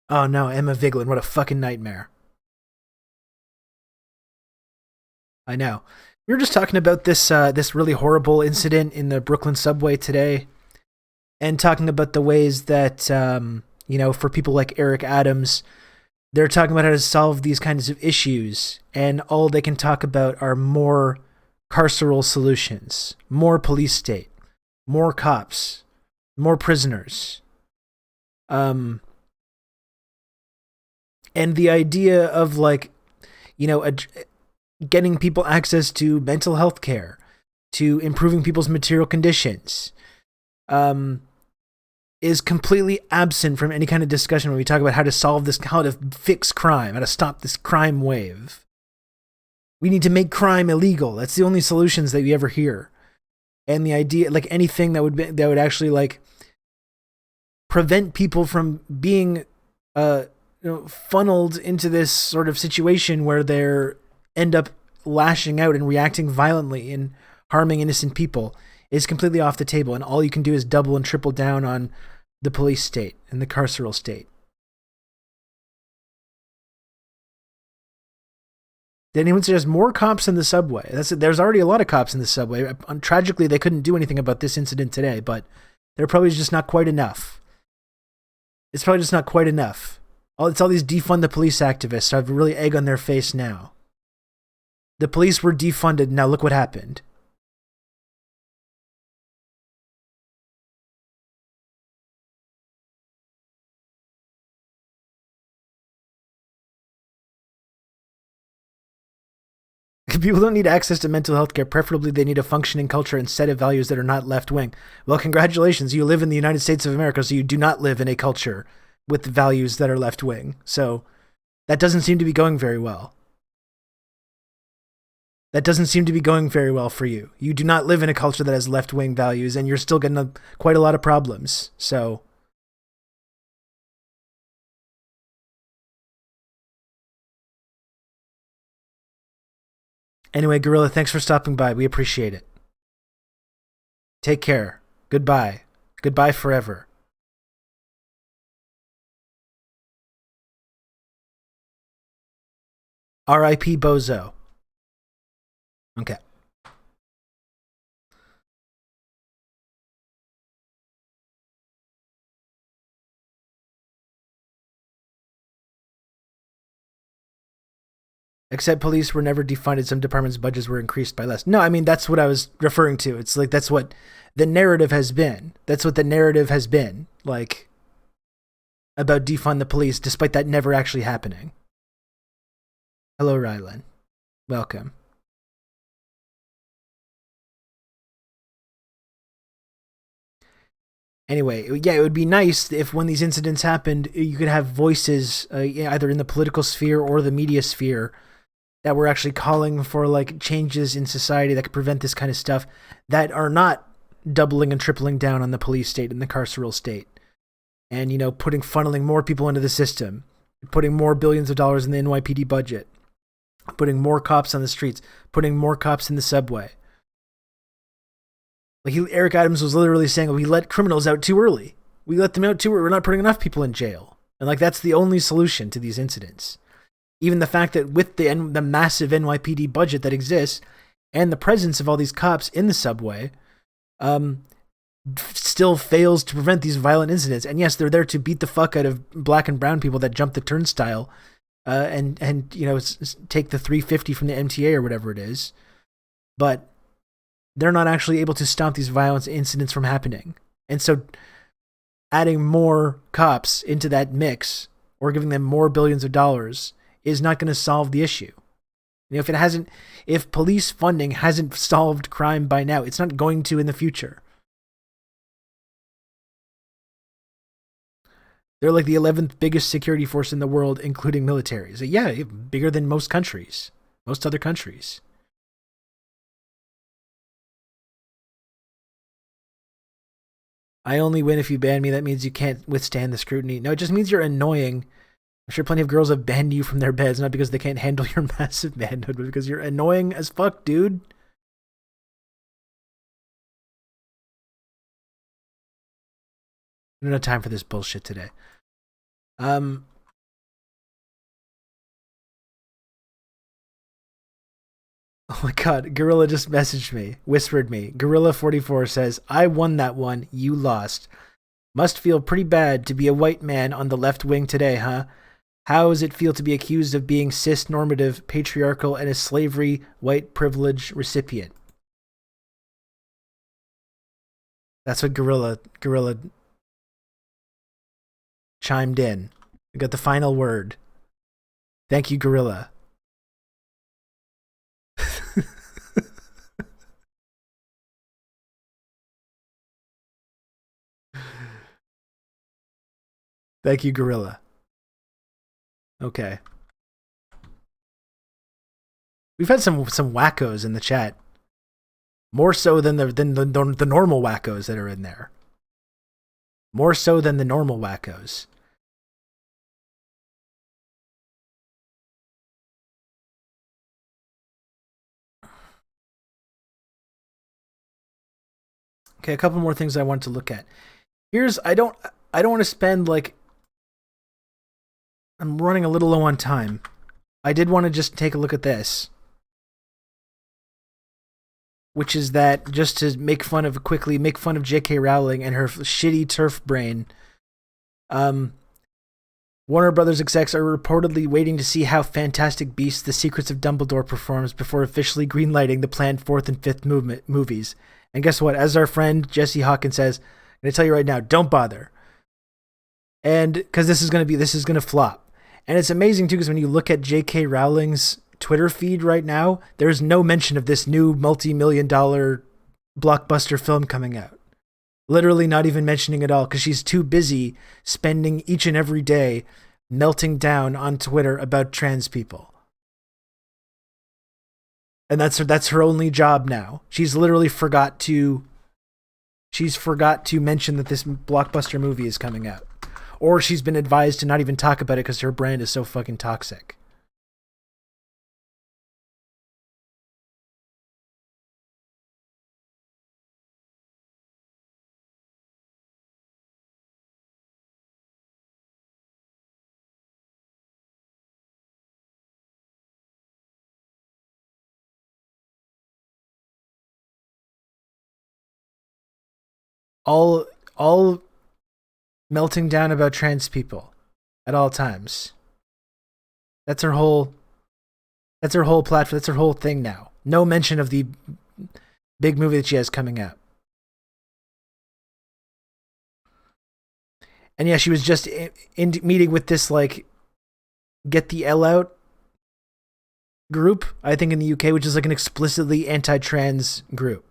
Oh no, Emma Vigeland, what a fucking nightmare. I know. We were just talking about this really horrible incident in the Brooklyn subway today, and talking about the ways that, for people like Eric Adams, they're talking about how to solve these kinds of issues, and all they can talk about are more carceral solutions, more police state, more cops, more prisoners. And the idea of getting people access to mental health care, to improving people's material conditions, is completely absent from any kind of discussion when we talk about how to solve this, how to fix crime, how to stop this crime wave. We need to make crime illegal. That's the only solutions that we ever hear. And the idea, anything that would actually prevent people from being funneled into this sort of situation where they end up lashing out and reacting violently and harming innocent people is completely off the table. And all you can do is double and triple down on the police state and the carceral state. Did anyone suggest more cops in the subway? There's already a lot of cops in the subway. Tragically, they couldn't do anything about this incident today, but they're probably just not quite enough. It's probably just not quite enough. It's all these defund the police activists who have really egg on their face now. The police were defunded. Now look what happened. People don't need access to mental health care. Preferably, they need a functioning culture and set of values that are not left-wing. Well, congratulations. You live in the United States of America, so you do not live in a culture with values that are left-wing. So that doesn't seem to be going very well. That doesn't seem to be going very well for you. You do not live in a culture that has left-wing values, and you're still getting quite a lot of problems. So anyway, Gorilla, thanks for stopping by. We appreciate it. Take care. Goodbye. Goodbye forever. R.I.P. Bozo. Okay. Except police were never defunded. Some departments' budgets were increased by less. No, I mean, that's what I was referring to. It's that's what the narrative has been. That's what the narrative has been, about defund the police, despite that never actually happening. Hello, Rylan. Welcome. Anyway, yeah, it would be nice if when these incidents happened, you could have voices either in the political sphere or the media sphere that were actually calling for changes in society that could prevent this kind of stuff, that are not doubling and tripling down on the police state and the carceral state. And, funneling more people into the system, putting more billions of dollars in the NYPD budget, putting more cops on the streets, putting more cops in the subway. Eric Adams was literally saying, we let criminals out too early. We let them out too early. We're not putting enough people in jail. And that's the only solution to these incidents. Even the fact that with the massive NYPD budget that exists and the presence of all these cops in the subway, still fails to prevent these violent incidents. And yes, they're there to beat the fuck out of black and brown people that jump the turnstile, and take the $3.50 from the MTA or whatever it is. But they're not actually able to stop these violent incidents from happening. And so adding more cops into that mix or giving them more billions of dollars is not going to solve the issue. You know, if police funding hasn't solved crime by now, it's not going to in the future. They're like the 11th biggest security force in the world, including militaries. Yeah, bigger than most countries, most other countries. I only win if you ban me. That means you can't withstand the scrutiny. No, it just means you're annoying. I'm sure plenty of girls have banned you from their beds, not because they can't handle your massive manhood, but because you're annoying as fuck, dude. I don't have time for this bullshit today. Oh my god, Gorilla just messaged me, whispered me. Gorilla44 says, I won that one, you lost. Must feel pretty bad to be a white man on the left wing today, huh? How does it feel to be accused of being cis-normative, patriarchal, and a slavery white privilege recipient? That's what Gorilla chimed in. We got the final word. Thank you, Gorilla. Thank you, Gorilla. Okay. We've had some wackos in the chat. More so than the normal wackos that are in there. More so than the normal wackos. Okay, a couple more things I want to look at. I don't want to spend like, I'm running a little low on time. I did want to just take a look at this. Which is that, just to make fun of J.K. Rowling and her shitty turf brain. Warner Brothers execs are reportedly waiting to see how Fantastic Beasts: The Secrets of Dumbledore performs before officially greenlighting the planned 4th and 5th movies. And guess what? As our friend Jesse Hawkins says, I'm going to tell you right now, don't bother. And because this is going to flop. And it's amazing too, because when you look at J.K. Rowling's Twitter feed right now, there's no mention of this new multi-million-dollar blockbuster film coming out. Literally not even mentioning it all, because she's too busy spending each and every day melting down on Twitter about trans people. And that's her only job now. She's literally forgot to mention that this blockbuster movie is coming out. Or she's been advised to not even talk about it because her brand is so fucking toxic. All melting down about trans people at all times. That's her whole platform. That's her whole thing now. No mention of the big movie that she has coming out. And yeah, she was just in meeting with this like Get the L Out group, I think in the UK, which is like an explicitly anti-trans group.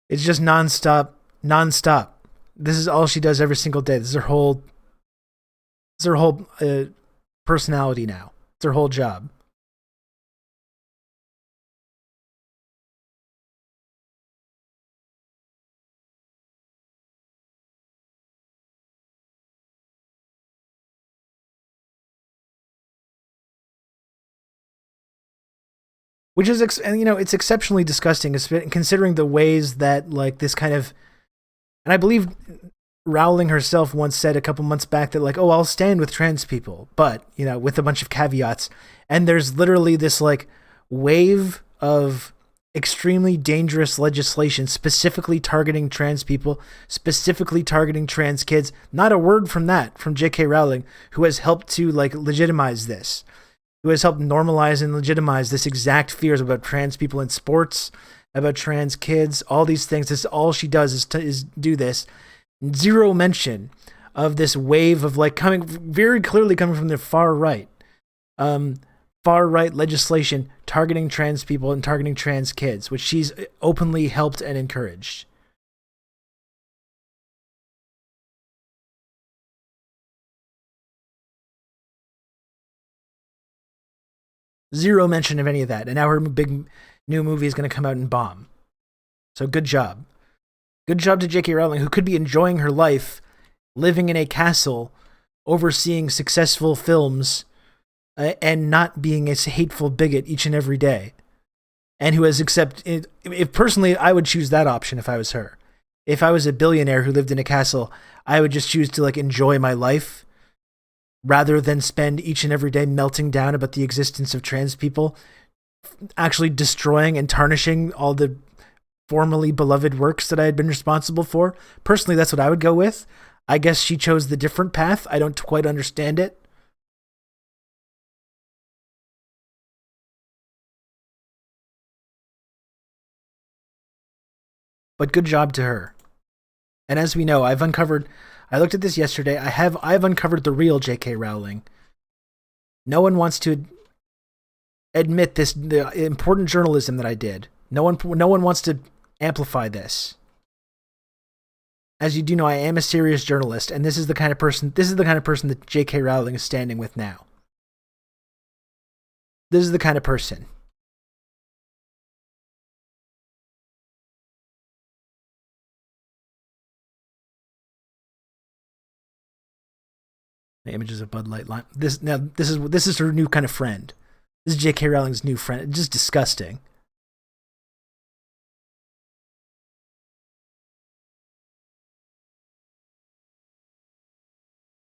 It's just nonstop. This is all she does every single day. This is her whole personality now. It's her whole job. Which is, it's exceptionally disgusting, considering the ways that like this kind of, and I believe Rowling herself once said a couple months back that like, oh, I'll stand with trans people, but, you know, with a bunch of caveats. And there's literally this like wave of extremely dangerous legislation specifically targeting trans people, specifically targeting trans kids. Not a word from J.K. Rowling, who has helped to like legitimize this, who has helped normalize and legitimize this exact fears about trans people in sports, about trans kids, all these things. This is all she does is do this. Zero mention of this wave of like very clearly coming from the far right legislation targeting trans people and targeting trans kids, which she's openly helped and encouraged. Zero mention of any of that. And now her big new movie is going to come out and bomb. So good job. Good job to J.K. Rowling, who could be enjoying her life, living in a castle, overseeing successful films, and not being a hateful bigot each and every day. And who has accepted... If personally, I would choose that option if I was her. If I was a billionaire who lived in a castle, I would just choose to like enjoy my life rather than spend each and every day melting down about the existence of trans people, actually destroying and tarnishing all the formerly beloved works that I had been responsible for. Personally, that's what I would go with. I guess she chose the different path. I don't quite understand it. But good job to her. And as we know, I looked at this yesterday, I've uncovered the real J.K. Rowling. No one wants to admit the important journalism that I did. No one wants to amplify this. As you do know, I am a serious journalist, and this is the kind of person that J.K. Rowling is standing with now. This is the kind of person. The images of Bud Light Lime. This is her new kind of friend. This is J.K. Rowling's new friend. It's just disgusting.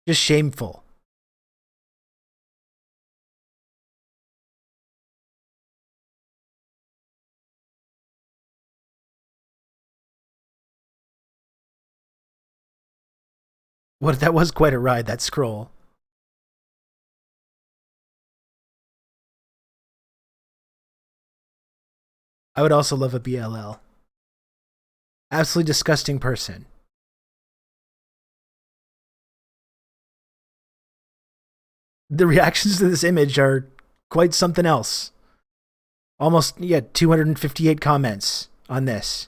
Just shameful. That was quite a ride, that scroll. I would also love a BLL. Absolutely disgusting person. The reactions to this image are quite something else. Almost, 258 comments on this.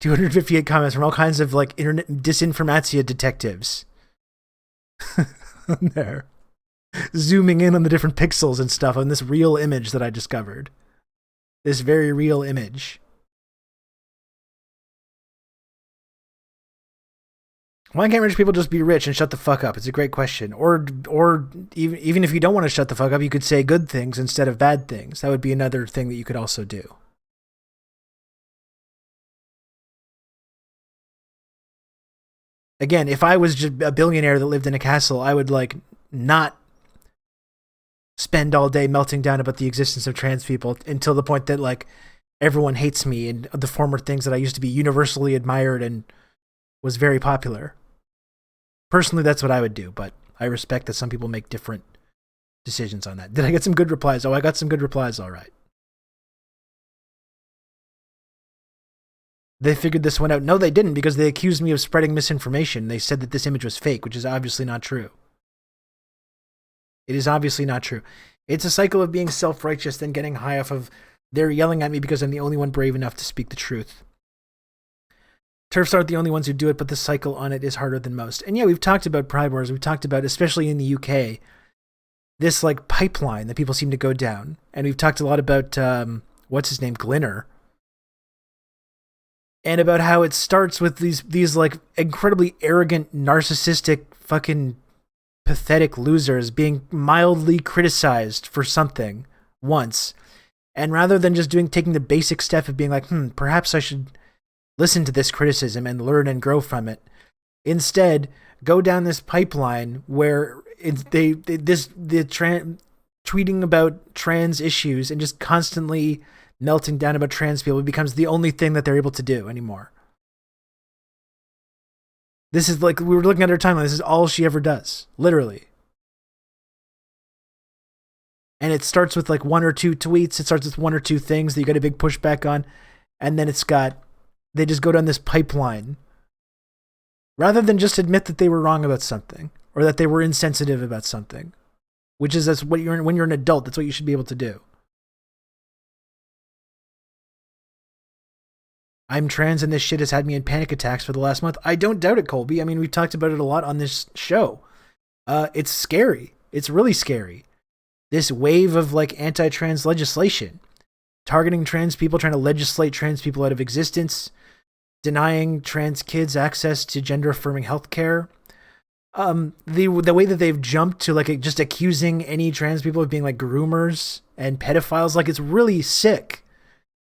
258 comments from all kinds of like internet disinformatia detectives. There. Zooming in on the different pixels and stuff on this real image that I discovered. This very real image. Why can't rich people just be rich and shut the fuck up? It's a great question. Or even if you don't want to shut the fuck up, you could say good things instead of bad things. That would be another thing that you could also do. Again, if I was just a billionaire that lived in a castle, I would like not spend all day melting down about the existence of trans people until the point that like everyone hates me and the former things that I used to be universally admired and was very popular. Personally, that's what I would do, but I respect that some people make different decisions on that. Did I get some good replies? Oh, I got some good replies, all right. They figured this one out. No, they didn't, because they accused me of spreading misinformation. They said that this image was fake, which is obviously not true. It is obviously not true. It's a cycle of being self-righteous, then getting high off of they're yelling at me because I'm the only one brave enough to speak the truth. TRRS aren't the only ones who do it, but the cycle on it is harder than most. And yeah, we've talked about Pride Wars. We've talked about, especially in the UK, this like pipeline that people seem to go down. And we've talked a lot about, what's his name, Glinner. And about how it starts with these like incredibly arrogant, narcissistic, fucking pathetic losers being mildly criticized for something once. And rather than just taking the basic step of being like, perhaps I should listen to this criticism and learn and grow from it. Instead, go down this pipeline where tweeting about trans issues and just constantly melting down about trans people becomes the only thing that they're able to do anymore. This is like, we were looking at her timeline. This is all she ever does, literally. And it starts with like 1 or 2 tweets. It starts with 1 or 2 things that you got a big pushback on. And then they just go down this pipeline. Rather than just admit that they were wrong about something or that they were insensitive about something, which is when you're an adult, that's what you should be able to do. I'm trans and this shit has had me in panic attacks for the last month. I don't doubt it, Colby. I mean, we've talked about it a lot on this show. It's scary. It's really scary. This wave of like anti-trans legislation, targeting trans people, trying to legislate trans people out of existence, denying trans kids access to gender-affirming healthcare. The way that they've jumped to like just accusing any trans people of being like groomers and pedophiles, like it's really sick.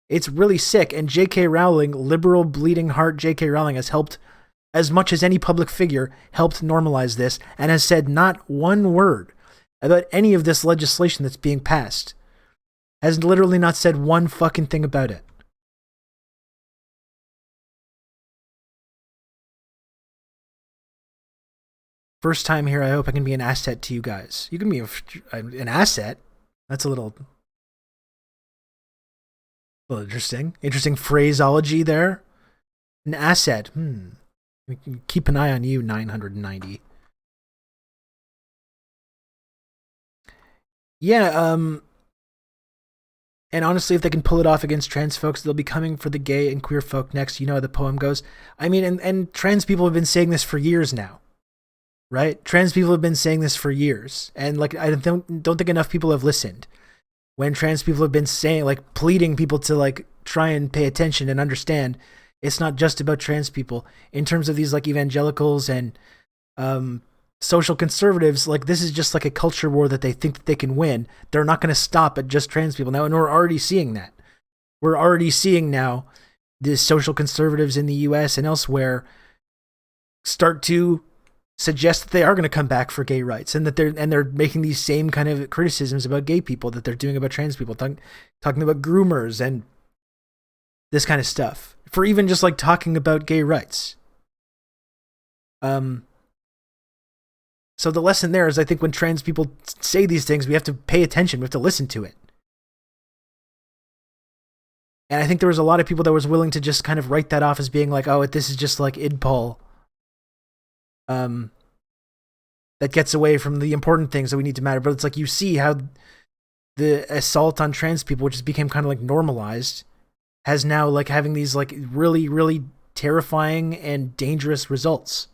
It's really sick. And J.K. Rowling, liberal bleeding heart J.K. Rowling, has helped as much as any public figure, helped normalize this, and has said not one word about any of this legislation that's being passed. Has literally not said one fucking thing about it. First time here, I hope I can be an asset to you guys. You can be an asset. That's a little interesting. Interesting phraseology there. An asset. We can keep an eye on you, 990. Yeah, and honestly, if they can pull it off against trans folks, they'll be coming for the gay and queer folk next. You know how the poem goes. I mean, and trans people have been saying this for years now. Right? Trans people have been saying this for years. And like, I don't think enough people have listened. When trans people have been saying, like, pleading people to like try and pay attention and understand it's not just about trans people. In terms of these like evangelicals and social conservatives, like this is just like a culture war that they think that they can win. They're not going to stop at just trans people now. And we're already seeing that. We're already seeing now the social conservatives in the US and elsewhere start to suggest that they are going to come back for gay rights, and that they're making these same kind of criticisms about gay people that they're doing about trans people, talking about groomers and this kind of stuff, for even just like talking about gay rights. So the lesson there is, I think when trans people say these things, we have to pay attention. We have to listen to it. And I think there was a lot of people that was willing to just kind of write that off as being like, oh, this is just like idpol. That gets away from the important things that we need to matter. But it's like, you see how the assault on trans people, which has become kind of like normalized, has now like having these like really, really terrifying and dangerous results.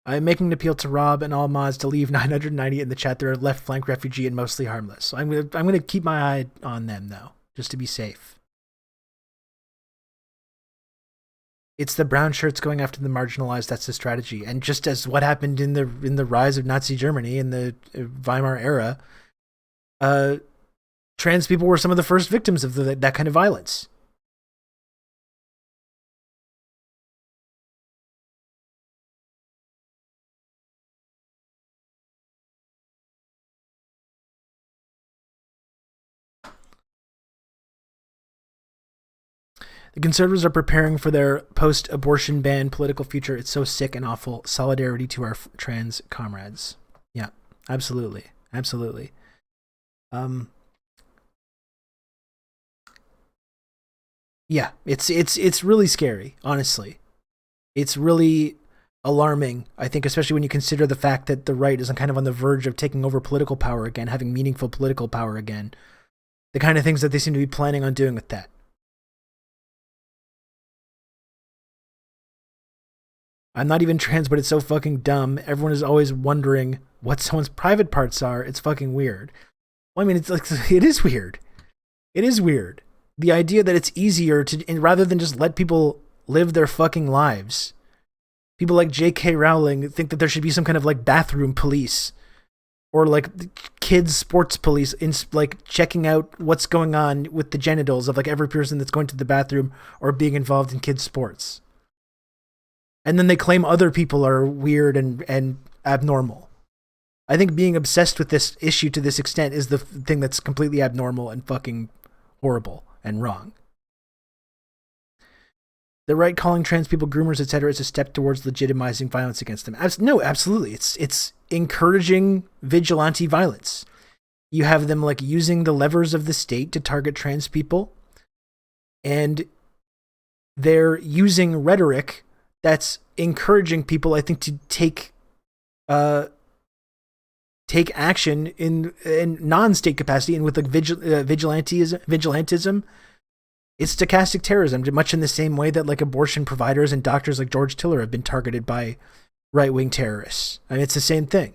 I'm making an appeal to Rob and all mods to leave 990 in the chat. They're a left flank refugee and mostly harmless. So I'm gonna keep my eye on them though, just to be safe. It's the brown shirts going after the marginalized. That's the strategy. And just as what happened in the rise of Nazi Germany in the Weimar era, trans people were some of the first victims of that kind of violence. The conservatives are preparing for their post-abortion ban political future. It's so sick and awful. Solidarity to our trans comrades. Yeah, absolutely. Absolutely. Yeah, it's really scary, honestly. It's really alarming, I think, especially when you consider the fact that the right is kind of on the verge of taking over political power again, having meaningful political power again. The kind of things that they seem to be planning on doing with that. I'm not even trans, but it's so fucking dumb. Everyone is always wondering what someone's private parts are. It's fucking weird. Well, I mean, it's like, it is weird. It is weird. The idea that it's easier to, rather than just let people live their fucking lives, People like J.K. Rowling think that there should be some kind of like bathroom police or like kids sports police in like checking out what's going on with the genitals of like every person that's going to the bathroom or being involved in kids sports. And then they claim other people are weird and abnormal. I think being obsessed with this issue to this extent is the thing that's completely abnormal and fucking horrible and wrong. The right calling trans people groomers, etc., is a step towards legitimizing violence against them. No, absolutely. It's encouraging vigilante violence. You have them like using the levers of the state to target trans people, and they're using rhetoric that's encouraging people, I think, to take action in non-state capacity and with like vigilantism. It's stochastic terrorism, much in the same way that like abortion providers and doctors like George Tiller have been targeted by right-wing terrorists. I mean, it's the same thing.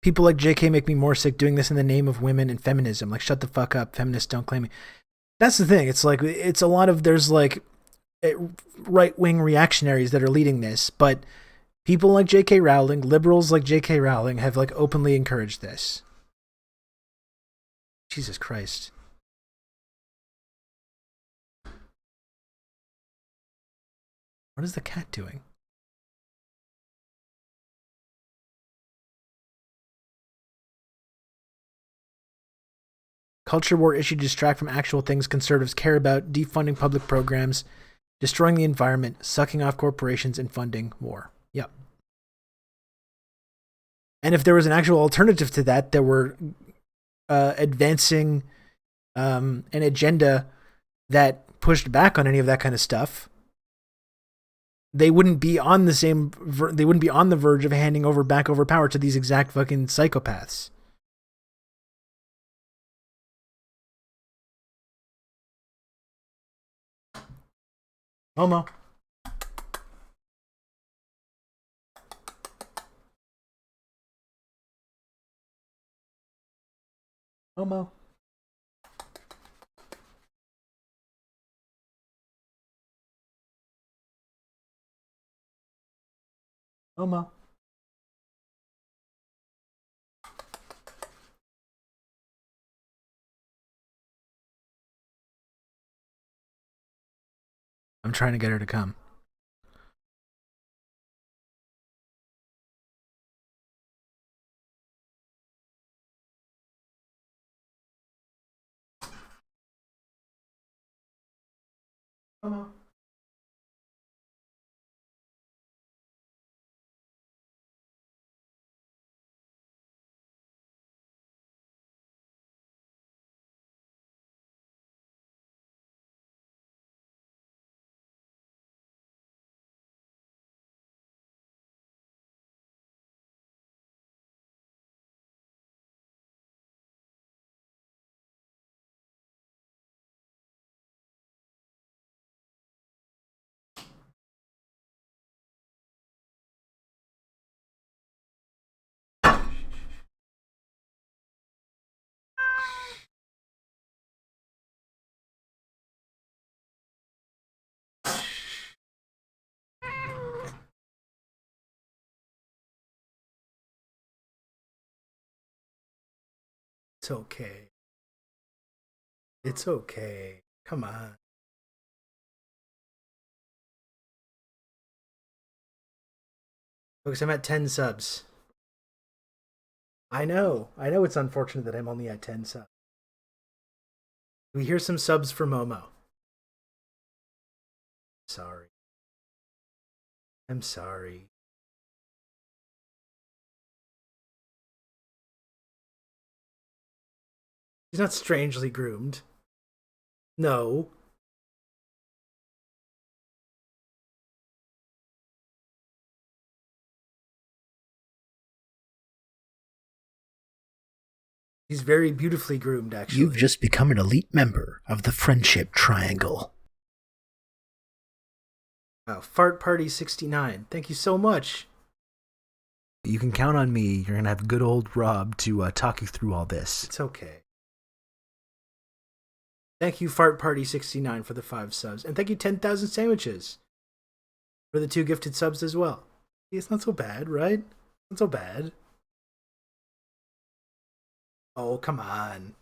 People like JK make me more sick doing this in the name of women and feminism. Like, shut the fuck up. Feminists don't claim me. That's the thing. It's like, it's a lot of, there's like right-wing reactionaries that are leading this, but people like J.K. Rowling, liberals like J.K. Rowling have like openly encouraged this. Jesus Christ. What is the cat doing? Culture war issue to distract from actual things conservatives care about, defunding public programs, destroying the environment, sucking off corporations, and funding war. Yep. And if there was an actual alternative to that, that were advancing an agenda that pushed back on any of that kind of stuff, they wouldn't be on the same. They wouldn't be on the verge of handing back over power to these exact fucking psychopaths. Homo. Homo. Homo. I'm trying to get her to come. Homo. It's okay. It's okay. Come on. Folks, I'm at 10 subs. I know it's unfortunate that I'm only at 10 subs. We hear some subs for Momo. Sorry. I'm sorry. He's not strangely groomed. No. He's very beautifully groomed, actually. You've just become an elite member of the Friendship Triangle. Wow, Fart Party 69. Thank you so much. You can count on me. You're going to have good old Rob to talk you through all this. It's okay. Thank you, Fart Party 69 for the 5 subs. And thank you, 10,000 Sandwiches for the 2 gifted subs as well. It's not so bad, right? Not so bad. Oh, come on.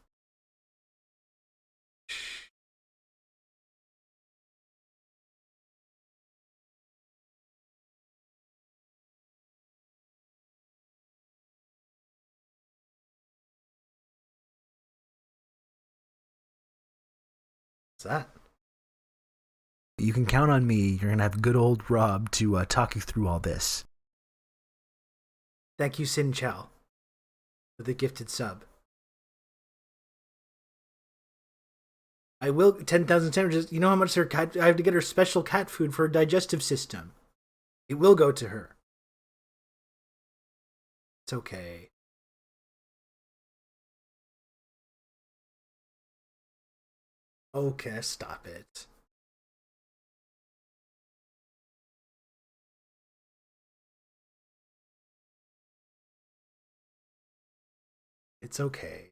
What's that? You can count on me. You're going to have good old Rob to talk you through all this. Thank you, Sin Chow, for the gifted sub. I will 10,000 sandwiches. You know how much her cat? I have to get her special cat food for her digestive system. It will go to her. It's okay. Okay, stop it. It's okay.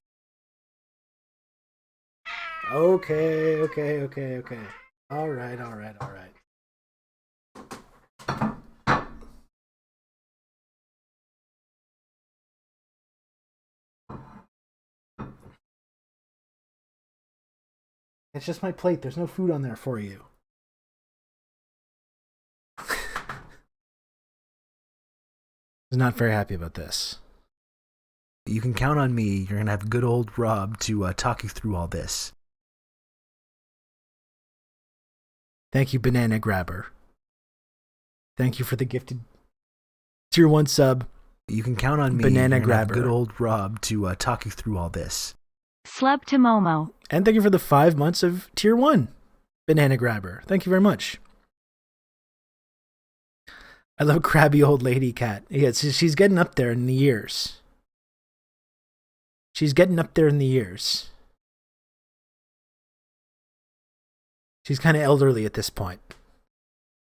Okay. All right. It's just my plate. There's no food on there for you. I'm not very happy about this. You can count on me. You're going to have good old Rob to talk you through all this. Thank you, Banana Grabber. Thank you for the gifted Tier 1 sub. You can count on me. Banana Grabber. Good old Rob to talk you through all this. Slub to Momo. And thank you for the 5 months of Tier 1, Banana Grabber. Thank you very much. I love crabby old lady cat. Yeah, she's getting up there in the years. She's getting up there in the years. She's kind of elderly at this point.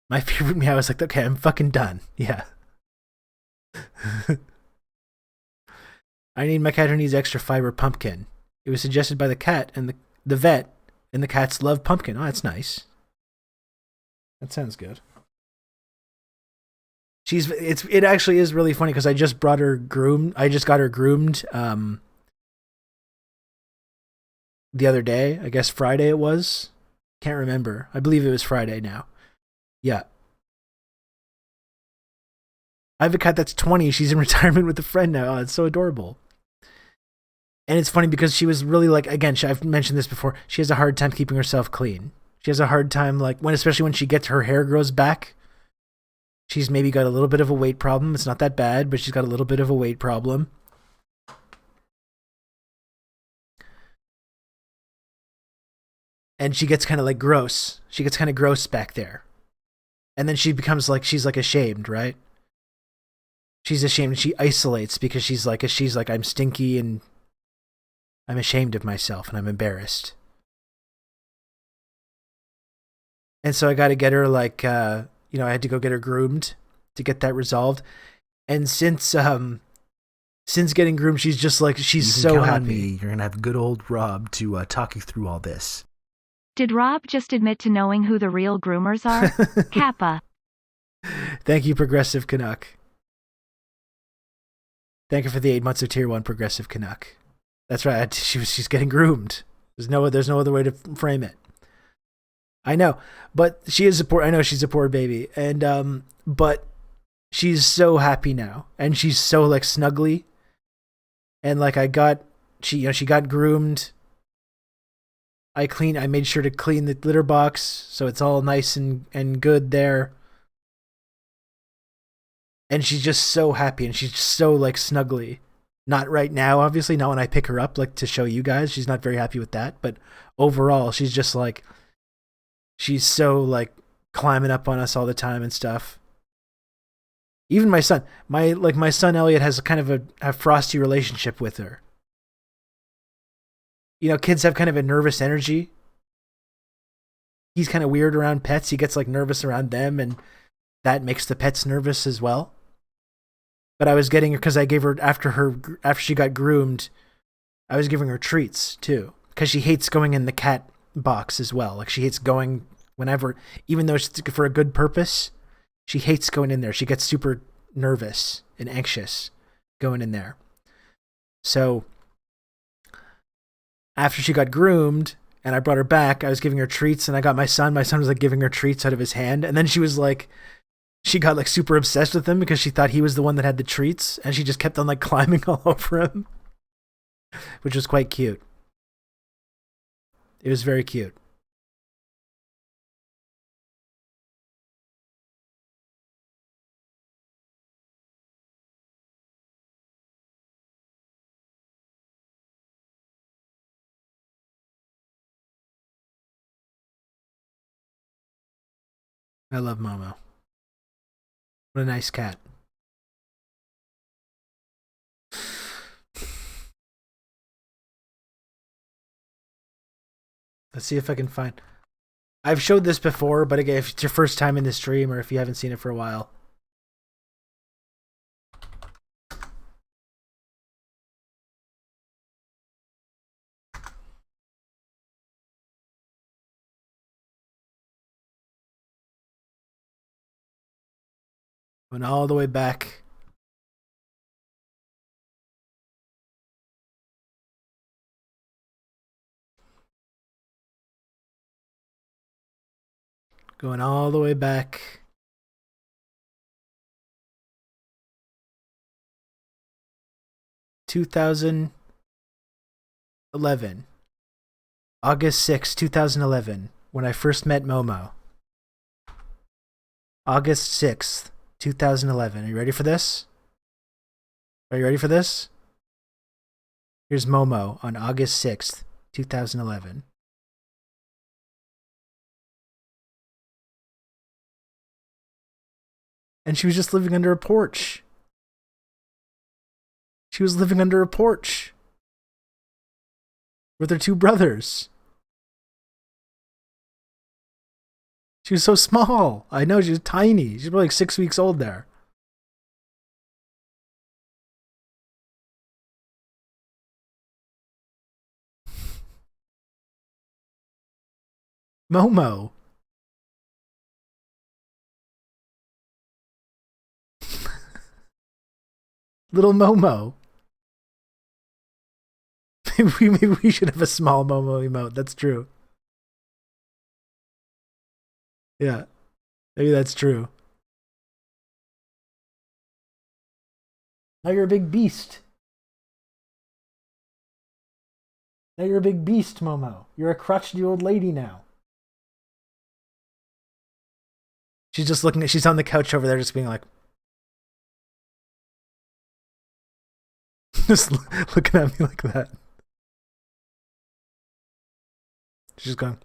My favorite meow is like, okay, I'm fucking done. Yeah. I need my cat who needs extra fiber pumpkin. It was suggested by the cat and the vet, and the cats love pumpkin. Oh, that's nice. That sounds good. It actually is really funny because I just brought her groomed. I just got her groomed the other day. I guess Friday it was. Can't remember. I believe it was Friday now. Yeah. I have a cat that's 20. She's in retirement with a friend now. Oh, it's so adorable. And it's funny because she was really like, again, I've mentioned this before. She has a hard time keeping herself clean. She has a hard time, like, especially when she gets her hair grows back. She's maybe got a little bit of a weight problem. It's not that bad, but she's got a little bit of a weight problem. And she gets kind of like gross. She gets kind of gross back there. And then she becomes like, she's like ashamed, right? She's ashamed and she isolates because she's like, I'm stinky and I'm ashamed of myself and I'm embarrassed. And so I got to get her like, I had to go get her groomed to get that resolved. And since getting groomed, she's just like, she's so happy. On me. You're going to have good old Rob to talk you through all this. Did Rob just admit to knowing who the real groomers are? Kappa. Thank you, Progressive Canuck. Thank you for the 8 months of Tier 1, Progressive Canuck. That's right. She's getting groomed. There's no other way to frame it. I know, but she is I know she's a poor baby, and but she's so happy now, and she's so like snuggly, and like she got groomed. I made sure to clean the litter box so it's all nice and good there. And she's just so happy, and she's so like snuggly. Not right now, obviously, not when I pick her up, like to show you guys. She's not very happy with that, but overall, she's just like, she's so like climbing up on us all the time and stuff. Even my son Elliot has kind of a frosty relationship with her. You know, kids have kind of a nervous energy. He's kind of weird around pets. He gets like nervous around them, and that makes the pets nervous as well. But I was getting her because I gave her after she got groomed, I was giving her treats too because she hates going in the cat box as well. Like she hates going whenever, even though it's for a good purpose, she hates going in there. She gets super nervous and anxious going in there. So after she got groomed and I brought her back, I was giving her treats, and I got my son. My son was like giving her treats out of his hand. And then she got like super obsessed with him because she thought he was the one that had the treats, and she just kept on like climbing all over him, which was quite cute. It was very cute. I love Momo. What a nice cat. Let's see if I can find... I've showed this before, but again, if it's your first time in the stream or if you haven't seen it for a while. Went all the way back. Going all the way back. ...2011. August 6, 2011. When I first met Momo. August 6th, 2011. Are you ready for this? Are you ready for this? Here's Momo on August 6th, 2011. And she was just living under a porch. She was living under a porch with her two brothers. She was so small. I know, she was tiny. She's probably like 6 weeks old there. Momo. Little Momo. Maybe we should have a small Momo emote. That's true. Yeah. Maybe that's true. Now you're a big beast. Now you're a big beast, Momo. You're a crotchety old lady now. She's just looking at... She's on the couch over there just being like... just looking at me like that. She's going...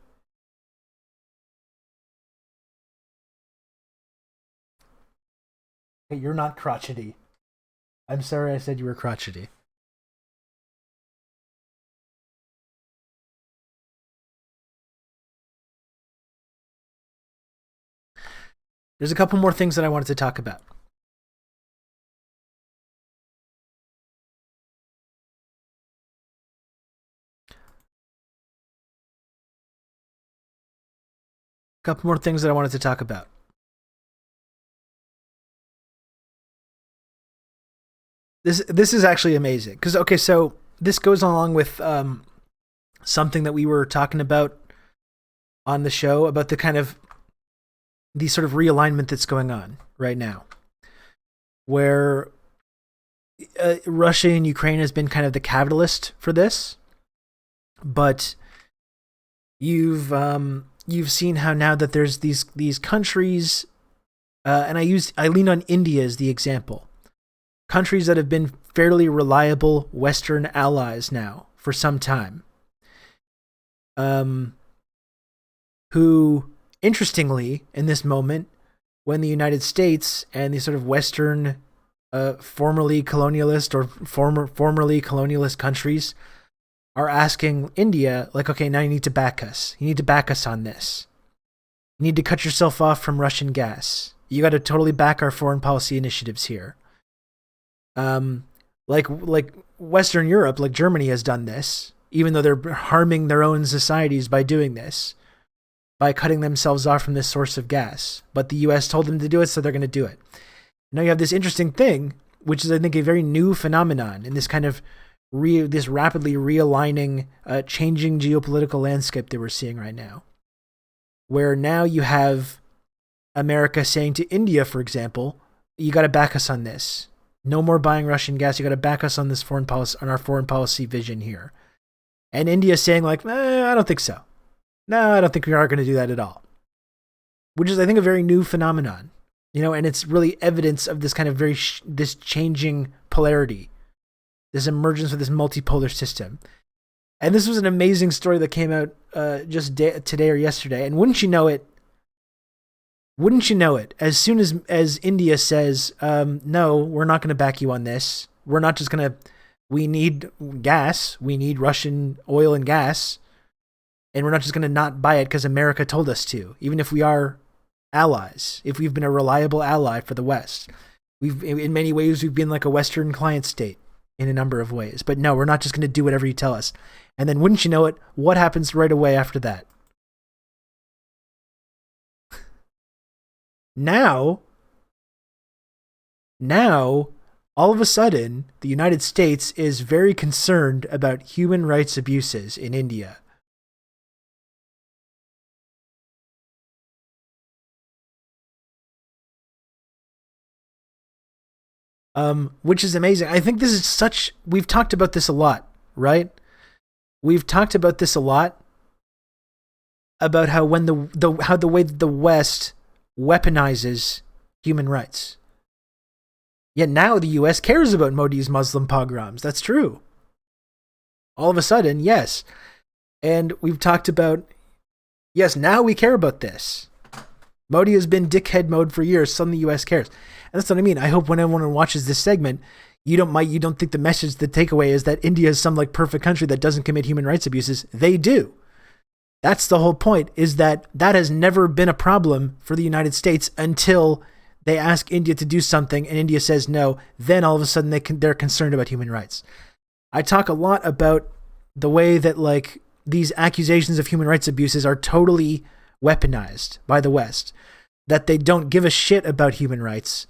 Hey, you're not crotchety. I'm sorry I said you were crotchety. There's a couple more things that I wanted to talk about. Couple more things that I wanted to talk about. This is actually amazing because okay, so this goes along with something that we were talking about on the show about the kind of the sort of realignment that's going on right now, where Russia and Ukraine has been kind of the catalyst for this, but you've seen how now that there's these countries, and I lean on India as the example. Countries that have been fairly reliable Western allies now for some time, who, interestingly, in this moment, when the United States and these sort of Western, formerly colonialist or formerly colonialist countries are asking India, like, okay, now you need to back us. You need to back us on this. You need to cut yourself off from Russian gas. You got to totally back our foreign policy initiatives here. Like Western Europe, like Germany has done this. even though they're harming their own societies by doing this, by cutting themselves off from this source of gas. But the US told them to do it, so they're going to do it. Now you have this interesting thing, which is, I think, a very new phenomenon in this kind of this rapidly realigning, changing geopolitical landscape that we're seeing right now, where now you have America saying to India, for example, you got to back us on this. No more buying Russian gas. You got to back us on this foreign policy, on our foreign policy vision here. And India saying like, I don't think so. No, I don't think we are going to do that at all. Which is, I think, a very new phenomenon, and it's really evidence of this kind of this changing polarity, this emergence of this multipolar system. And this was an amazing story that came out just today or yesterday. And wouldn't you know it, as soon as India says, no, we're not going to back you on this. We're not just going to, we need gas. We need Russian oil and gas. And we're not just going to not buy it because America told us to, even if we are allies, if we've been a reliable ally for the West. In many ways, we've been like a Western client state in a number of ways. But no, we're not just going to do whatever you tell us. And then wouldn't you know it, what happens right away after that? Now, all of a sudden, the United States is very concerned about human rights abuses in India. Which is amazing. I think this is we've talked about this a lot, right? We've talked about this a lot about how when the way that the West weaponizes human rights. Yet now the US cares about Modi's Muslim pogroms. That's true. All of a sudden, yes. And we've talked about, yes, now we care about this. Modi has been dickhead mode for years. Suddenly the US cares. And that's what I mean. I hope when everyone watches this segment, you don't think the takeaway is that India is some like perfect country that doesn't commit human rights abuses. They do. That's the whole point, is that has never been a problem for the United States until they ask India to do something and India says no. Then all of a sudden they're concerned about human rights. I talk a lot about the way that like these accusations of human rights abuses are totally weaponized by the West, that they don't give a shit about human rights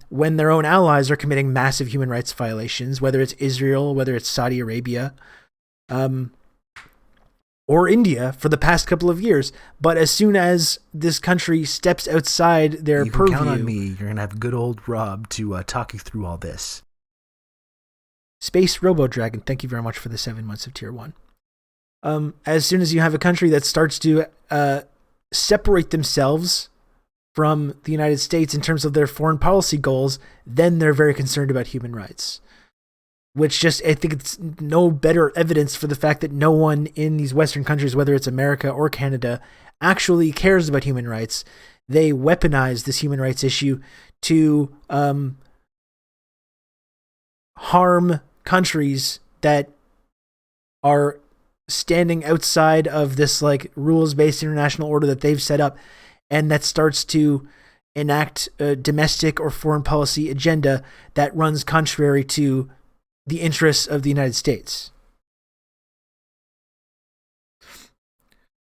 when their own allies are committing massive human rights violations, whether it's Israel, whether it's Saudi Arabia, or India for the past couple of years. But as soon as this country steps outside their purview... You can count on me. You're going to have good old Rob to talk you through all this. Space Robo Dragon, thank you very much for the 7 months of Tier 1. As soon as you have a country that starts to separate themselves from the United States in terms of their foreign policy goals, then they're very concerned about human rights. Which I think it's no better evidence for the fact that no one in these Western countries, whether it's America or Canada, actually cares about human rights. They weaponize this human rights issue to harm countries that are standing outside of this like rules-based international order that they've set up, and that starts to enact a domestic or foreign policy agenda that runs contrary to the interests of the United States.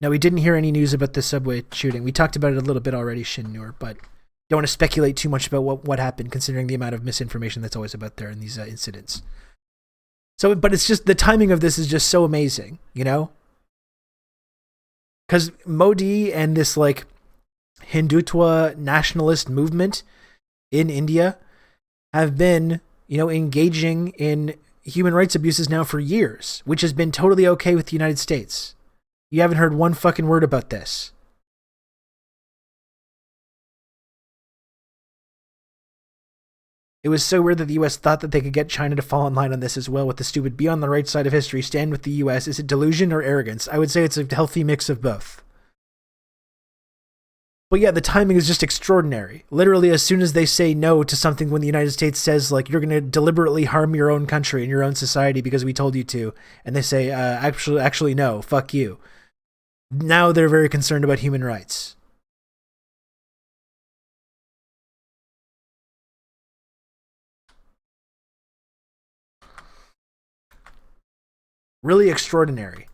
Now, we didn't hear any news about the subway shooting. We talked about it a little bit already, Shin-Nur, but don't want to speculate too much about what happened, considering the amount of misinformation that's always about there in these incidents. So, but it's just, the timing of this is just so amazing, Because Modi and this like Hindutva nationalist movement in India have been, engaging in human rights abuses now for years, which has been totally okay with the United States. You haven't heard one fucking word about this. It was so weird that the US thought that they could get China to fall in line on this as well with the stupid be on the right side of history, stand with the US. Is it delusion or arrogance? I would say it's a healthy mix of both. But yeah, the timing is just extraordinary. Literally, as soon as they say no to something, when the United States says, like, you're going to deliberately harm your own country and your own society because we told you to, and they say, actually, no, fuck you. Now they're very concerned about human rights. really extraordinary.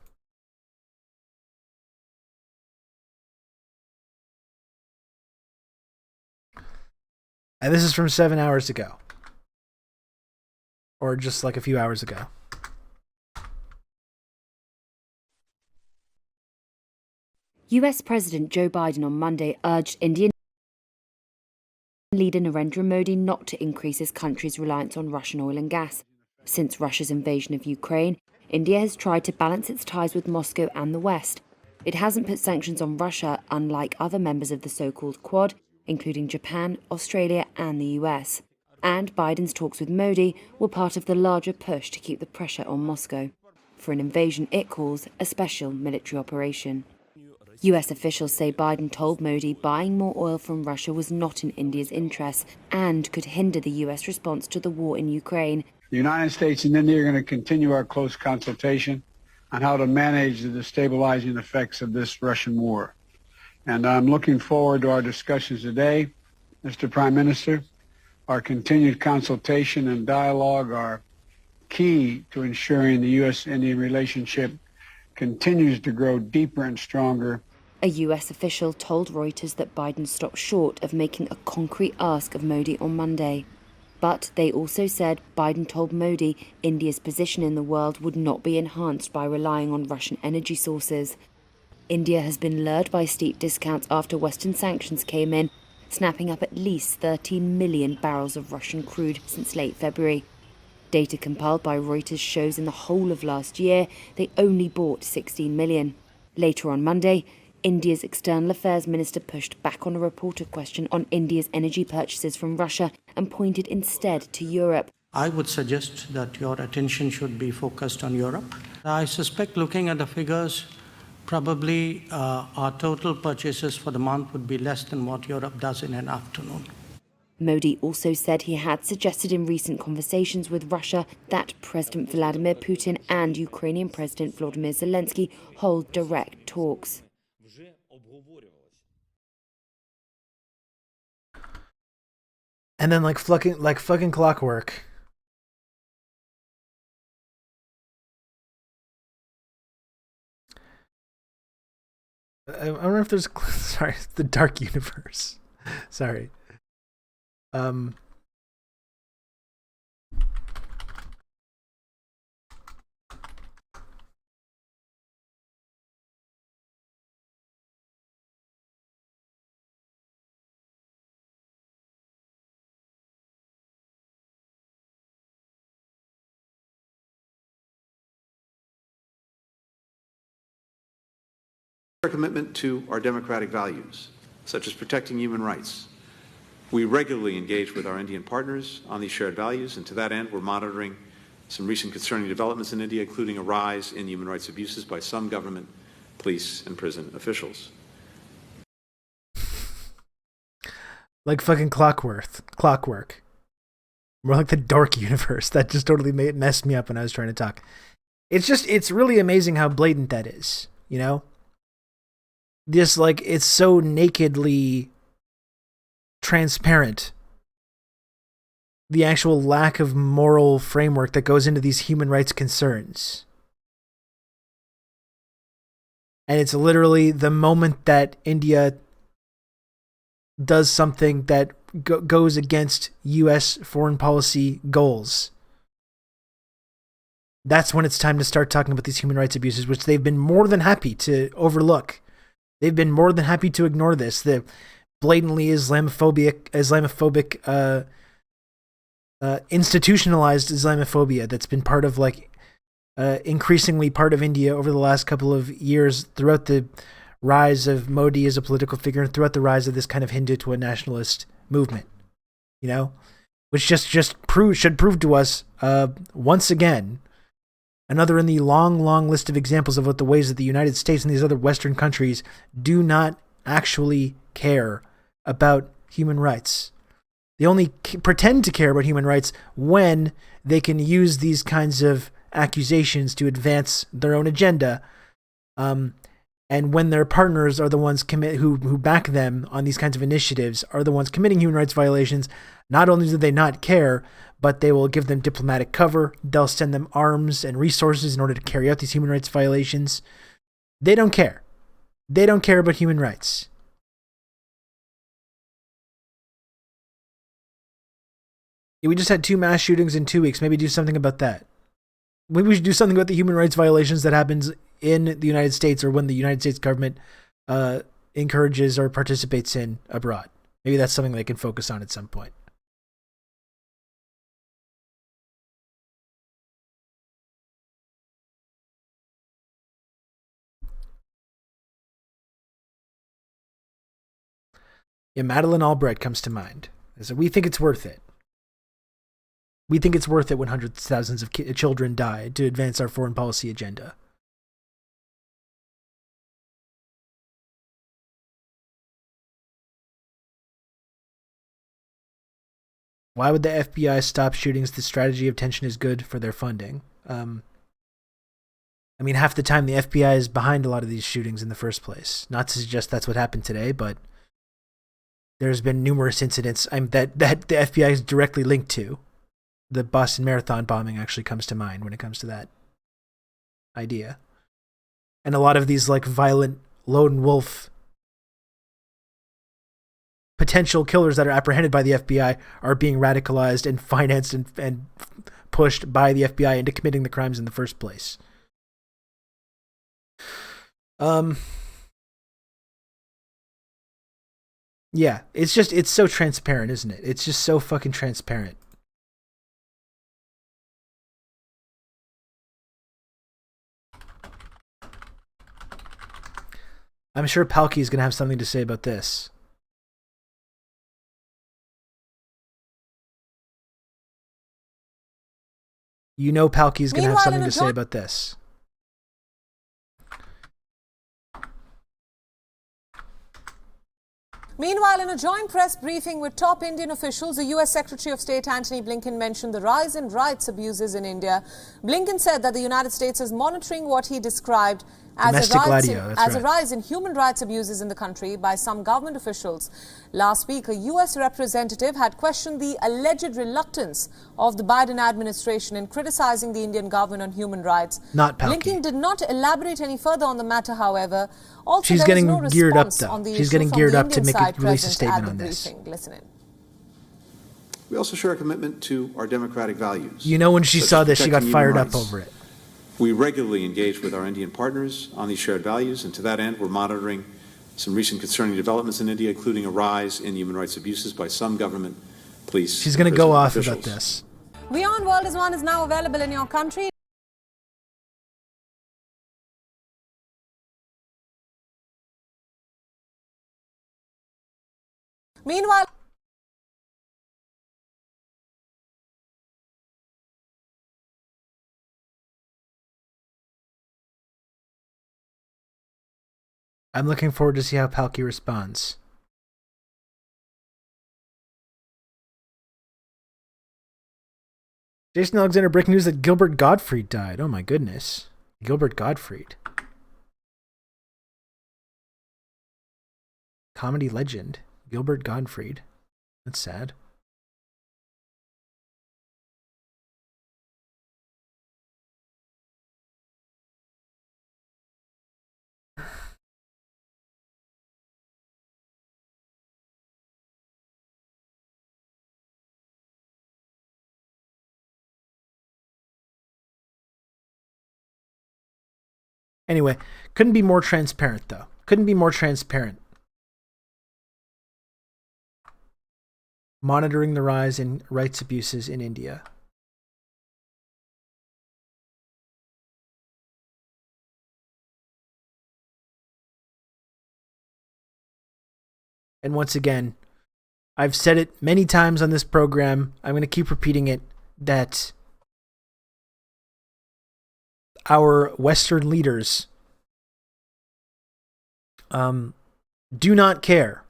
And this is from 7 hours ago. Or just like a few hours ago. US President Joe Biden on Monday urged Indian leader Narendra Modi not to increase his country's reliance on Russian oil and gas. Since Russia's invasion of Ukraine, India has tried to balance its ties with Moscow and the West. It hasn't put sanctions on Russia, unlike other members of the so-called Quad, including Japan, Australia and the US. And Biden's talks with Modi were part of the larger push to keep the pressure on Moscow for an invasion it calls a special military operation. US officials say Biden told Modi buying more oil from Russia was not in India's interests and could hinder the US response to the war in Ukraine. The United States and India are going to continue our close consultation on how to manage the destabilizing effects of this Russian war. And I'm looking forward to our discussions today, Mr. Prime Minister. Our continued consultation and dialogue are key to ensuring the U.S.-India relationship continues to grow deeper and stronger. A US official told Reuters that Biden stopped short of making a concrete ask of Modi on Monday. But they also said Biden told Modi India's position in the world would not be enhanced by relying on Russian energy sources. India has been lured by steep discounts after Western sanctions came in, snapping up at least 13 million barrels of Russian crude since late February. Data compiled by Reuters shows in the whole of last year they only bought 16 million. Later on Monday, India's External Affairs Minister pushed back on a reporter question on India's energy purchases from Russia and pointed instead to Europe. I would suggest that your attention should be focused on Europe. I suspect, looking at the figures, probably our total purchases for the month would be less than what Europe does in an afternoon. Modi also said he had suggested in recent conversations with Russia that President Vladimir Putin and Ukrainian President Volodymyr Zelensky hold direct talks. And then like fucking clockwork. I wonder if there's sorry, the dark universe. Sorry. Our commitment to our democratic values, such as protecting human rights. We regularly engage with our Indian partners on these shared values, and to that end, we're monitoring some recent concerning developments in India, including a rise in human rights abuses by some government, police, and prison officials. Like fucking clockwork. More like the dark universe. That just totally messed me up when I was trying to talk. It's really amazing how blatant that is, you know? Just like, it's so nakedly transparent. The actual lack of moral framework that goes into these human rights concerns. And it's literally the moment that India does something that goes against U.S. foreign policy goals. That's when it's time to start talking about these human rights abuses, which they've been more than happy to overlook. They've been more than happy to ignore this. The blatantly Islamophobic, institutionalized Islamophobia that's been part of increasingly part of India over the last couple of years throughout the rise of Modi as a political figure and throughout the rise of this kind of Hindutva nationalist movement, you know, which should prove to us once again, another in the long list of examples of what the ways that the United States and these other Western countries do not actually care about human rights. They only pretend to care about human rights when they can use these kinds of accusations to advance their own agenda. And when their partners are the ones who back them on these kinds of initiatives are the ones committing human rights violations, Not only do they not care, but they will give them diplomatic cover. They'll send them arms and resources in order to carry out these human rights violations. They don't care. They don't care about human rights. We just had 2 mass shootings in 2 weeks. Maybe do something about that. Maybe we should do something about the human rights violations that happens in the United States or when the United States government encourages or participates in abroad. Maybe that's something they can focus on at some point. Yeah, Madeleine Albright comes to mind. So we think it's worth it. We think it's worth it when hundreds of thousands of children die to advance our foreign policy agenda. Why would the FBI stop shootings? The strategy of tension is good for their funding. I mean, half the time the FBI is behind a lot of these shootings in the first place. Not to suggest that's what happened today, but there's been numerous incidents that the FBI is directly linked to. The Boston Marathon bombing actually comes to mind when it comes to that idea. And a lot of these like violent lone wolf potential killers that are apprehended by the FBI are being radicalized and financed and pushed by the FBI into committing the crimes in the first place. Yeah, it's so transparent, isn't it? It's just so fucking transparent. I'm sure Palki is going to have something to say about this. You know Palki is going to have something to say about this. Meanwhile, in a joint press briefing with top Indian officials, the U.S. Secretary of State Antony Blinken mentioned the rise in rights abuses in India. Blinken said that the United States is monitoring what he described as a rise in human rights abuses in the country by some government officials. Last week, a U.S. representative had questioned the alleged reluctance of the Biden administration in criticizing the Indian government on human rights. Not Palki. Blinken did not elaborate any further on the matter, however. Also, She's there was getting no geared up, response though. on the She's issue getting from geared the up to Indian make side release a present statement at the on this. briefing. Listen in. We also share a commitment to our democratic values. You know, when she such saw as this, she got protecting fired human up rights. over it. We regularly engage with our Indian partners on these shared values, and to that end, we're monitoring some recent concerning developments in India, including a rise in human rights abuses by some government, police. She's going to go off about this. Beyond World is One is now available in your country. Meanwhile, I'm looking forward to see how Palki responds. Jason Alexander, breaking news that Gilbert Gottfried died. Oh my goodness. Gilbert Gottfried. Comedy legend. Gilbert Gottfried. That's sad. Anyway, couldn't be more transparent, though. Couldn't be more transparent. Monitoring the rise in rights abuses in India. And once again, I've said it many times on this program. I'm going to keep repeating it, that our Western leaders do not care.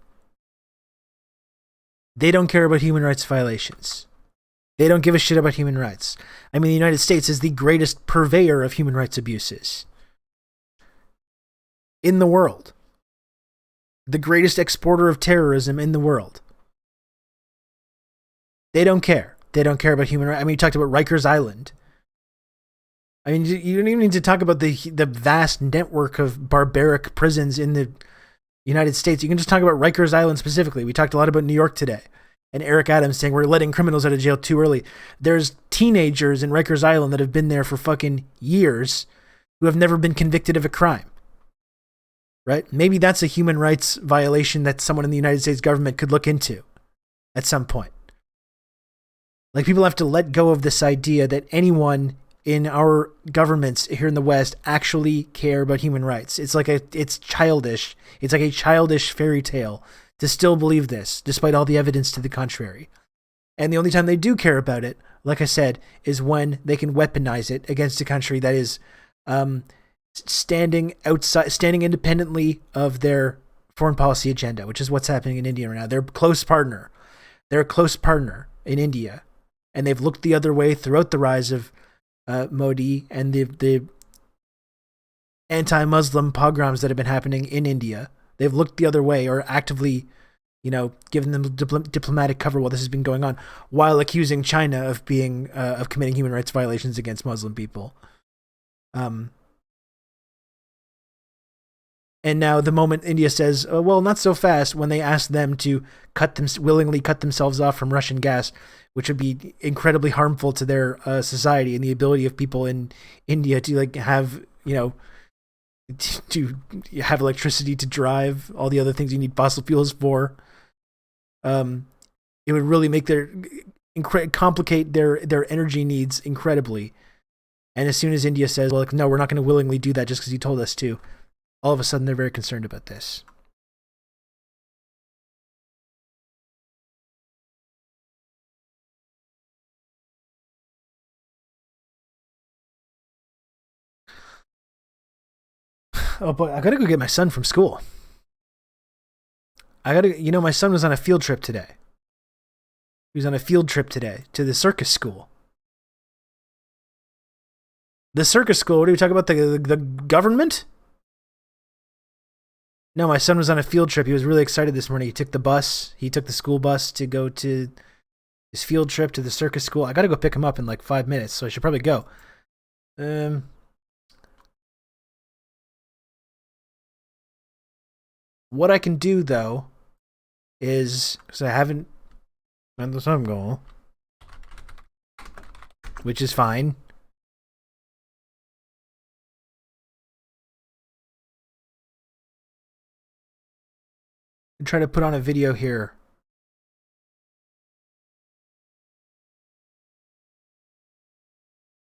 They don't care about human rights violations. They don't give a shit about human rights. I mean, the United States is the greatest purveyor of human rights abuses in the world. The greatest exporter of terrorism in the world. They don't care. They don't care about human rights. I mean, you talked about Rikers Island. I mean, you don't even need to talk about the vast network of barbaric prisons in the United States. You can just talk about Rikers Island specifically. We talked a lot about New York today. And Eric Adams saying we're letting criminals out of jail too early. There's teenagers in Rikers Island that have been there for fucking years who have never been convicted of a crime. Right? Maybe that's a human rights violation that someone in the United States government could look into at some point. Like, people have to let go of this idea that anyone in our governments here in the West actually care about human rights. It's childish. It's like a childish fairy tale to still believe this, despite all the evidence to the contrary. And the only time they do care about it, like I said, is when they can weaponize it against a country that is standing independently of their foreign policy agenda, which is what's happening in India right now. They're a close partner. They're a close partner in India. And they've looked the other way throughout the rise of Modi and the anti-Muslim pogroms that have been happening in India. They've looked the other way, or actively, given them diplomatic cover while this has been going on, while accusing China of committing human rights violations against Muslim people. And now the moment India says, oh, well, not so fast, when they ask them to willingly cut themselves off from Russian gas, which would be incredibly harmful to their society and the ability of people in India to have electricity to drive, all the other things you need fossil fuels for. It would really make complicate their energy needs incredibly. And as soon as India says, well, no, we're not going to willingly do that just because you told us to, all of a sudden they're very concerned about this. Oh boy, I gotta go get my son from school. My son was on a field trip today. He was on a field trip today to the circus school. The circus school? What are we talking about? The government? No, my son was on a field trip. He was really excited this morning. He took the school bus to go to his field trip to the circus school. I gotta go pick him up in like 5 minutes, so I should probably go. What I can do, though, is, because I haven't spent the time goal, which is fine. I'm trying to put on a video here.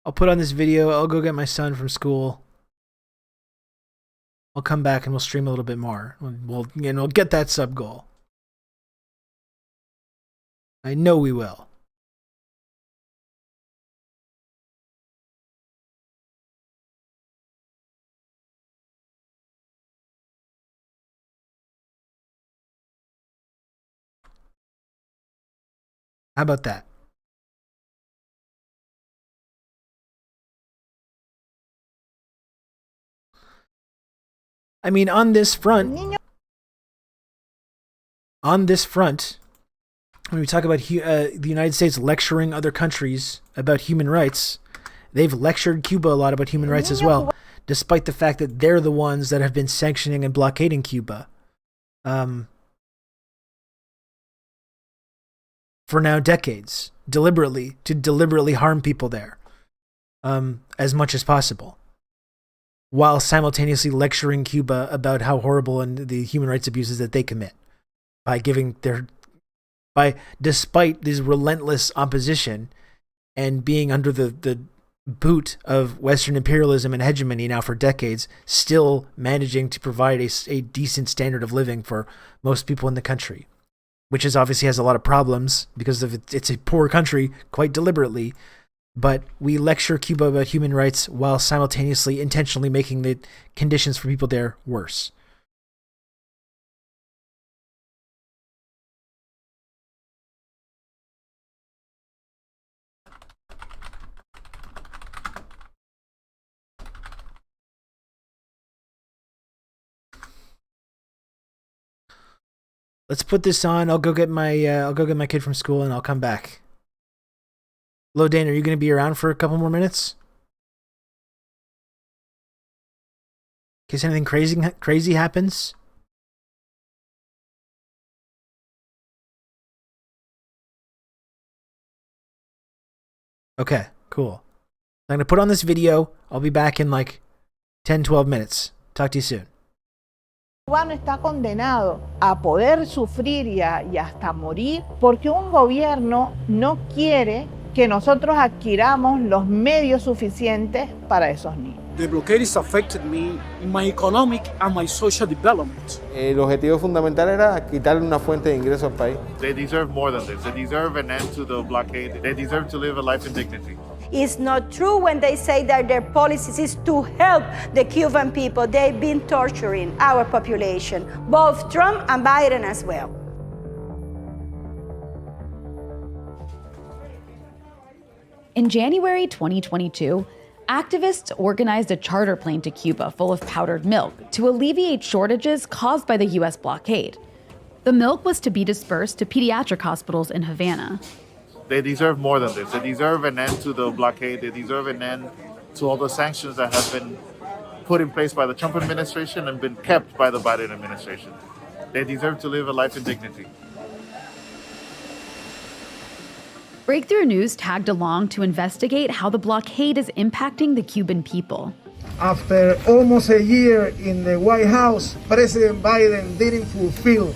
I'll put on this video. I'll go get my son from school. I'll come back and we'll stream a little bit more. We'll get that sub goal. I know we will. How about that? I mean, on this front, when we talk about the United States lecturing other countries about human rights, they've lectured Cuba a lot about human rights as well, despite the fact that they're the ones that have been sanctioning and blockading Cuba for now decades, to deliberately harm people there as much as possible, while simultaneously lecturing Cuba about how horrible and the human rights abuses that they commit despite this relentless opposition and being under the boot of Western imperialism and hegemony now for decades, still managing to provide a decent standard of living for most people in the country, which obviously has a lot of problems because it's a poor country quite deliberately. But we lecture Cuba about human rights while simultaneously intentionally making the conditions for people there worse. Let's put this on. I'll go get my kid from school and I'll come back. Hello, Dane. Are you going to be around for a couple more minutes? In case anything crazy happens? Okay, cool. I'm going to put on this video. I'll be back in like 10, 12 minutes. Talk to you soon. El cubano está condenado a poder sufrir y hasta morir porque un gobierno no quiere que nosotros adquiramos los medios suficientes para esos niños. The blockade has affected me in my economic and my social development. El objetivo fundamental era quitarle una fuente de ingreso al país. They deserve more than this. They deserve an end to the blockade. They deserve to live a life in dignity. It's not true when they say that their policies is to help the Cuban people. They've been torturing our population, both Trump and Biden as well. In January 2022, activists organized a charter plane to Cuba full of powdered milk to alleviate shortages caused by the U.S. blockade. The milk was to be dispersed to pediatric hospitals in Havana. They deserve more than this. They deserve an end to the blockade. They deserve an end to all the sanctions that have been put in place by the Trump administration and been kept by the Biden administration. They deserve to live a life in dignity. Breakthrough News tagged along to investigate how the blockade is impacting the Cuban people. After almost a year in the White House, President Biden didn't fulfill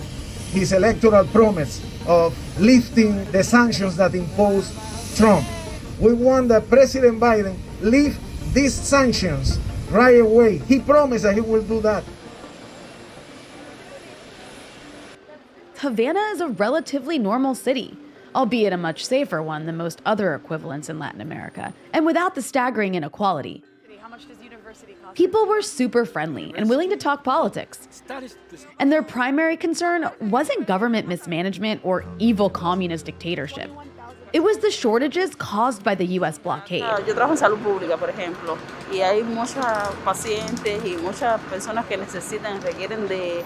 his electoral promise of lifting the sanctions that imposed Trump. We want that President Biden lift these sanctions right away. He promised that he will do that. Havana is a relatively normal city, albeit a much safer one than most other equivalents in Latin America, and without the staggering inequality. People were super friendly and willing to talk politics. And their primary concern wasn't government mismanagement or evil communist dictatorship. It was the shortages caused by the U.S. blockade. Yo trabajo en salud pública, por ejemplo, y hay muchos pacientes y muchas personas que requieren de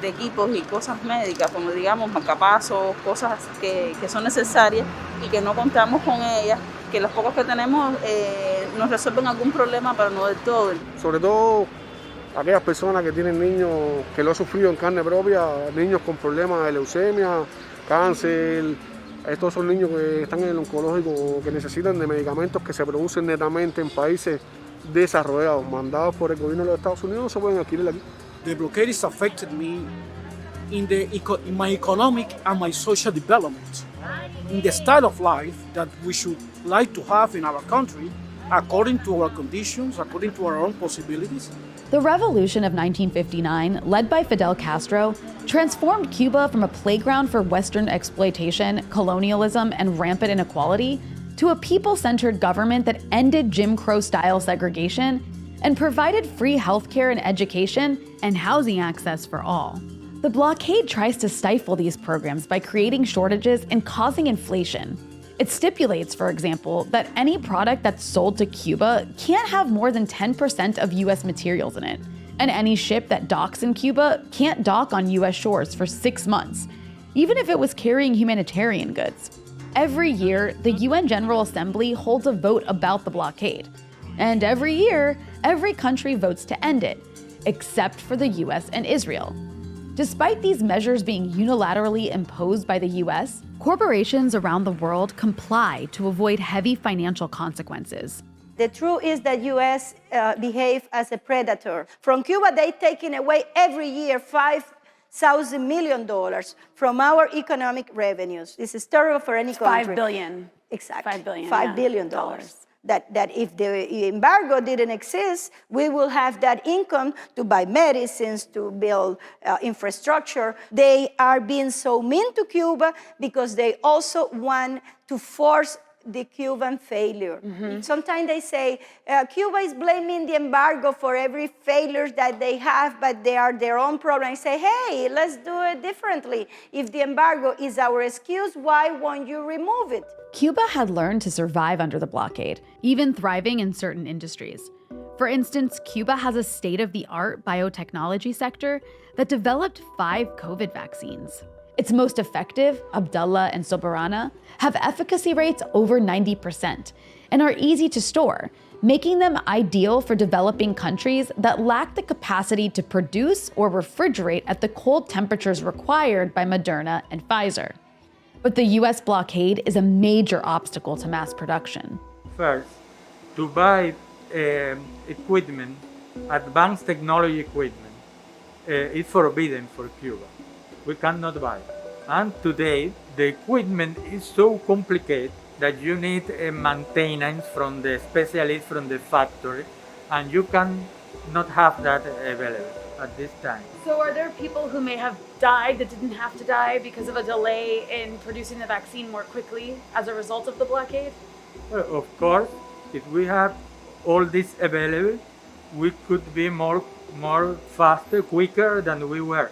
equipos y cosas médicas, como digamos marcapasos, cosas que son necesarias y que no contamos con ellas, que los pocos que tenemos nos resuelven algún problema, pero no del todo. Sobre todo aquellas personas que tienen niños que lo han sufrido en carne propia, niños con problemas de leucemia, cáncer. Estos son niños que están en el oncológico, que necesitan de medicamentos que se producen netamente en países desarrollados, mandados por el gobierno de los Estados Unidos, no se pueden adquirir aquí. The blockade has affected me in my economic and my social development, in the style of life that we should like to have in our country, according to our conditions, according to our own possibilities. The revolution of 1959, led by Fidel Castro, transformed Cuba from a playground for Western exploitation, colonialism, and rampant inequality to a people-centered government that ended Jim Crow-style segregation and provided free healthcare and education and housing access for all. The blockade tries to stifle these programs by creating shortages and causing inflation. It stipulates, for example, that any product that's sold to Cuba can't have more than 10% of U.S. materials in it, and any ship that docks in Cuba can't dock on U.S. shores for 6 months, even if it was carrying humanitarian goods. Every year, the UN General Assembly holds a vote about the blockade. And every year, every country votes to end it, except for the US and Israel. Despite these measures being unilaterally imposed by the US, corporations around the world comply to avoid heavy financial consequences. The truth is that U.S. behave as a predator. From Cuba, they've taken away every year $5,000 million from our economic revenues. This is terrible for any country. $5 billion. Exactly. $5 billion. $5 billion. That if the embargo didn't exist, we will have that income to buy medicines, to build infrastructure. They are being so mean to Cuba because they also want to force the Cuban failure. Mm-hmm. Sometimes they say, Cuba is blaming the embargo for every failure that they have, but they are their own problem. I say, hey, let's do it differently. If the embargo is our excuse, why won't you remove it? Cuba had learned to survive under the blockade, even thriving in certain industries. For instance, Cuba has a state-of-the-art biotechnology sector that developed 5 COVID vaccines. Its most effective, Abdullah and Soberana, have efficacy rates over 90% and are easy to store, making them ideal for developing countries that lack the capacity to produce or refrigerate at the cold temperatures required by Moderna and Pfizer. But the US blockade is a major obstacle to mass production. First, to buy equipment, advanced technology equipment, is forbidden for Cuba. We cannot buy. And today, the equipment is so complicated that you need a maintenance from the specialist from the factory, and you can not have that available at this time. So are there people who may have died that didn't have to die because of a delay in producing the vaccine more quickly as a result of the blockade? Well, of course, if we have all this available, we could be more faster, quicker than we were.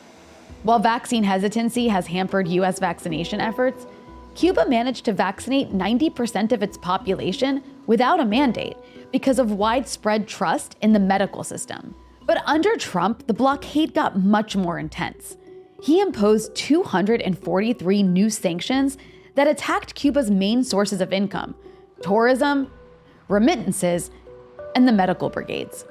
While vaccine hesitancy has hampered US vaccination efforts, Cuba managed to vaccinate 90% of its population without a mandate because of widespread trust in the medical system. But under Trump, the blockade got much more intense. He imposed 243 new sanctions that attacked Cuba's main sources of income: tourism, remittances, and the medical brigades.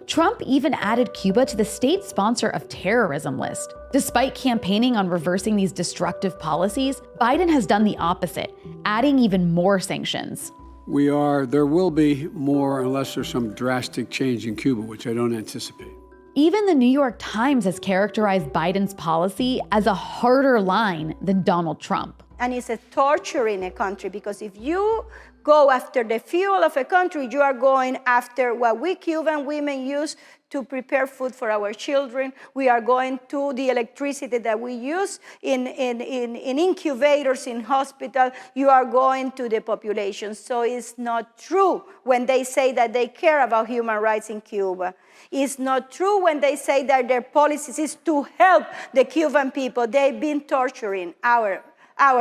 Trump even added Cuba to the state sponsor of terrorism list. Despite campaigning on reversing these destructive policies, Biden has done the opposite, adding even more sanctions. There will be more unless there's some drastic change in Cuba, which I don't anticipate. Even the New York Times has characterized Biden's policy as a harder line than Donald Trump. And it's a torture in a country, because if you go after the fuel of a country, you are going after what we Cuban women use to prepare food for our children. We are going to the electricity that we use in incubators, in hospitals. You are going to the population. So it's not true when they say that they care about human rights in Cuba. It's not true when they say that their policies is to help the Cuban people. They've been torturing our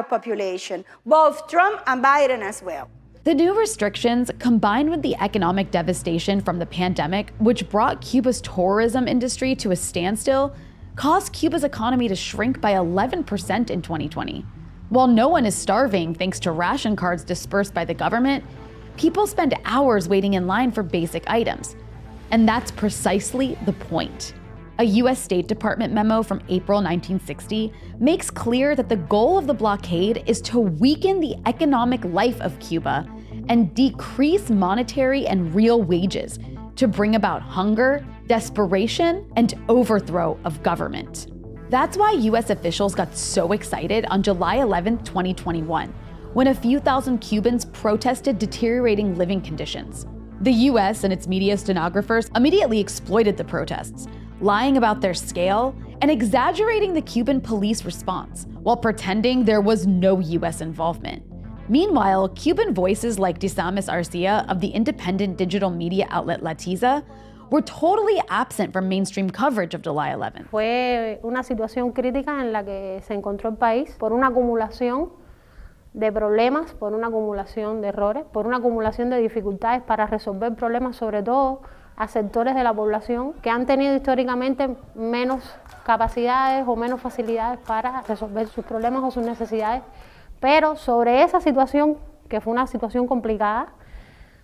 population, both Trump and Biden as well. The new restrictions, combined with the economic devastation from the pandemic, which brought Cuba's tourism industry to a standstill, caused Cuba's economy to shrink by 11% in 2020. While no one is starving thanks to ration cards dispersed by the government, people spend hours waiting in line for basic items. And that's precisely the point. A US State Department memo from April 1960 makes clear that the goal of the blockade is to weaken the economic life of Cuba and decrease monetary and real wages to bring about hunger, desperation, and overthrow of government. That's why US officials got so excited on July 11, 2021, when a few thousand Cubans protested deteriorating living conditions. The US and its media stenographers immediately exploited the protests, lying about their scale and exaggerating the Cuban police response while pretending there was no US involvement. Meanwhile, Cuban voices like Disamis Arcia of the independent digital media outlet Latiza were totally absent from mainstream coverage of July 11. Fue una situación crítica en la que se encontró el país por una acumulación de problemas, por una acumulación de errores, por una acumulación de dificultades para resolver problemas, sobre todo a sectores de la población que han tenido históricamente menos capacidades o menos facilidades para resolver sus problemas o sus necesidades. Pero sobre esa situación, que fue una situación complicada,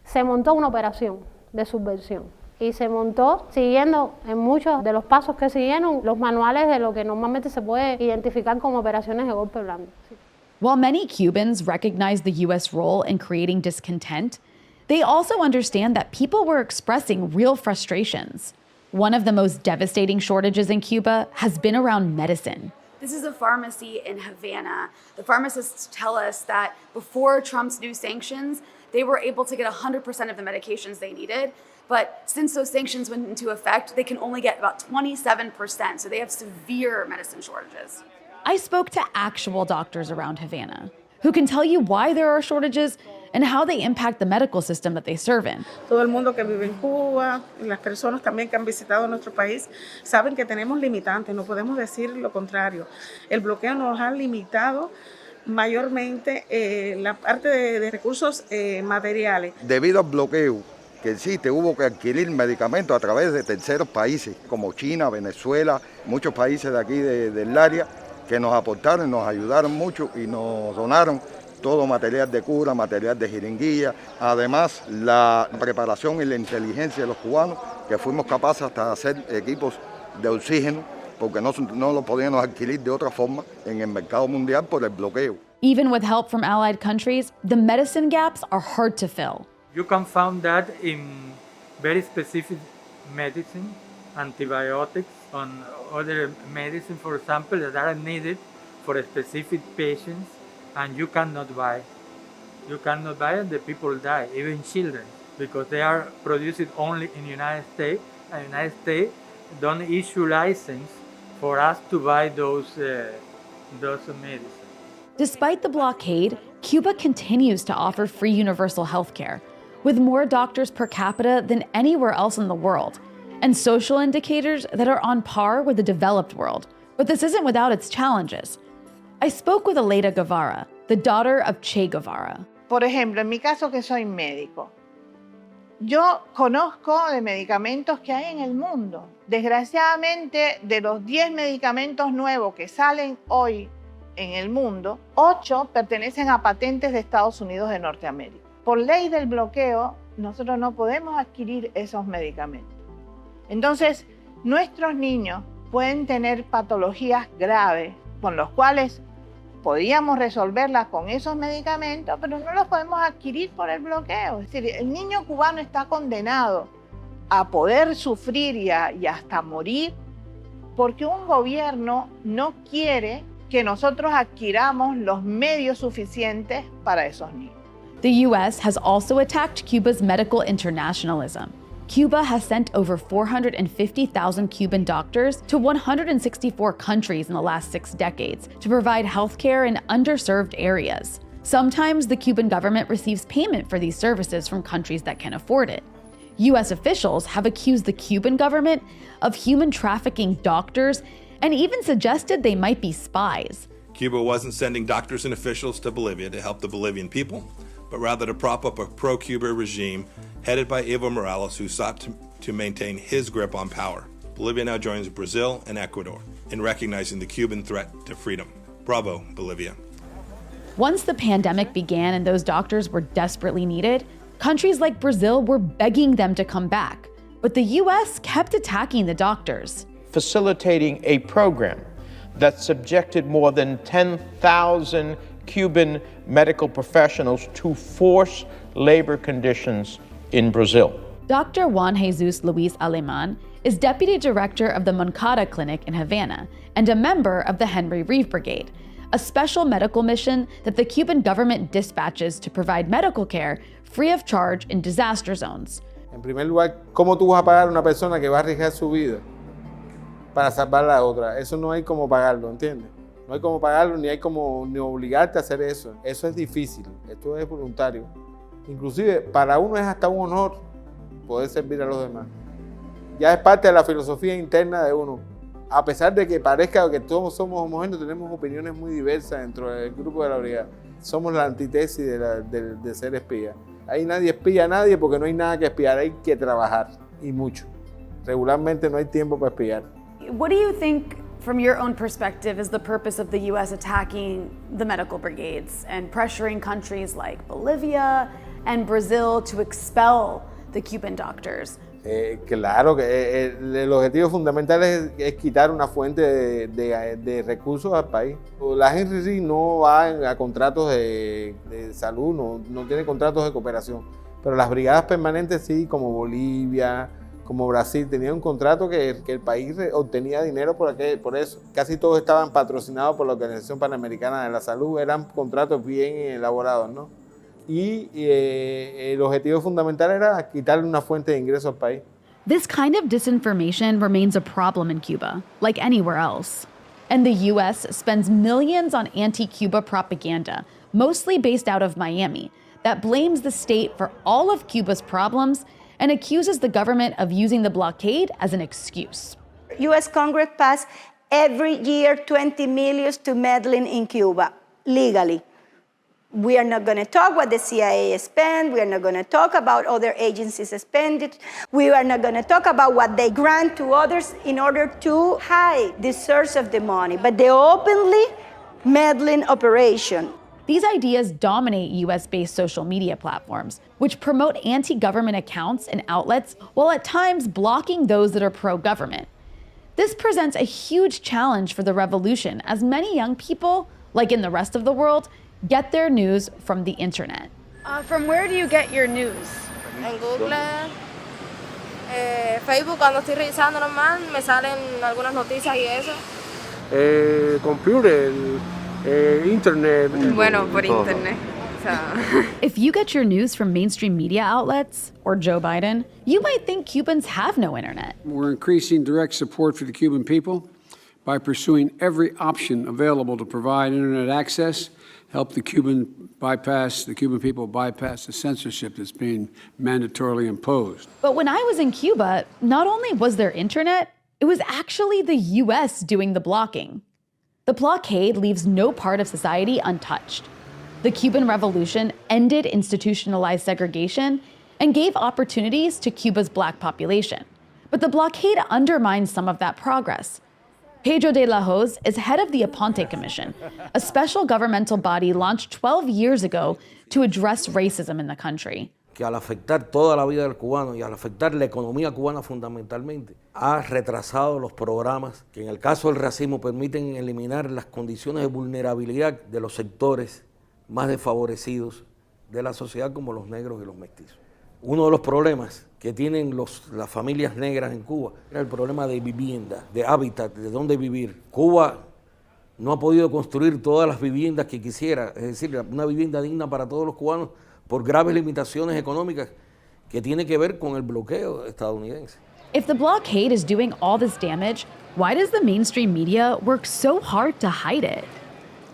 se montó una operación de subversión. Y se montó siguiendo en muchos de los pasos que siguieron los manuales de lo que normalmente se puede identificar como operaciones de golpe blando. While many Cubans recognize the US role in creating discontent, they also understand that people were expressing real frustrations. One of the most devastating shortages in Cuba has been around medicine. This is a pharmacy in Havana. The pharmacists tell us that before Trump's new sanctions, they were able to get 100% of the medications they needed. But since those sanctions went into effect, they can only get about 27%. So they have severe medicine shortages. I spoke to actual doctors around Havana who can tell you why there are shortages and how they impact the medical system that they serve in. Todo el mundo que vive en Cuba, las personas también que han visitado nuestro país, saben que tenemos limitantes, no podemos decir lo contrario. El bloqueo nos ha limitado mayormente la parte de recursos materiales. Debido al bloqueo que existe, hubo que adquirir medicamentos a través de terceros países como China, Venezuela, muchos países de aquí del área, que nos aportaron, nos ayudaron mucho y nos donaron todo material de cura, material de jeringuilla, además la preparación y la inteligencia de los cubanos, que fuimos capaces hasta de hacer equipos de oxígeno, porque no lo podíamos adquirir de otra forma en el mercado mundial por el bloqueo. Even with help from allied countries, the medicine gaps are hard to fill. You can find that in very specific medicine, antibiotics, on other medicine, for example, that are needed for specific patients, and you cannot buy. You cannot buy and the people die, even children, because they are produced only in the United States, and the United States don't issue license for us to buy those medicines. Despite the blockade, Cuba continues to offer free universal health care, with more doctors per capita than anywhere else in the world, and social indicators that are on par with the developed world. But this isn't without its challenges. I spoke with Aleida Guevara, the daughter of Che Guevara. Por ejemplo, en mi caso que soy médico, yo conozco de medicamentos que hay en el mundo. Desgraciadamente, de los 10 medicamentos nuevos que salen hoy en el mundo, 8 pertenecen a patentes de Estados Unidos de Norteamérica. Por ley del bloqueo, nosotros no podemos adquirir esos medicamentos. Entonces, nuestros niños pueden tener patologías graves con los cuales podríamos resolverlas con esos medicamentos, pero no los podemos adquirir por el bloqueo. Es decir, el niño cubano está condenado a poder sufrir y hasta morir porque un gobierno no quiere que nosotros adquiramos los medios suficientes para esos niños. The U.S. has also attacked Cuba's medical internationalism. Cuba has sent over 450,000 Cuban doctors to 164 countries in the last 6 decades to provide healthcare in underserved areas. Sometimes the Cuban government receives payment for these services from countries that can afford it. U.S. officials have accused the Cuban government of human trafficking doctors and even suggested they might be spies. Cuba wasn't sending doctors and officials to Bolivia to help the Bolivian people, but rather to prop up a pro-Cuba regime headed by Evo Morales, who sought to maintain his grip on power. Bolivia now joins Brazil and Ecuador in recognizing the Cuban threat to freedom. Bravo, Bolivia. Once the pandemic began and those doctors were desperately needed, countries like Brazil were begging them to come back. But the U.S. kept attacking the doctors. Facilitating a program that subjected more than 10,000 Cuban medical professionals to forced labor conditions in Brazil. Dr. Juan Jesus Luis Aleman is deputy director of the Moncada Clinic in Havana and a member of the Henry Reeve Brigade, a special medical mission that the Cuban government dispatches to provide medical care free of charge in disaster zones. En primer lugar, ¿cómo tú vas a pagar a una persona que va a arriesgar su vida para salvar a la otra? Eso no hay como pagarlo, ¿entiendes? No hay como pagarlo, ni hay como ni obligarte a hacer eso. Eso es difícil, esto es voluntario. Inclusive, para uno es hasta un honor poder servir a los demás. Ya es parte de la filosofía interna de uno. A pesar de que parezca que todos somos homogéneos, tenemos opiniones muy diversas dentro del grupo de la brigada. Somos la antítesis de ser espía. Ahí nadie espía a nadie porque no hay nada que espiar, hay que trabajar, y mucho. Regularmente no hay tiempo para espiar. What do you think, from your own perspective, is the purpose of the U.S. attacking the medical brigades and pressuring countries like Bolivia and Brazil to expel the Cuban doctors? Claro que el objetivo fundamental es quitar una fuente de recursos al país. La Henry Reeve no va a contratos de salud, no tiene contratos de cooperación, pero las brigadas permanentes sí, como Bolivia, como Brasil, tenían un contrato que el país obtenía dinero por eso. Casi todos estaban patrocinados por la Organización Panamericana de la Salud, eran contratos bien elaborados, ¿no? Y el objetivo fundamental era quitarle una fuente de ingreso al país. This kind of disinformation remains a problem in Cuba, like anywhere else. And the U.S. spends millions on anti-Cuba propaganda, mostly based out of Miami, that blames the state for all of Cuba's problems and accuses the government of using the blockade as an excuse. U.S. Congress passed every year $20 million to meddling in Cuba, legally. We are not going to talk what the CIA spent. We are not going to talk about other agencies spend. We are not going to talk about what they grant to others in order to hide the source of the money. But the openly meddling operation. These ideas dominate US-based social media platforms, which promote anti-government accounts and outlets while at times blocking those that are pro-government. This presents a huge challenge for the revolution, as many young people, like in the rest of the world, get their news from the internet. From where do you get your news? En Google, Facebook, cuando estoy revisando normal, me salen algunas noticias y eso. Computer, internet. Bueno, por internet. If you get your news from mainstream media outlets or Joe Biden, you might think Cubans have no internet. We're increasing direct support for the Cuban people by pursuing every option available to provide internet access, help the Cuban people bypass the censorship that's being mandatorily imposed. But when I was in Cuba, not only was there internet, it was actually the US doing the blocking. The blockade leaves no part of society untouched. The Cuban Revolution ended institutionalized segregation and gave opportunities to Cuba's black population. But the blockade undermines some of that progress. Pedro de la Hoz is head of the Aponte Commission, a special governmental body launched 12 years ago to address racism in the country. Que al afectar toda la vida del cubano y al afectar la economía cubana fundamentalmente, ha retrasado los programas que en el caso del racismo permiten eliminar las condiciones de vulnerabilidad de los sectores más desfavorecidos de la sociedad como los negros y los mestizos. Uno de los problemas que tienen las familias negras en Cuba era el problema de vivienda, de hábitat, de dónde vivir. Cuba no ha podido construir todas las viviendas que quisiera, es decir, una vivienda digna para todos los cubanos por graves limitaciones económicas que tiene que ver con el bloqueo estadounidense. If the blockade is doing all this damage, why does the mainstream media work so hard to hide it?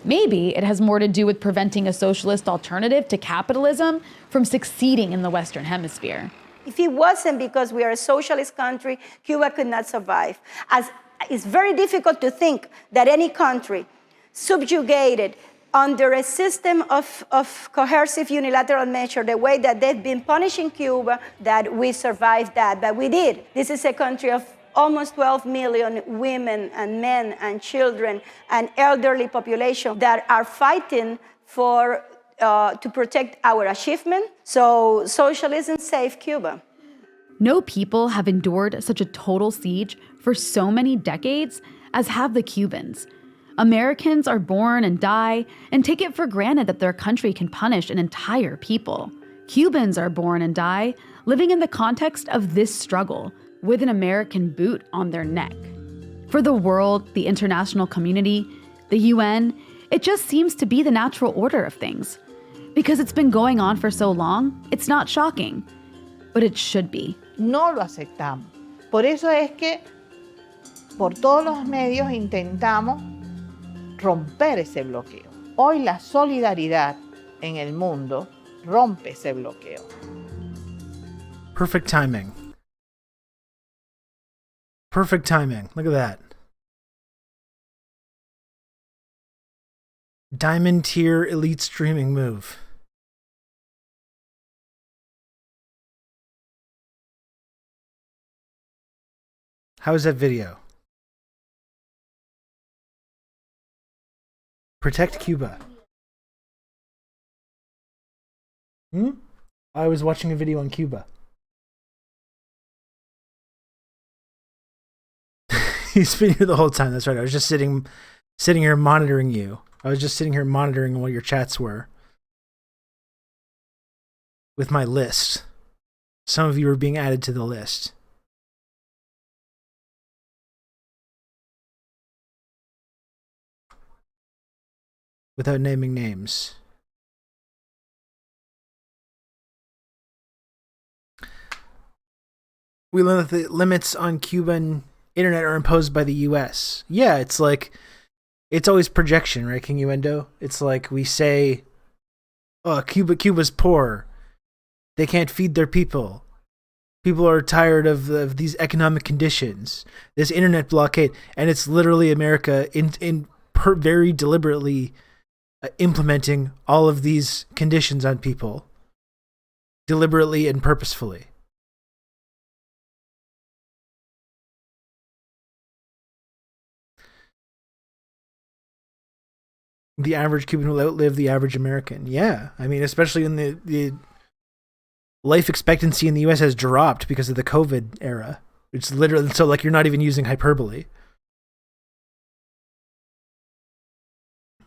Maybe it has more to do with preventing a socialist alternative to capitalism from succeeding in the Western Hemisphere. If it wasn't because we are a socialist country, Cuba could not survive. As it's very difficult to think that any country subjugated under a system of coercive unilateral measure, the way that they've been punishing Cuba, that we survived that, but we did. This is a country of almost 12 million women and men and children and elderly population that are fighting for to protect our achievement. So socialism saved Cuba. No people have endured such a total siege for so many decades as have the Cubans. Americans are born and die and take it for granted that their country can punish an entire people. Cubans are born and die living in the context of this struggle with an American boot on their neck. For the world, the international community, the UN, it just seems to be the natural order of things. Because it's been going on for so long, it's not shocking, but it should be. No lo aceptamos. Por eso es que por todos los medios intentamos romper ese bloqueo. Hoy la solidaridad en el mundo rompe ese bloqueo. Perfect timing. Perfect timing. Look at that. Diamond tier elite streaming move. How is that video? Protect Cuba. I was watching a video on Cuba. He's been here the whole time. That's right. I was just sitting here monitoring you. I was just sitting here monitoring what your chats were with my list. Some of you were being added to the list. Without naming names. We learned that the limits on Cuban internet are imposed by the US. Yeah, it's like, it's always projection, right, King Uendo? It's like we say, oh, Cuba's poor. They can't feed their people. People are tired of these economic conditions, this internet blockade, and it's literally America very deliberately implementing all of these conditions on people deliberately and purposefully. The average Cuban will outlive the average American. Yeah, I mean, especially in the life expectancy in the U.S. has dropped because of the COVID era. It's literally, so like, you're not even using hyperbole.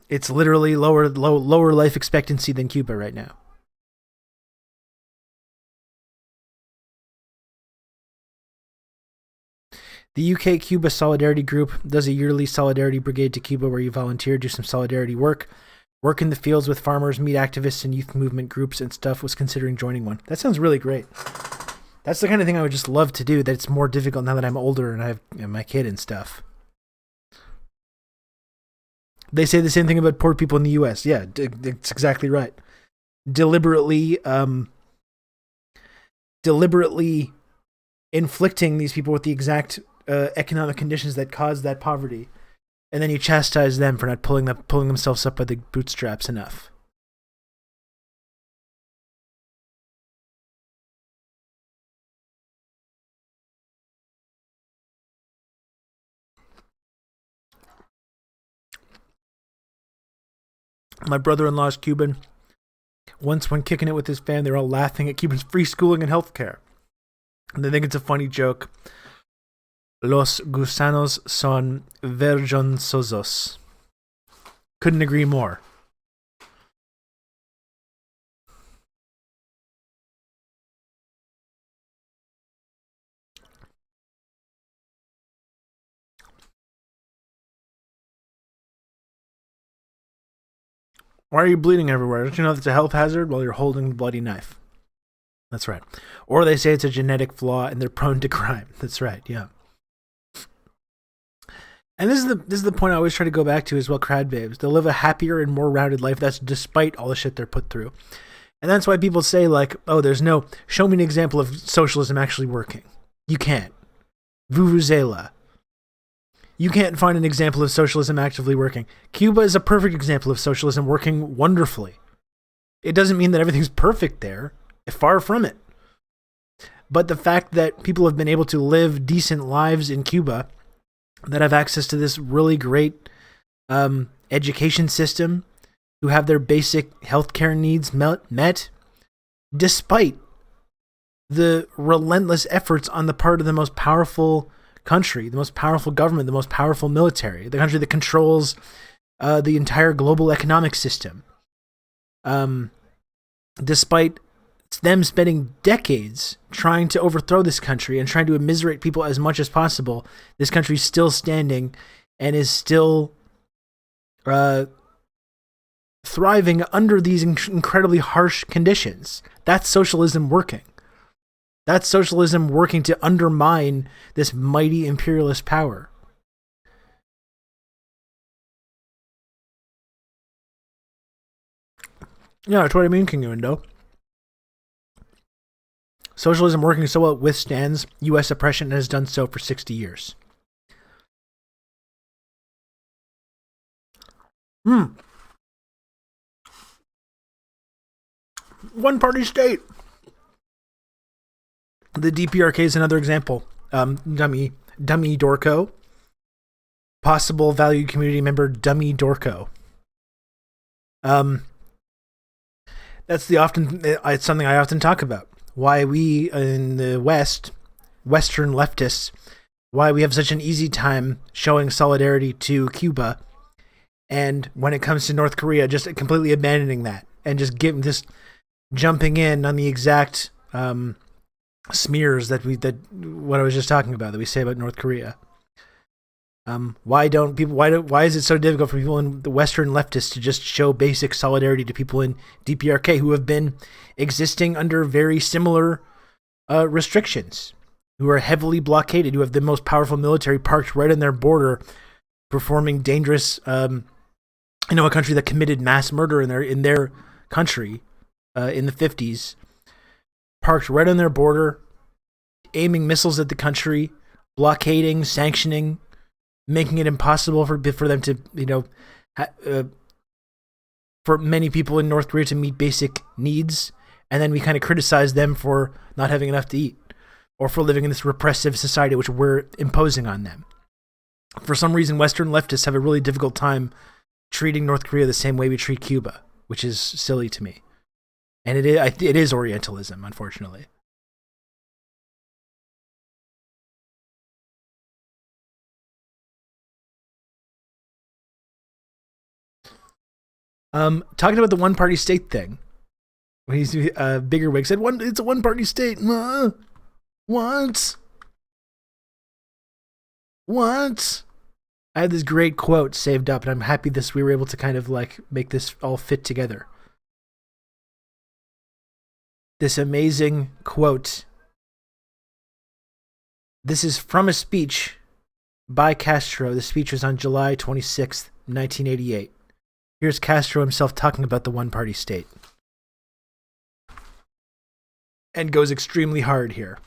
It's literally lower life expectancy than Cuba right now. The UK Cuba Solidarity Group does a yearly Solidarity Brigade to Cuba where you volunteer, do some solidarity work in the fields with farmers, meet activists and youth movement groups and stuff. Was considering joining one. That sounds really great. That's the kind of thing I would just love to do. That's more difficult now that I'm older and I have my kid and stuff. They say the same thing about poor people in the U.S. Yeah, it's exactly right. Deliberately inflicting these people with the exact economic conditions that cause that poverty, and then you chastise them for not pulling themselves up by the bootstraps enough. My brother-in-law is Cuban. Once when kicking it with his family, they're all laughing at Cubans' free schooling and healthcare. And they think it's a funny joke. Los gusanos son vergonzosos. Couldn't agree more. Why are you bleeding everywhere? Don't you know that's a health hazard while you're holding the bloody knife? That's right. Or they say it's a genetic flaw and they're prone to crime. That's right, yeah. And this is the point I always try to go back to as well, crowd babes. They'll live a happier and more rounded life. That's despite all the shit they're put through. And that's why people say, like, oh, show me an example of socialism actually working. You can't. Vuvuzela. You can't find an example of socialism actively working. Cuba is a perfect example of socialism working wonderfully. It doesn't mean that everything's perfect there. Far from it. But the fact that people have been able to live decent lives in Cuba, that have access to this really great education system, who have their basic healthcare needs met, despite the relentless efforts on the part of the most powerful country, the most powerful government, the most powerful military, the country that controls the entire global economic system. Despite them spending decades trying to overthrow this country and trying to immiserate people as much as possible, this country's still standing and is still thriving under these incredibly harsh conditions. That's socialism working. That's socialism working to undermine this mighty imperialist power. Yeah, that's what I mean, King Window. Socialism working so well it withstands U.S. oppression and has done so for 60 years. One-party state. The DPRK is another example. Dummy Dorco. Possible valued community member Dummy Dorco. It's something I often talk about. Why we in the Western leftists, why we have such an easy time showing solidarity to Cuba, and when it comes to North Korea, just completely abandoning that and just jumping in on the exact smears that what I was just talking about that we say about North Korea. Why is it so difficult for people in the Western leftists to just show basic solidarity to people in DPRK who have been existing under very similar restrictions, who are heavily blockaded, who have the most powerful military parked right on their border, performing dangerous, a country that committed mass murder in their country in the 50s, parked right on their border, aiming missiles at the country, blockading, sanctioning, making it impossible for them to, for many people in North Korea to meet basic needs, and then we kind of criticize them for not having enough to eat, or for living in this repressive society which we're imposing on them. For some reason, Western leftists have a really difficult time treating North Korea the same way we treat Cuba, which is silly to me. And it is Orientalism, unfortunately. Talking about the one-party state thing. When he's Biggerwig said, it's a one-party state. What? I had this great quote saved up, and I'm happy we were able to kind of like make this all fit together. This amazing quote. This is from a speech by Castro. The speech was on July 26th, 1988. Here's Castro himself talking about the one-party state. And goes extremely hard here.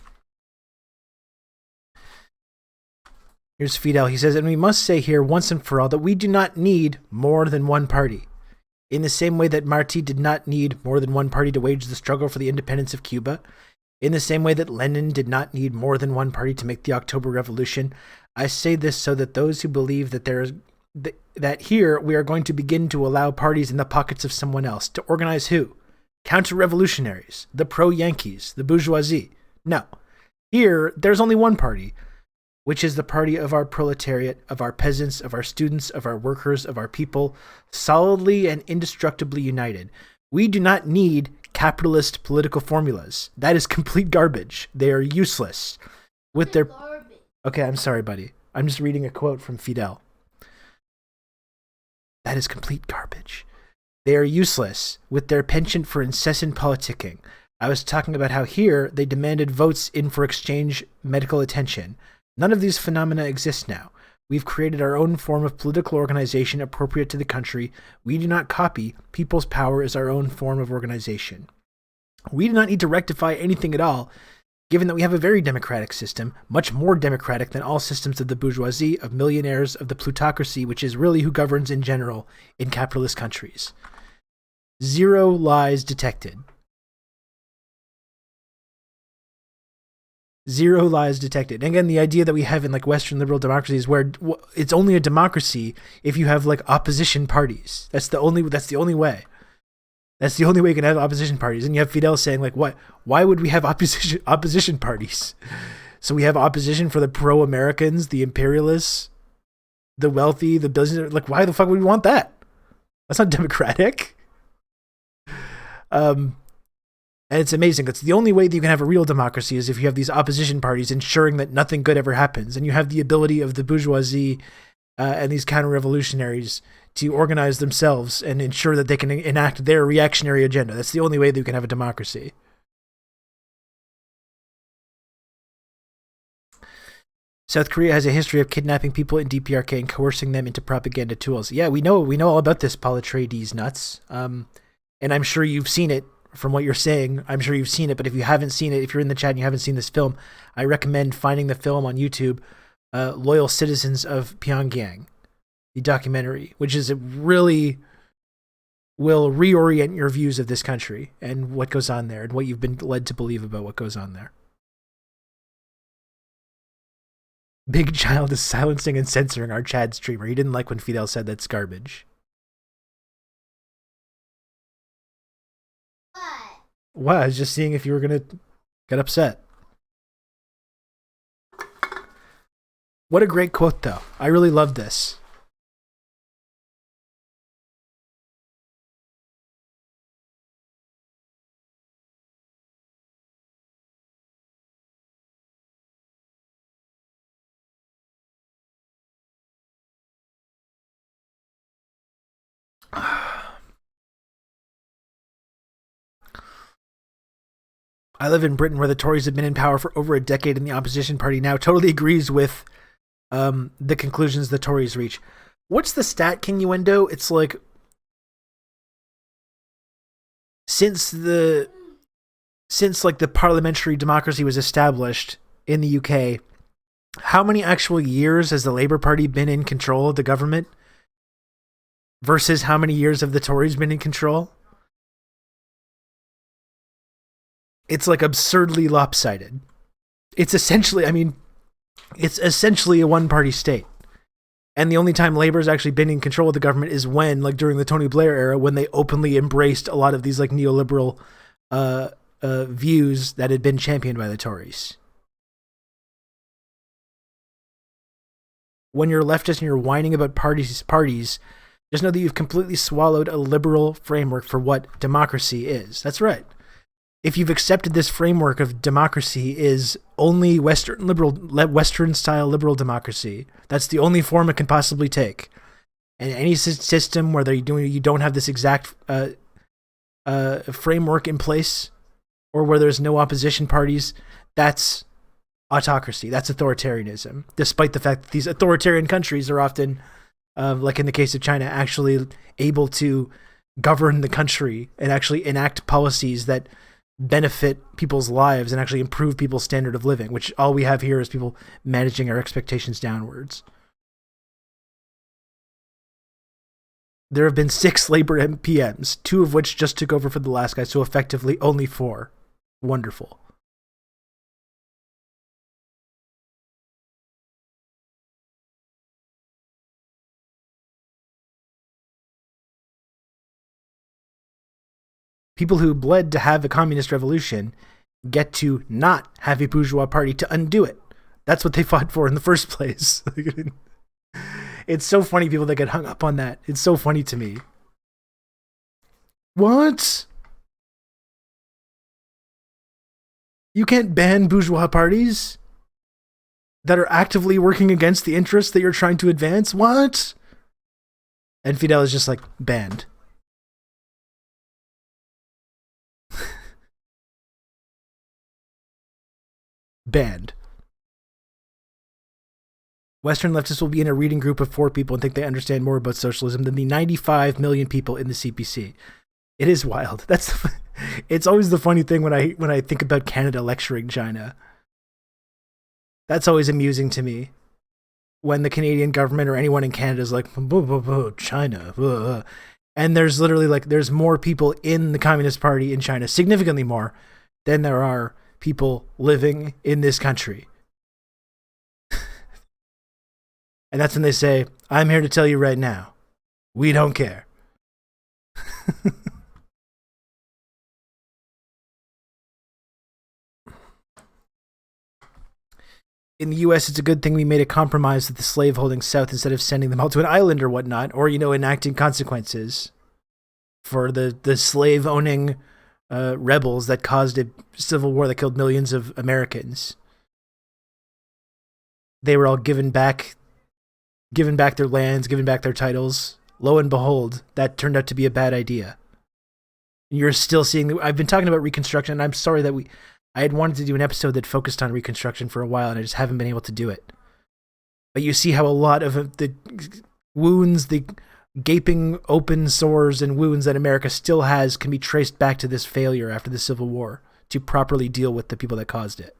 Here's Fidel. He says, and we must say here once and for all that we do not need more than one party. In the same way that Martí did not need more than one party to wage the struggle for the independence of Cuba, in the same way that Lenin did not need more than one party to make the October Revolution, I say this so that those who believe that here we are going to begin to allow parties in the pockets of someone else to organize who? Counter-revolutionaries, the pro-Yankees, the bourgeoisie. No. Here, there's only one party, which is the party of our proletariat, of our peasants, of our students, of our workers, of our people, solidly and indestructibly united. We do not need capitalist political formulas. That is complete garbage. They are useless. Okay, I'm sorry, buddy. I'm just reading a quote from Fidel. That is complete garbage. They are useless, with their penchant for incessant politicking. I was talking about how here they demanded votes in for exchange medical attention. None of these phenomena exist now. We've created our own form of political organization appropriate to the country. We do not copy. People's power is our own form of organization. We do not need to rectify anything at all, given that we have a very democratic system, much more democratic than all systems of the bourgeoisie, of millionaires, of the plutocracy, which is really who governs in general in capitalist countries. Zero lies detected. Zero lies detected. And again, the idea that we have in like Western liberal democracies where it's only a democracy if you have like opposition parties. That's the only way. That's the only way you can have opposition parties. And you have Fidel saying like, what? Why would we have opposition parties? So we have opposition for the pro-Americans, the imperialists, the wealthy, the business. Like, why the fuck would we want that? That's not democratic. And it's amazing. It's the only way that you can have a real democracy is if you have these opposition parties ensuring that nothing good ever happens. And you have the ability of the bourgeoisie and these counter-revolutionaries to organize themselves and ensure that they can enact their reactionary agenda. That's the only way that you can have a democracy. South Korea has a history of kidnapping people in DPRK and coercing them into propaganda tools. Yeah, we know all about this, Politrades nuts. And I'm sure you've seen it. From what you're saying, I'm sure you've seen it, but if you haven't seen it, if you're in the chat and you haven't seen this film, I recommend finding the film on YouTube, Loyal Citizens of Pyongyang, the documentary, which is really will reorient your views of this country and what goes on there and what you've been led to believe about what goes on there. Big Child is silencing and censoring our Chad streamer. He didn't like when Fidel said that's garbage. Wow, I was just seeing if you were going to get upset. What a great quote, though. I really love this. I live in Britain where the Tories have been in power for over a decade and the opposition party now totally agrees with the conclusions the Tories reach. What's the stat, Kinuendo? It's like since the parliamentary democracy was established in the UK, how many actual years has the Labour Party been in control of the government? versus how many years have the Tories been in control? It's like absurdly lopsided. It's essentially, it's essentially a one-party state. And the only time Labor's actually been in control of the government is when, like during the Tony Blair era, when they openly embraced a lot of these like neoliberal views that had been championed by the Tories. When you're leftist and you're whining about parties, just know that you've completely swallowed a liberal framework for what democracy is. That's right. If you've accepted this framework of democracy is only Western style liberal democracy, that's the only form it can possibly take. And any system where you don't have this exact framework in place, or where there's no opposition parties, that's autocracy. That's authoritarianism. Despite the fact that these authoritarian countries are often, like in the case of China, actually able to govern the country and actually enact policies that benefit people's lives and actually improve people's standard of living, which all we have here is people managing our expectations downwards. There have been 6 Labour MPMs, 2 of which just took over for the last guy, so effectively only 4. Wonderful. People who bled to have a communist revolution get to not have a bourgeois party to undo it. That's what they fought for in the first place. It's so funny, people that get hung up on that. It's so funny to me. What? You can't ban bourgeois parties that are actively working against the interests that you're trying to advance? What? And Fidel is just like, banned. Banned. Western leftists will be in a reading group of 4 people and think they understand more about socialism than the 95 million people in the CPC. It is wild. It's always the funny thing when I think about Canada lecturing China. That's always amusing to me. When the Canadian government or anyone in Canada is like, China. And there's literally there's more people in the Communist Party in China, significantly more, than there are people living in this country. And that's when they say, I'm here to tell you right now, we don't care. In the US, it's a good thing we made a compromise with the slave-holding South instead of sending them all to an island or whatnot, or, enacting consequences for the slave-owning rebels that caused a civil war that killed millions of Americans. They were all given back their lands, given back their titles. Lo and behold, that turned out to be a bad idea. You're still seeing... I've been talking about Reconstruction, and I'm sorry that I had wanted to do an episode that focused on Reconstruction for a while, and I just haven't been able to do it. But you see how a lot of the wounds, the gaping open sores and wounds that America still has can be traced back to this failure after the Civil War to properly deal with the people that caused it.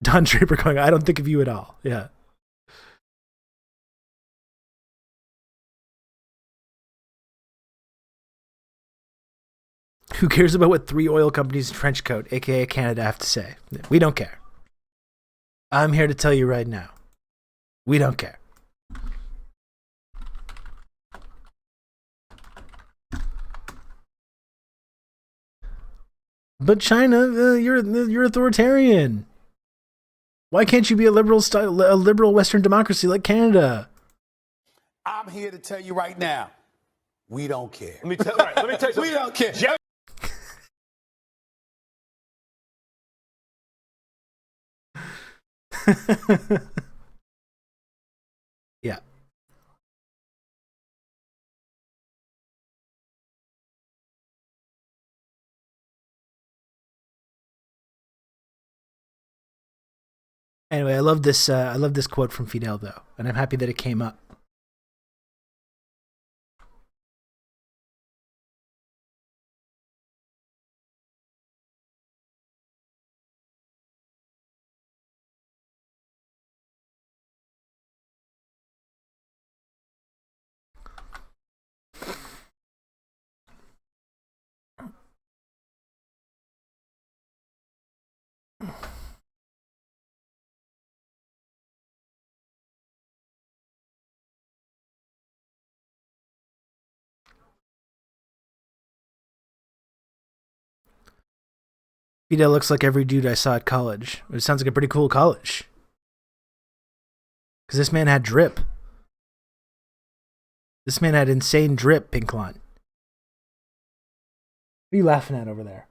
Don Draper going, I don't think of you at all. Yeah. Who cares about what 3 oil companies in trench coat, aka Canada, have to say? We don't care. I'm here to tell you right now. We don't care. But China, you're authoritarian. Why can't you be a liberal Western democracy like Canada? I'm here to tell you right now, we don't care. Let me tell you something. We don't care. Yeah. Anyway, I love this quote from Fidel though, and I'm happy that it came up. Fidel looks like every dude I saw at college. It sounds like a pretty cool college. Because this man had drip. This man had insane drip, Pinklon. What are you laughing at over there?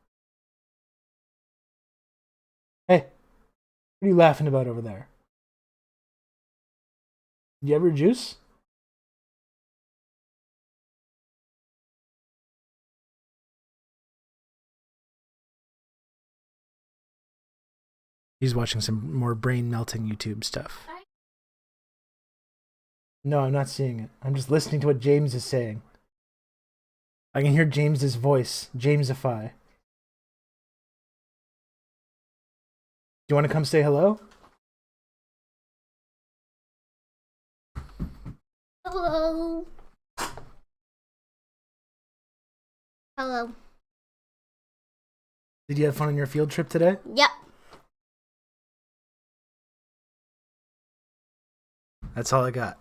Hey, what are you laughing about over there? Did you ever juice? He's watching some more brain-melting YouTube stuff. No, I'm not seeing it. I'm just listening to what James is saying. I can hear James's voice. Jamesify. Do you want to come say hello? Hello. Hello. Did you have fun on your field trip today? Yep. That's all I got.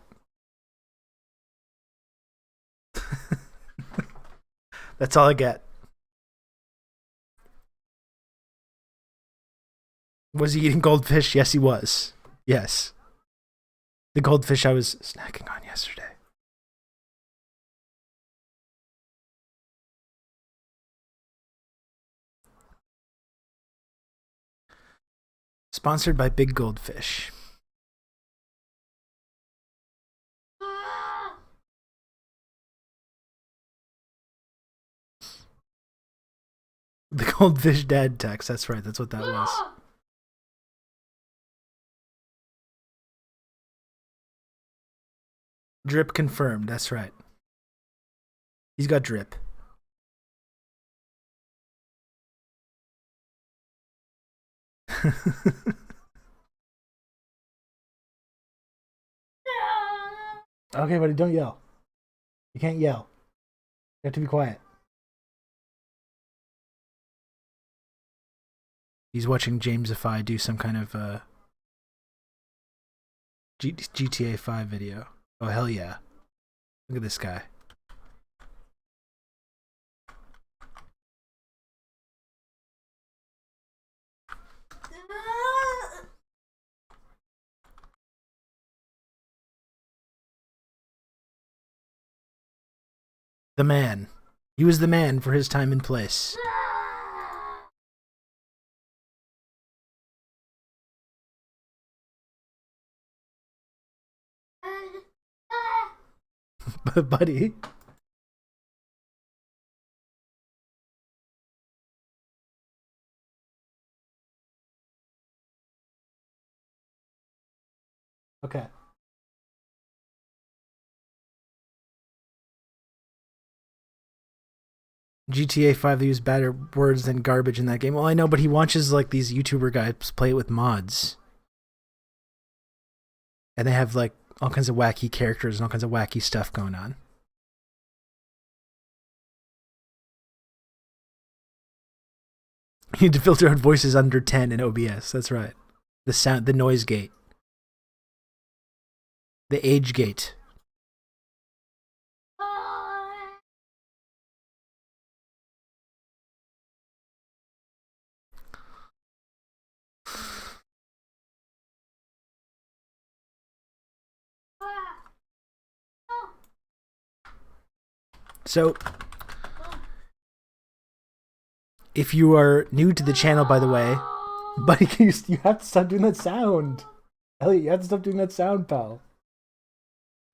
That's all I get. Was he eating goldfish? Yes, he was. Yes. The goldfish I was snacking on yesterday. Sponsored by Big Goldfish. The Goldfish Dad text. That's right. That's what that was. Drip confirmed. That's right. He's got drip. Okay, buddy, don't yell. You can't yell. You have to be quiet. He's watching Jamesify do some kind of GTA 5 video. Oh, hell yeah. Look at this guy. The man. He was the man for his time and place. Buddy. Okay. GTA 5, they use better words than garbage in that game. Well, I know, but he watches like these YouTuber guys play it with mods. And they have like all kinds of wacky characters and all kinds of wacky stuff going on. You need to filter out voices under 10 in OBS. That's right. The sound, the noise gate. The age gate. So, if you are new to the channel, by the way, buddy, you have to stop doing that sound. Elliot, you have to stop doing that sound, pal.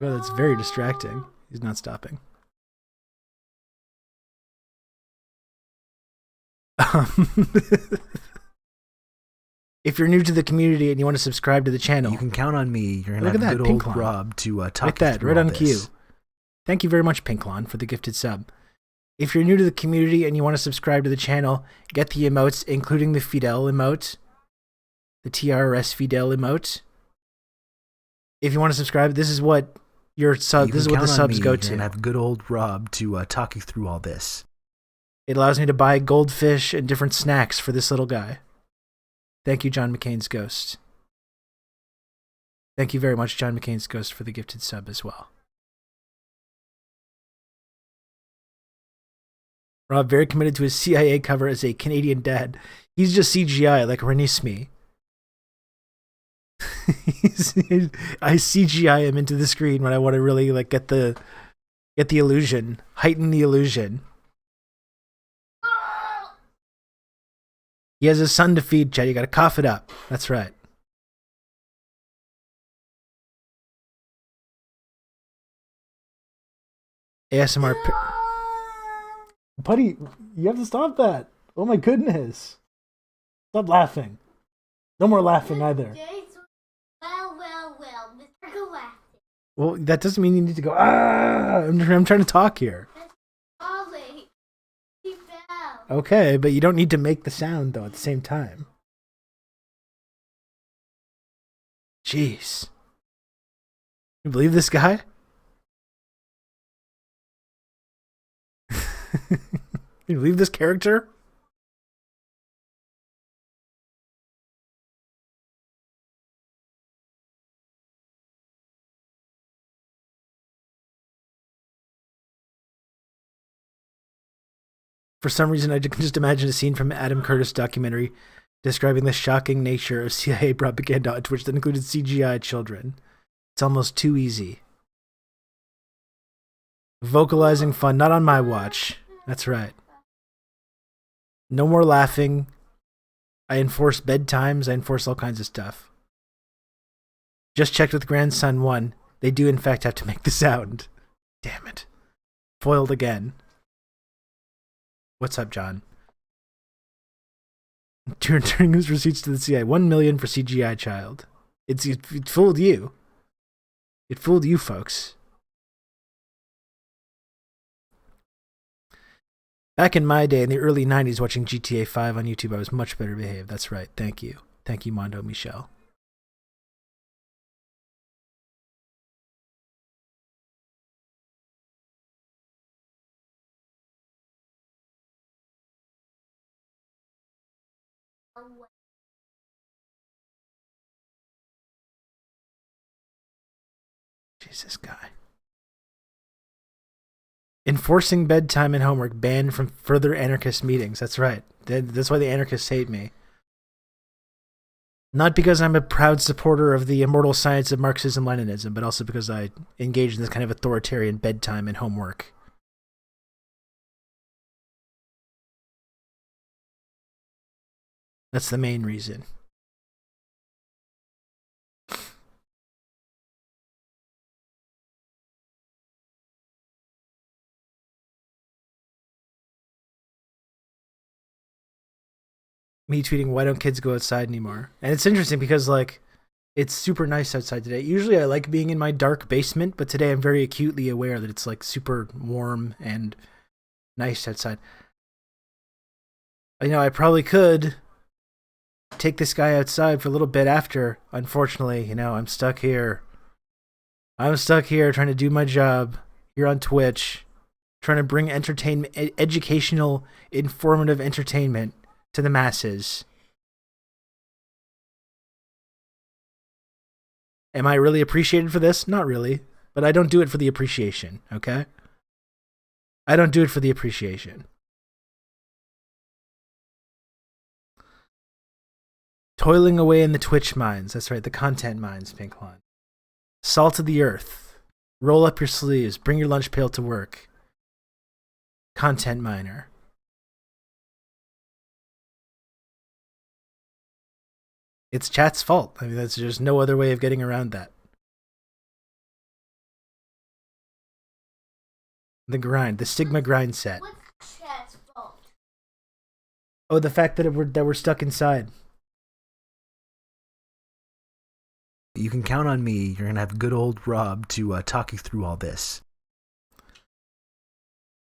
Well, that's very distracting. He's not stopping. If you're new to the community and you want to subscribe to the channel, you can count on me. You're gonna look have at that, good old Pinklon. Rob to talk like that, through right all on cue. this. Thank you very much, Pinklon, for the gifted sub. If you're new to the community and you want to subscribe to the channel, get the emotes, including the Fidel emote, the TRRS Fidel emote. If you want to subscribe, this is what your sub. This is what the subs go to. You're gonna have good old Rob to talk you through all this. It allows me to buy goldfish and different snacks for this little guy. Thank you, John McCain's Ghost. Thank you very much, John McCain's Ghost, for the gifted sub as well. Rob very committed to his CIA cover as a Canadian dad. He's just CGI like Renisme. I CGI him into the screen when I want to really like get the illusion, heighten the illusion. He has a son to feed, Chad. You gotta cough it up. That's right. ASMR. Buddy, you have to stop that. Oh my goodness. Stop laughing. No more laughing either. Well, Mr. Galactic. Well, that doesn't mean you need to go, ah! I'm trying to talk here. Ollie, he fell. Okay, but you don't need to make the sound, though, at the same time. Jeez. You believe this guy? You believe this character? For some reason, I can just imagine a scene from Adam Curtis' documentary describing the shocking nature of CIA propaganda on Twitch that included CGI children. It's almost too easy. Vocalizing fun, not on my watch. That's right. No more laughing. I enforce bedtimes. I enforce all kinds of stuff. Just checked with grandson 1. They do, in fact, have to make the sound. Damn it. Foiled again. What's up, John? Turning his receipts to the CIA. 1 million for CGI child. It fooled you. It fooled you, folks. Back in my day, in the early 90s, watching GTA 5 on YouTube, I was much better behaved. That's right. Thank you. Thank you, Mondo Michel. Jesus, guy. Enforcing bedtime and homework banned from further anarchist meetings. That's right. That's why the anarchists hate me. Not because I'm a proud supporter of the immortal science of Marxism-Leninism, but also because I engage in this kind of authoritarian bedtime and homework. That's the main reason. Me tweeting, why don't kids go outside anymore? And it's interesting because, like, it's super nice outside today. Usually I like being in my dark basement, but today I'm very acutely aware that it's, like, super warm and nice outside. You know, I probably could take this guy outside for a little bit after. Unfortunately, you know, I'm stuck here. I'm stuck here trying to do my job here on Twitch, trying to bring entertainment, educational, informative entertainment to the masses. Am I really appreciated for this? Not really, but I don't do it for the appreciation, okay? I don't do it for the appreciation. Toiling away in the Twitch mines. That's right, the content mines, Pinklon. Salt of the earth. Roll up your sleeves. Bring your lunch pail to work. Content miner. It's chat's fault. I mean, there's just no other way of getting around that. The grind, the Sigma grind set. What's chat's fault? Oh, the fact that we're stuck inside. You can count on me. You're going to have good old Rob to talk you through all this.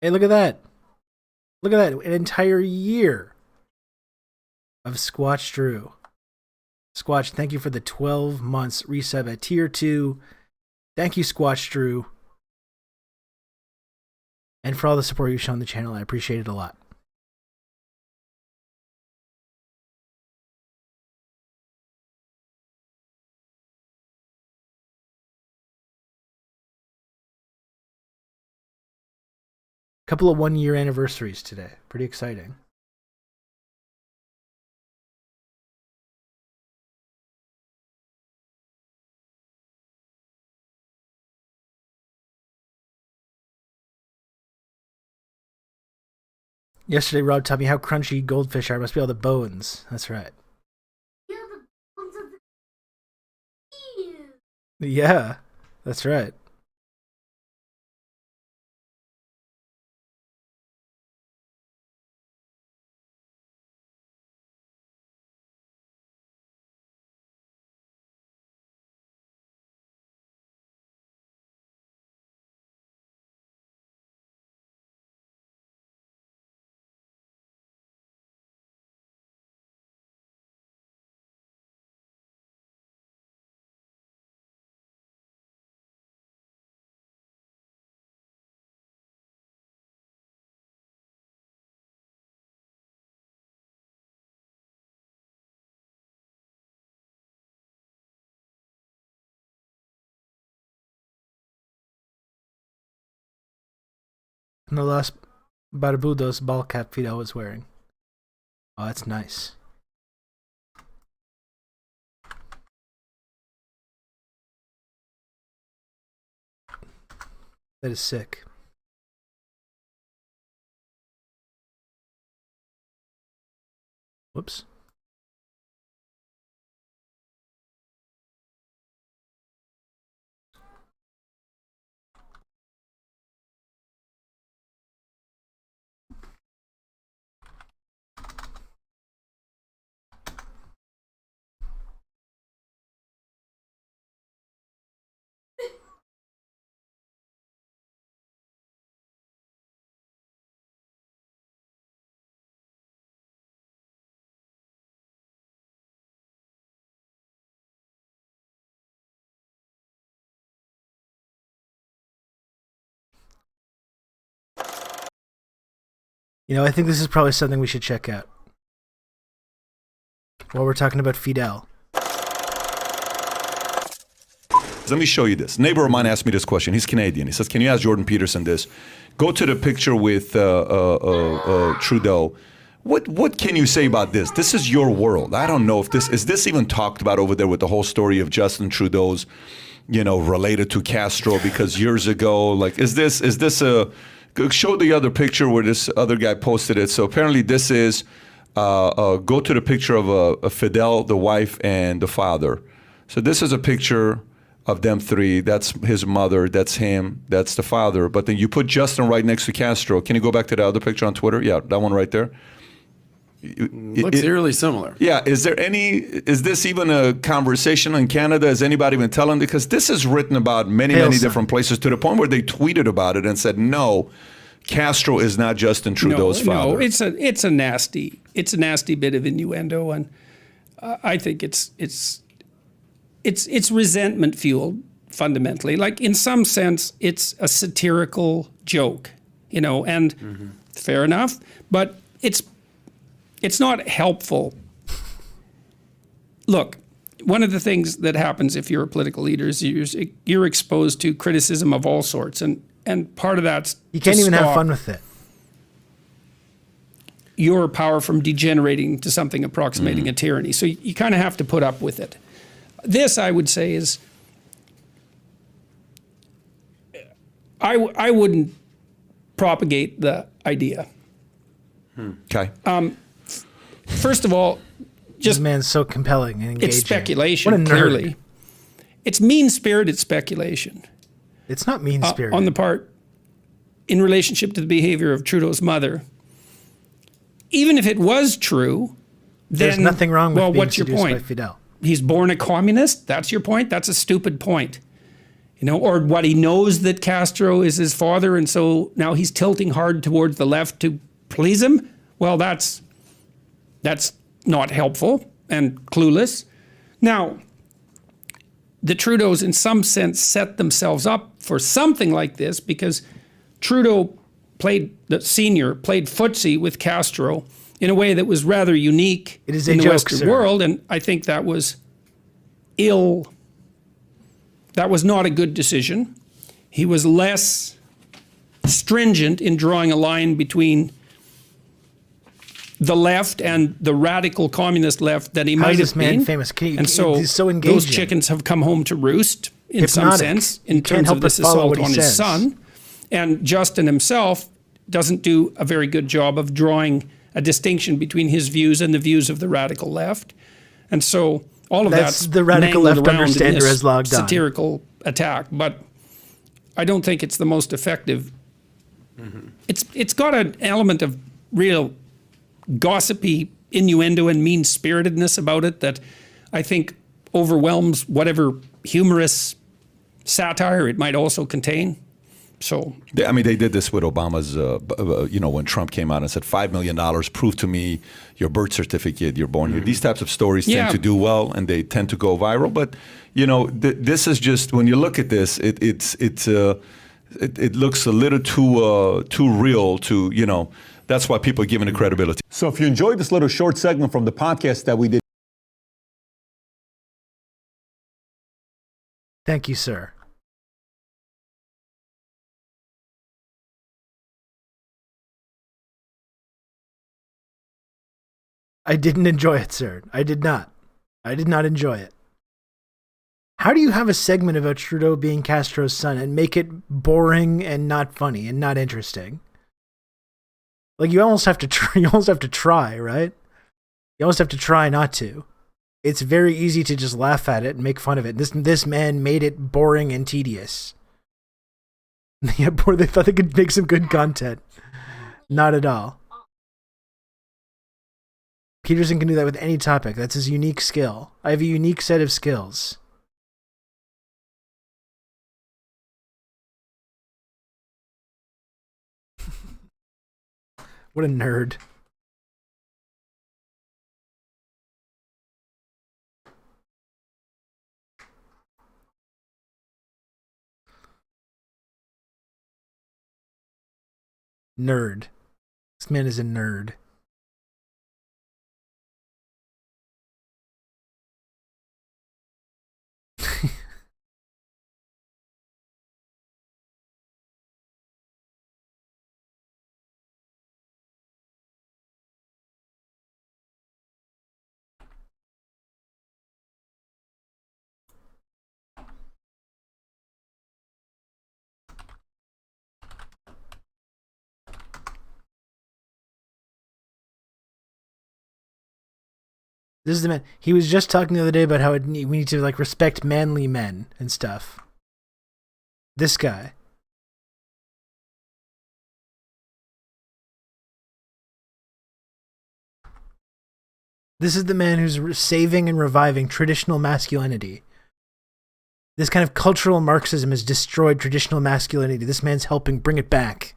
Hey, look at that. Look at that. An entire year of Squatch Drew. Squatch, thank you for the 12 months resub at tier 2. Thank you, Squatch Drew. And for all the support you've shown the channel, I appreciate it a lot. Couple of 1-year anniversaries today. Pretty exciting. Yesterday, Rob taught me how crunchy goldfish are. Must be all the bones. That's right. Yeah, that's right. And the last Barbudos ball cap Fidel was wearing. Oh, that's nice. That is sick. Whoops. You know, I think this is probably something we should check out. While we're talking about Fidel. Let me show you this. A neighbor of mine asked me this question. He's Canadian. He says, can you ask Jordan Peterson this? Go to the picture with Trudeau. What can you say about this? This is your world. I don't know if is this even talked about over there with the whole story of Justin Trudeau's, related to Castro, because years ago, like, is this a, show the other picture where this other guy posted it. So apparently this is, go to the picture of Fidel, the wife, and the father. So this is a picture of them three. That's his mother, that's him, that's the father. But then you put Justin right next to Castro. Can you go back to the other picture on Twitter? Yeah, that one right there. Looks eerily similar. Yeah, is this even a conversation in Canada? Has anybody been telling? Because this is written about many different places, to the point where they tweeted about it and said, no, Castro is not Justin Trudeau's father. No, it's a nasty bit of innuendo, and I think it's resentment fueled fundamentally. Like, in some sense, it's a satirical joke, and fair enough, but it's not helpful. Look, one of the things that happens if you're a political leader is you're exposed to criticism of all sorts, and part of that's you can't even have fun with it. Your power from degenerating to something approximating a tyranny. So you kind of have to put up with it. This, I would say, is I wouldn't propagate the idea. Okay. First of all, this man's so compelling and engaging. It's speculation, what a nerd. clearly. It's mean-spirited speculation. It's not mean-spirited. On the part, in relationship to the behavior of Trudeau's mother. Even if it was true, then... There's nothing wrong with being what's your seduced point? by Fidel. He's born a communist? That's your point? That's a stupid point. Or what, he knows that Castro is his father, and so now he's tilting hard towards the left to please him? Well, that's not helpful and clueless. Now, the Trudeaus, in some sense, set themselves up for something like this because Trudeau the senior played footsie with Castro in a way that was rather unique in the Western world, and I think that was that was not a good decision. He was less stringent in drawing a line between the left and the radical communist left that he How might is have this man been. famous? And so, he's so those engaging. chickens have come home to roost in some Hypnotic. sense You in can't terms help of but this follow assault what he on his says. son. And Justin himself doesn't do a very good job of drawing a distinction between his views and the views of the radical left. And so all of that's the radical mangled left around in understander this has logged on. satirical attack. But I don't think it's the most effective. It's got an element of real gossipy innuendo and mean-spiritedness about it that I think overwhelms whatever humorous satire it might also contain. So I mean, they did this with Obama's, when Trump came out and said, $5 million, prove to me your birth certificate, you're born here. These types of stories tend to do well and they tend to go viral. But, this is just, when you look at this, it looks a little too real to, that's why people are giving it credibility. So if you enjoyed this little short segment from the podcast that we did. Thank you, sir. I didn't enjoy it, sir. I did not. I did not enjoy it. How do you have a segment about Trudeau being Castro's son and make it boring and not funny and not interesting? Like, you almost have to try, right? You almost have to try not to. It's very easy to just laugh at it and make fun of it. This man made it boring and tedious. Yeah, they thought they could make some good content. Not at all. Peterson can do that with any topic. That's his unique skill. I have a unique set of skills. What a nerd. Nerd. This man is a nerd. This is the man. He was just talking the other day about how we need to respect manly men and stuff. This guy. This is the man who's saving and reviving traditional masculinity. This kind of cultural Marxism has destroyed traditional masculinity. This man's helping bring it back.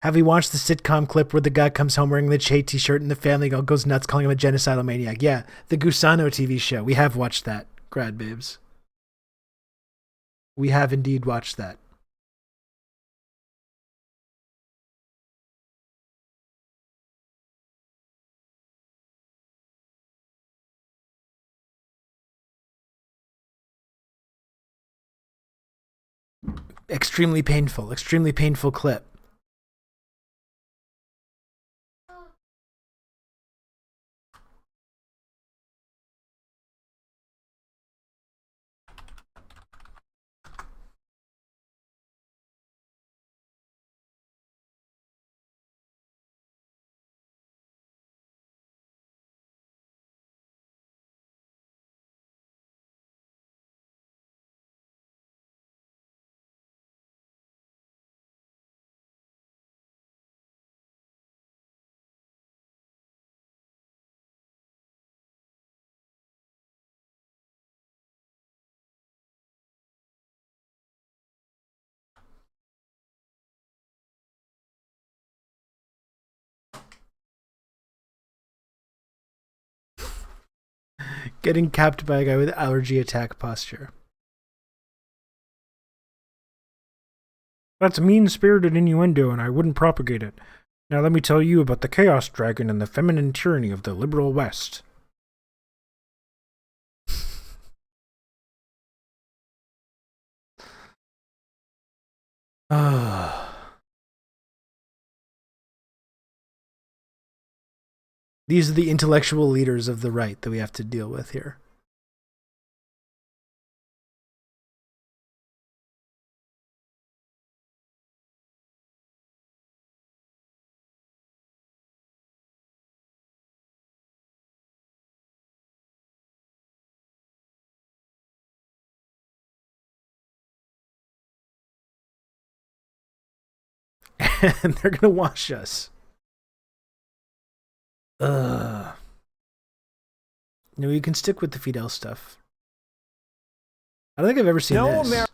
Have you watched the sitcom clip where the guy comes home wearing the Che t-shirt and the family goes nuts calling him a genocidal maniac? Yeah, the Gusano TV show. We have watched that, grad babes. We have indeed watched that. Extremely painful clip. Getting capped by a guy with allergy attack posture. That's mean-spirited innuendo, and I wouldn't propagate it. Now let me tell you about the Chaos Dragon and the feminine tyranny of the liberal West. These are the intellectual leaders of the right that we have to deal with here. And they're gonna wash us. No, you can stick with the Fidel stuff. I don't think I've ever seen this.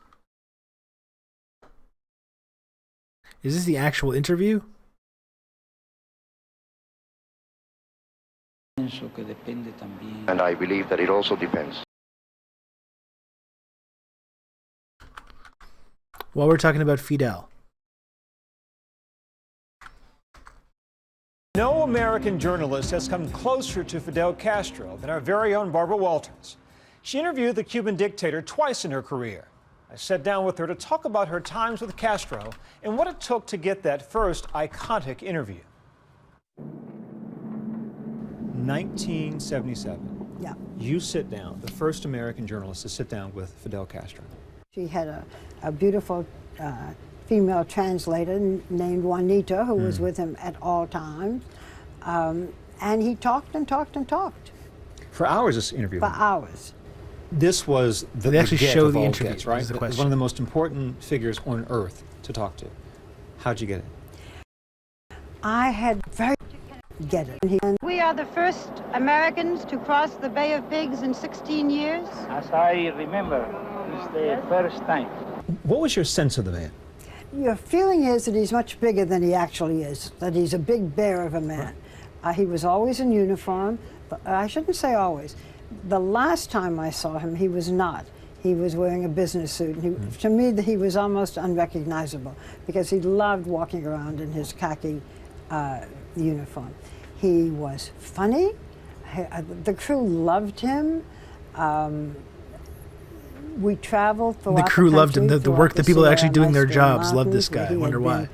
Is this the actual interview? And I believe that it also depends. While we're talking about Fidel. No American journalist has come closer to Fidel Castro than our very own Barbara Walters. She interviewed the Cuban dictator twice in her career. I sat down with her to talk about her times with Castro and what it took to get that first iconic interview. 1977. Yeah. You sit down, the first American journalist to sit down with Fidel Castro. She had a beautiful female translator named Juanita who was with him at all times. And he talked and talked and talked. For hours, this interview? For hours. This was the They actually get show of the all interview, gets, right? is the It was question. one of the most important figures on earth to talk to. How'd you get it? I had very get it. We are the first Americans to cross the Bay of Pigs in 16 years. As I remember, it's the first time. What was your sense of the man? Your feeling is that he's much bigger than he actually is, that he's a big bear of a man. He was always in uniform. I shouldn't say always. The last time I saw him, he was not. He was wearing a business suit. To me, he was almost unrecognizable because he loved walking around in his khaki uniform. He was funny. The crew loved him. We traveled throughout The crew loved him. The throughout work, the people actually doing their Sierra jobs loved this Mountains, guy. I where he wonder had why. been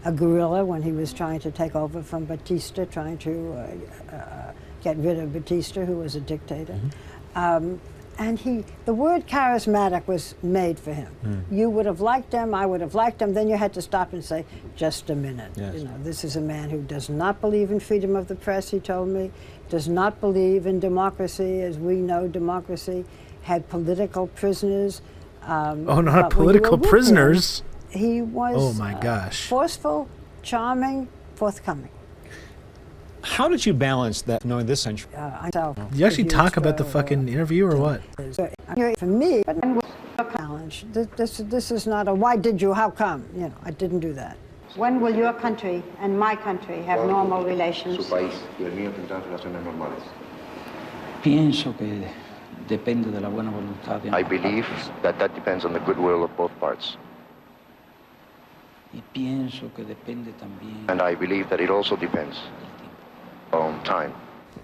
a guerrilla when he was trying to take over from Batista, trying to get rid of Batista, who was a dictator. And the word charismatic was made for him. You would have liked him, I would have liked him, then you had to stop and say, just a minute. Yes. You know, this is a man who does not believe in freedom of the press, he told me, does not believe in democracy as we know democracy, had political prisoners. Oh, not political prisoners. He was Oh my gosh. Forceful, charming, forthcoming. How did you balance that knowing this century? Did you actually talk about the fucking interview or what? For me, challenge. This is not a why did you, how come? You know, I didn't do that. When will your country and my country have normal relations? Su país y el mío tendrán relaciones normales. Pienso que depende de la buena voluntad de I believe that depends on the goodwill of both parts. Y pienso que depende también. And I believe that it also depends on time.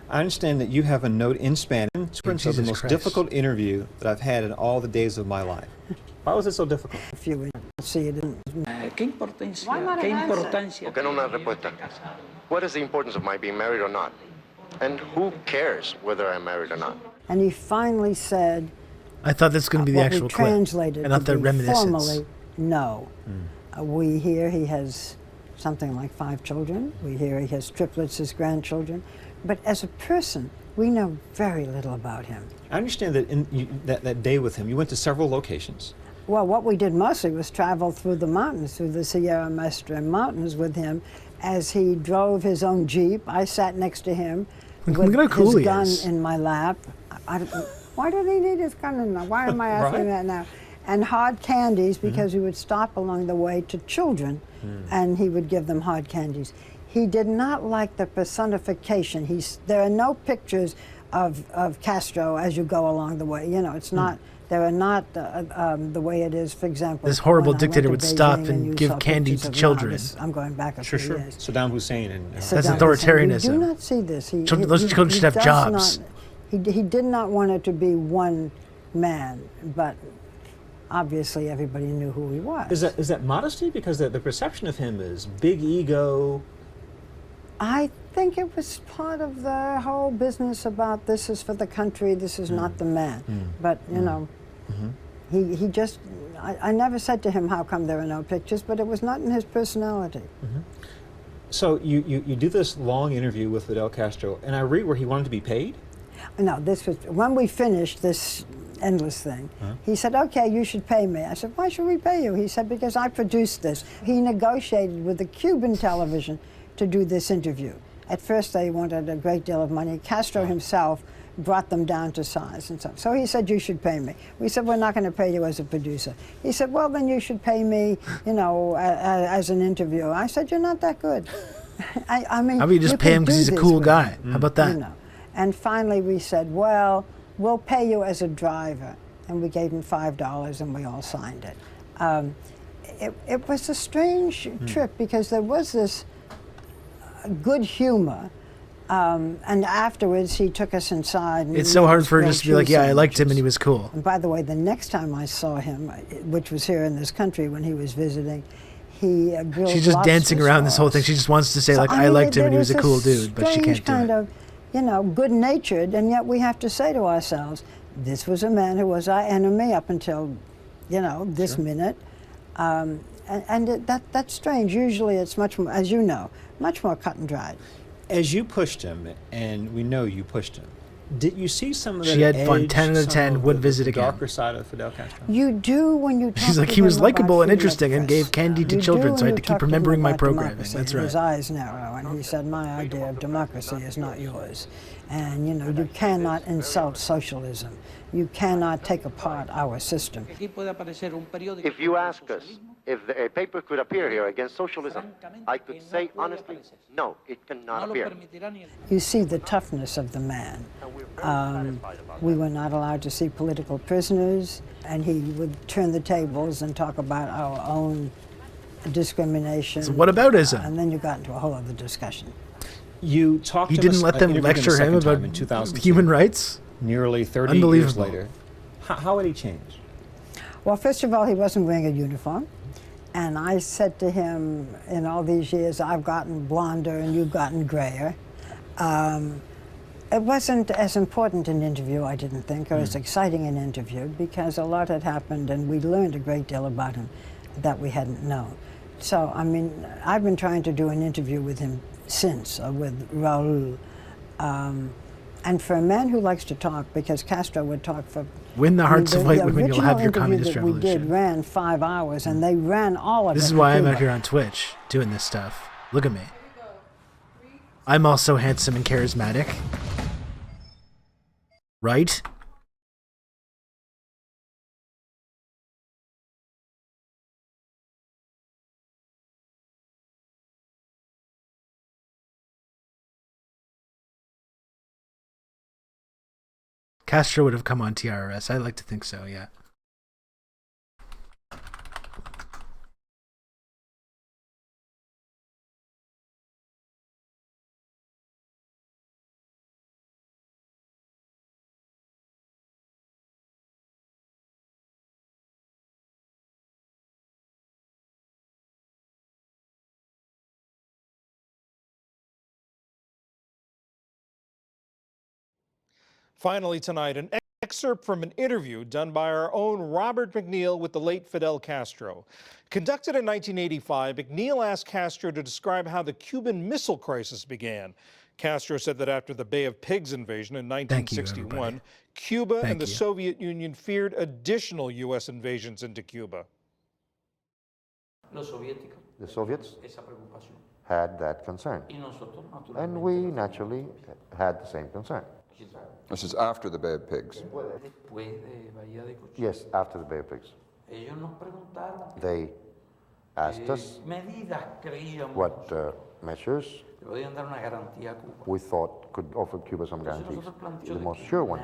I understand that you have a note in Spanish. It's the Jesus most Christ. difficult interview that I've had in all the days of my life. Why was it so difficult? If you see it in ¿Qué importancia? Why not ¿Qué an answer? importancia? ¿Por qué no una respuesta? What is the importance of my being married or not? And who cares whether I'm married or not? and he finally said I thought this was going to be the what actual we clip. translated And not to the be reminiscence. formally no. We hear he has something like 5 children. We hear he has triplets as grandchildren. But as a person, we know very little about him. I understand that in that day with him, you went to several locations. Well, what we did mostly was travel through the mountains, through the Sierra Maestra mountains with him as he drove his own Jeep. I sat next to him Look with how cool his he gun is. in my lap. Why did he need his gun in there? Why am I asking Right. that now? And hard candies, because he would stop along the way to children and he would give them hard candies. He did not like the personification. There are no pictures of Castro as you go along the way. You know, it's not. There are not the way it is, for example. This horrible when I went dictator to would stop Beijing and you give saw candy pictures to of children. I'm going back a few years. Saddam Hussein and That's Saddam authoritarianism. Hussein. You do not see this. Those children should have does jobs. Not, he did not want it to be one man, but obviously everybody knew who he was. Is that modesty? Because the perception of him is big ego. I think it was part of the whole business about this is for the country, this is not the man. But, you know, he just, I never said to him, how come there are no pictures, but it was not in his personality. So you do this long interview with Fidel Castro, and I read where he wanted to be paid? No, this was, when we finished this endless thing, he said, okay, you should pay me. I said, why should we pay you? He said, because I produced this. He negotiated with the Cuban television to do this interview. At first they wanted a great deal of money. Castro himself brought them down to size and stuff. So he said, you should pay me. We said, we're not going to pay you as a producer. He said, well, then you should pay me, you know, as an interviewer. I said, you're not that good. I mean, how about you just pay him because he's a cool guy? How about that? You know. And finally we said, well, we'll pay you as a driver. And we gave him $5 and we all signed it. It was a strange trip because there was this good humor, and afterwards he took us inside. And it's so hard for her just to be like, yeah, I liked him and he was cool. And by the way, the next time I saw him, which was here in this country when he was visiting, he grilled She's just dancing around this whole thing. She just wants to say, like, I liked him and he was a cool dude, but she can't do kind it. of, you know, good-natured, and yet we have to say to ourselves, this was a man who was our enemy up until, you know, this minute. That's strange. Usually it's much more, as you know, much more cut and dried. As you pushed him, and we know you pushed him, did you see some of that? She had fun. 10 out of 10. Would visit again. Darker side of Fidel Castro. You do when you talk She's like, to he was him likable about and interesting and freedom gave of candy to press. children, You so I do had to when you keep talk to him remembering my about programming. democracy. That's right. His eyes narrow, and he said, my idea of democracy is not yours. And, you know, you cannot insult socialism. You cannot take apart our system. If you ask us if a paper could appear here against socialism, I could say honestly, no, it cannot appear. You see the toughness of the man. We were not allowed to see political prisoners, and he would turn the tables and talk about our own discrimination. So what aboutism? And then you got into a whole other discussion. You talked He to didn't let them lecture him about human rights? Nearly 30 years later. How had he changed? Well, first of all, he wasn't wearing a uniform. And I said to him, in all these years, I've gotten blonder and you've gotten grayer. It wasn't as important an interview, I didn't think, or as exciting an interview, because a lot had happened and we learned a great deal about him that we hadn't known. So, I mean, I've been trying to do an interview with him since, with Raul. And for a man who likes to talk, because Castro would talk for... Win the hearts of white women, you'll have your communist that we did ran 5 hours, and they ran all of it. This is why I'm out here on Twitch, doing this stuff. Look at me. I'm also handsome and charismatic. Right? Castro would have come on TRRS. I like to think so, yeah. Finally tonight, an excerpt from an interview done by our own Robert McNeil with the late Fidel Castro. Conducted in 1985, McNeil asked Castro to describe how the Cuban Missile Crisis began. Castro said that after the Bay of Pigs invasion in 1961, Cuba and the Soviet Union feared additional U.S. invasions into Cuba. The Soviets had that concern, and we naturally had the same concern. This is after the Bay of Pigs. Yes, after the Bay of Pigs. They asked us what measures we thought could offer Cuba some guarantees. The most sure one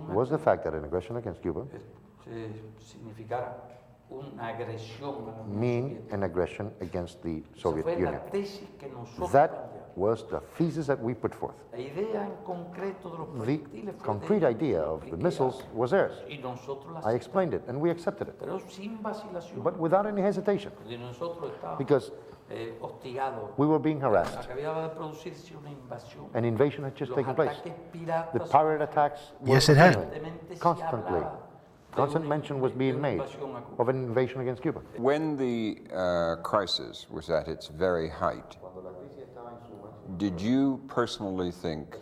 was the fact that an aggression against Cuba mean an aggression against the Soviet Union. That was the thesis that we put forth. The concrete idea of the missiles was theirs. I explained it, and we accepted it, but without any hesitation, because we were being harassed. An invasion had just taken place. The pirate attacks were Yes, it had. constantly. Constant mention was being made of an invasion against Cuba. When the crisis was at its very height, did you personally think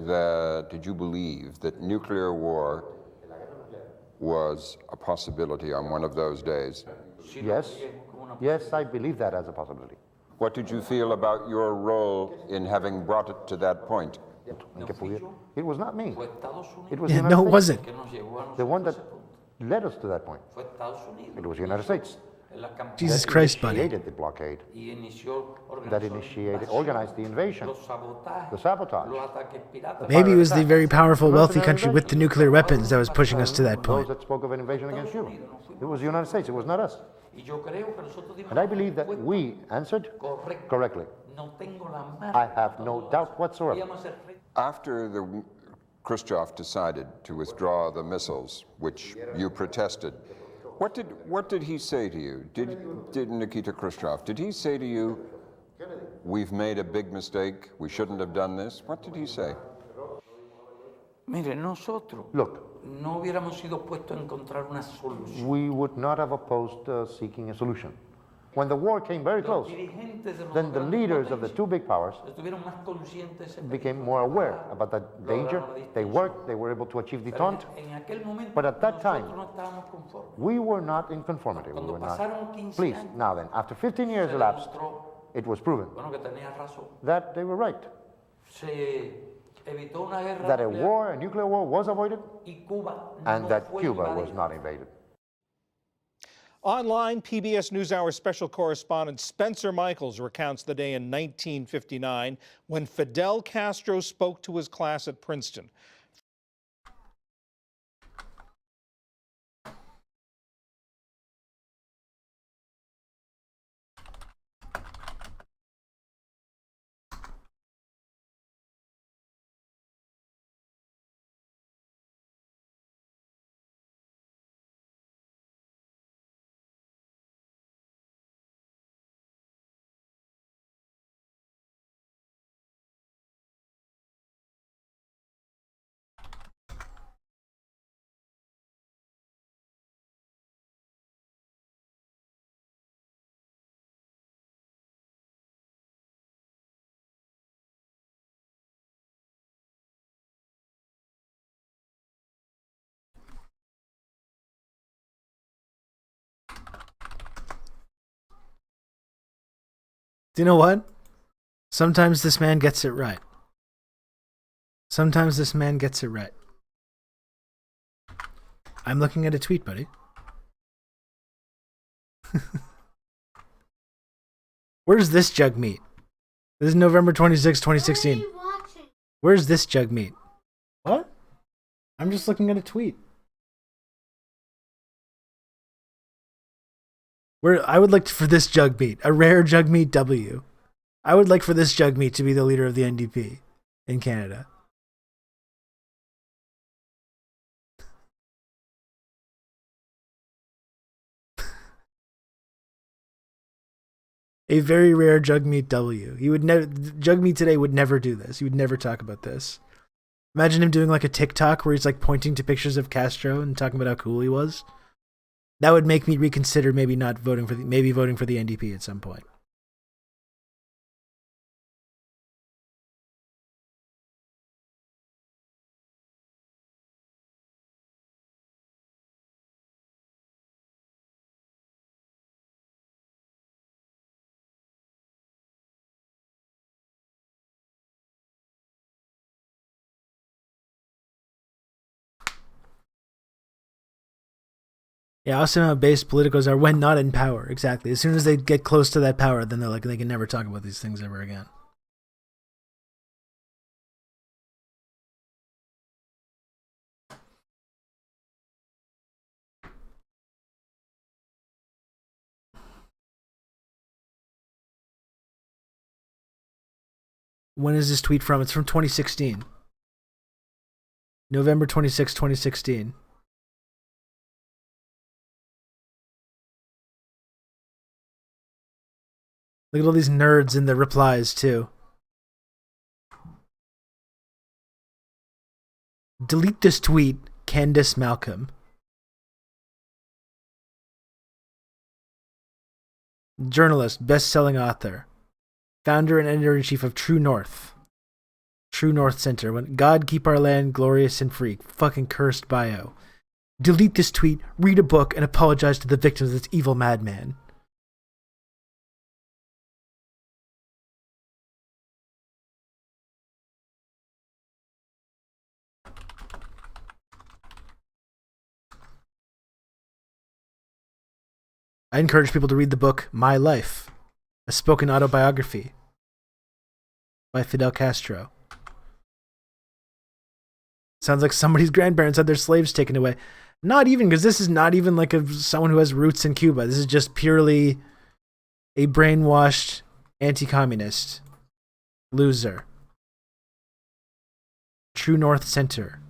that, did you believe that nuclear war was a possibility on one of those days? Yes. Yes, I believe that as a possibility. What did you feel about your role in having brought it to that point? It was not me. It was Yeah, the no, it United wasn't. States. The one that led us to that point. It was the United States. Jesus that Christ, buddy. initiated the blockade, that organized the invasion, the sabotage. Maybe it was the very powerful, wealthy country with the nuclear weapons that was pushing us to that Those point. that spoke of an invasion against Cuba. It was the United States, it was not us. And I believe that we answered correctly. I have no doubt whatsoever. After Khrushchev decided to withdraw the missiles, which you protested, what did he say to you? Did Nikita Khrushchev, did he say to you, we've made a big mistake, we shouldn't have done this? What did he say? Look, no hubiéramos sido puestos a encontrar una solución. we would not have opposed seeking a solution. When the war came very close, then the leaders of the two big powers became more aware about that danger. They worked, they were able to achieve detente. But at that time, we were not in conformity. We were not pleased. Now then, after 15 years elapsed, it was proven that they were right. That a war, a nuclear war, was avoided, and that Cuba was not invaded. Online, PBS NewsHour special correspondent Spencer Michaels recounts the day in 1959 when Fidel Castro spoke to his class at Princeton. Do you know what? Sometimes this man gets it right. Sometimes this man gets it right. I'm looking at a tweet, buddy. Where's this jug meat? This is November 26, 2016. Where's this jug meat? What? I'm just looking at a tweet. I would like for this jug meat, a rare jug meat W. I would like for this jug meat to be the leader of the NDP in Canada. A very rare jug meat W. He would never. Jug meat today would never do this. He would never talk about this. Imagine him doing like a TikTok where he's like pointing to pictures of Castro and talking about how cool he was. That would make me reconsider maybe voting for the NDP at some point. Yeah, also how base politicos are when not in power. Exactly. As soon as they get close to that power, then they're like, they can never talk about these things ever again. When is this tweet from? It's from 2016. November 26, 2016. Look at all these nerds in the replies, too. Delete this tweet, Candace Malcolm. Journalist, best-selling author. Founder and editor-in-chief of True North. True North Center. When God keep our land glorious and free. Fucking cursed bio. Delete this tweet, read a book, and apologize to the victims of this evil madman. I encourage people to read the book My Life, a spoken autobiography by Fidel Castro. Sounds like somebody's grandparents had their slaves taken away. Not even, because this is not even like someone who has roots in Cuba. This is just purely a brainwashed anti-communist loser. True North Center.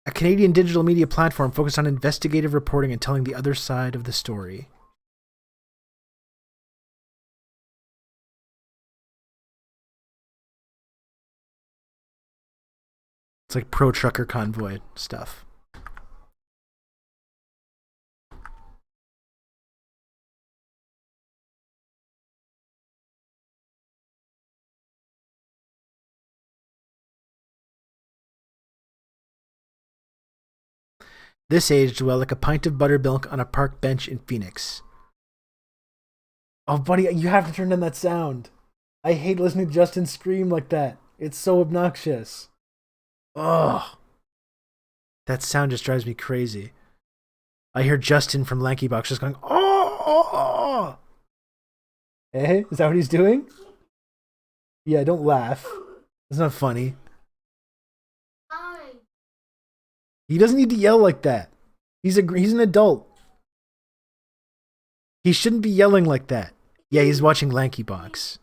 A Canadian digital media platform focused on investigative reporting and telling the other side of the story. It's like pro-trucker convoy stuff. This aged well like a pint of buttermilk on a park bench in Phoenix. Oh, buddy, you have to turn down that sound. I hate listening to Justin scream like that. It's so obnoxious. Ugh. That sound just drives me crazy. I hear Justin from Lanky Box just going, oh. Hey, is that what he's doing? Yeah, don't laugh. It's not funny. He doesn't need to yell like that. He's an adult. He shouldn't be yelling like that. Yeah, he's watching Lanky Box.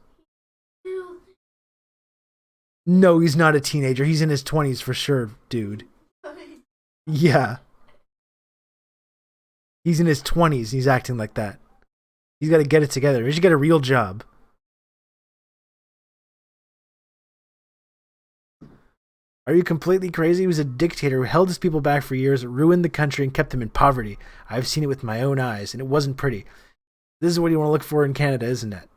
No, he's not a teenager. He's in his 20s for sure, dude. Yeah. He's in his 20s. He's acting like that. He's got to get it together. He should get a real job. Are you completely crazy? He was a dictator who held his people back for years, ruined the country, and kept them in poverty. I've seen it with my own eyes, and it wasn't pretty. This is what you want to look for in Canada, isn't it?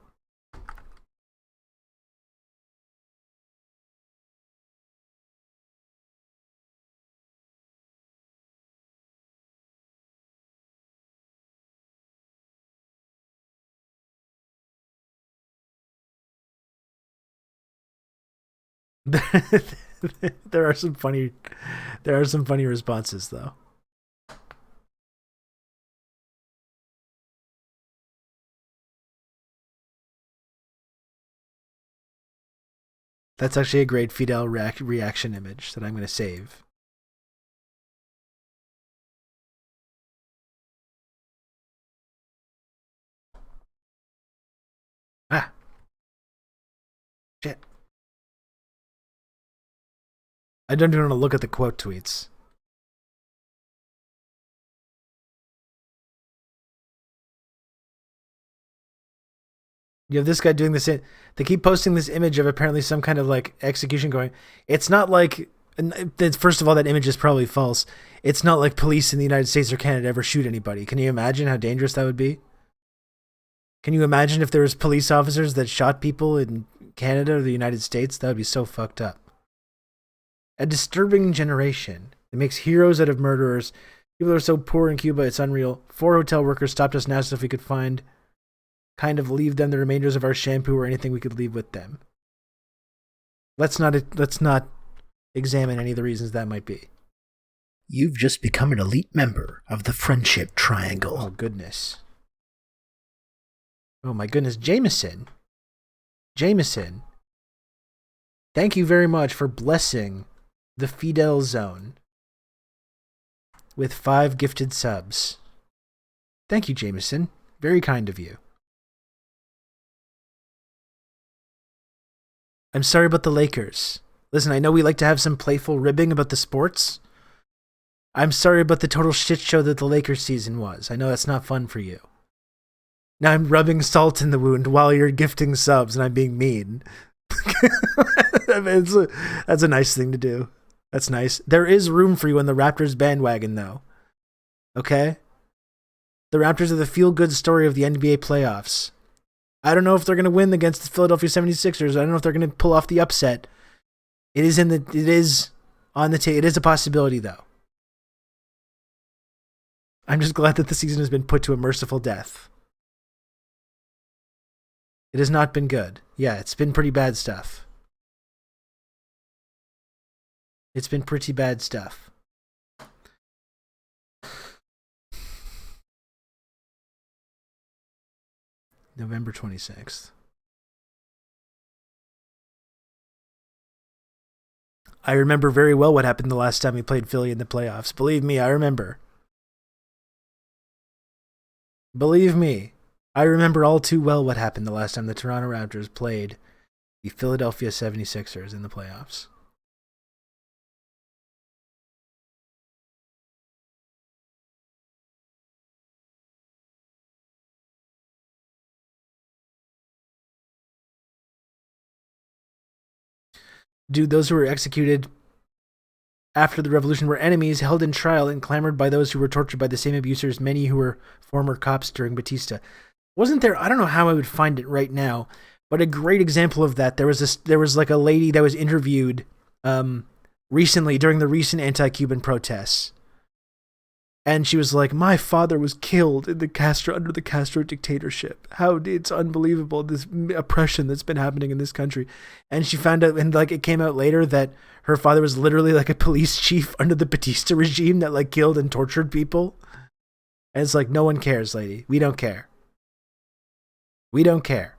There are some funny responses though. That's actually a great Fidel reaction image that I'm going to save. Ah. Shit. I don't even want to look at the quote tweets. You have this guy doing this. They keep posting this image of apparently some kind of like execution going. It's not like, first of all, that image is probably false. It's not like police in the United States or Canada ever shoot anybody. Can you imagine how dangerous that would be? Can you imagine if there was police officers that shot people in Canada or the United States? That would be so fucked up. A disturbing generation. It makes heroes out of murderers. People are so poor in Cuba, it's unreal. 4 hotel workers stopped us now so if we could find, kind of leave them the remainders of our shampoo or anything we could leave with them. Let's not examine any of the reasons that might be. You've just become an elite member of the Friendship Triangle. Oh, goodness. Oh, my goodness. Jameson. Thank you very much for blessing the Fidel Zone with 5 gifted subs. Thank you, Jameson. Very kind of you. I'm sorry about the Lakers. Listen, I know we like to have some playful ribbing about the sports. I'm sorry about the total shit show that the Lakers season was. I know that's not fun for you. Now I'm rubbing salt in the wound while you're gifting subs and I'm being mean. That's a nice thing to do. That's nice. There is room for you on the Raptors bandwagon, though. Okay? The Raptors are the feel-good story of the NBA playoffs. I don't know if they're going to win against the Philadelphia 76ers. I don't know if they're going to pull off the upset. It is on the table. It is a possibility, though. I'm just glad that the season has been put to a merciful death. It has not been good. Yeah, it's been pretty bad stuff. It's been pretty bad stuff. November 26th. I remember very well what happened the last time we played Philly in the playoffs. Believe me, I remember. Believe me, I remember all too well what happened the last time the Toronto Raptors played the Philadelphia 76ers in the playoffs. Dude, those who were executed after the revolution were enemies held in trial and clamored by those who were tortured by the same abusers, many who were former cops during Batista. Wasn't there, I don't know how I would find it right now, but a great example of that, there was like a lady that was interviewed recently during the recent anti-Cuban protests. And she was like, my father was killed in under the Castro dictatorship. It's unbelievable, this oppression that's been happening in this country. And she found out, and like it came out later that her father was literally like a police chief under the Batista regime that like killed and tortured people. And it's like, no one cares, lady. We don't care. We don't care.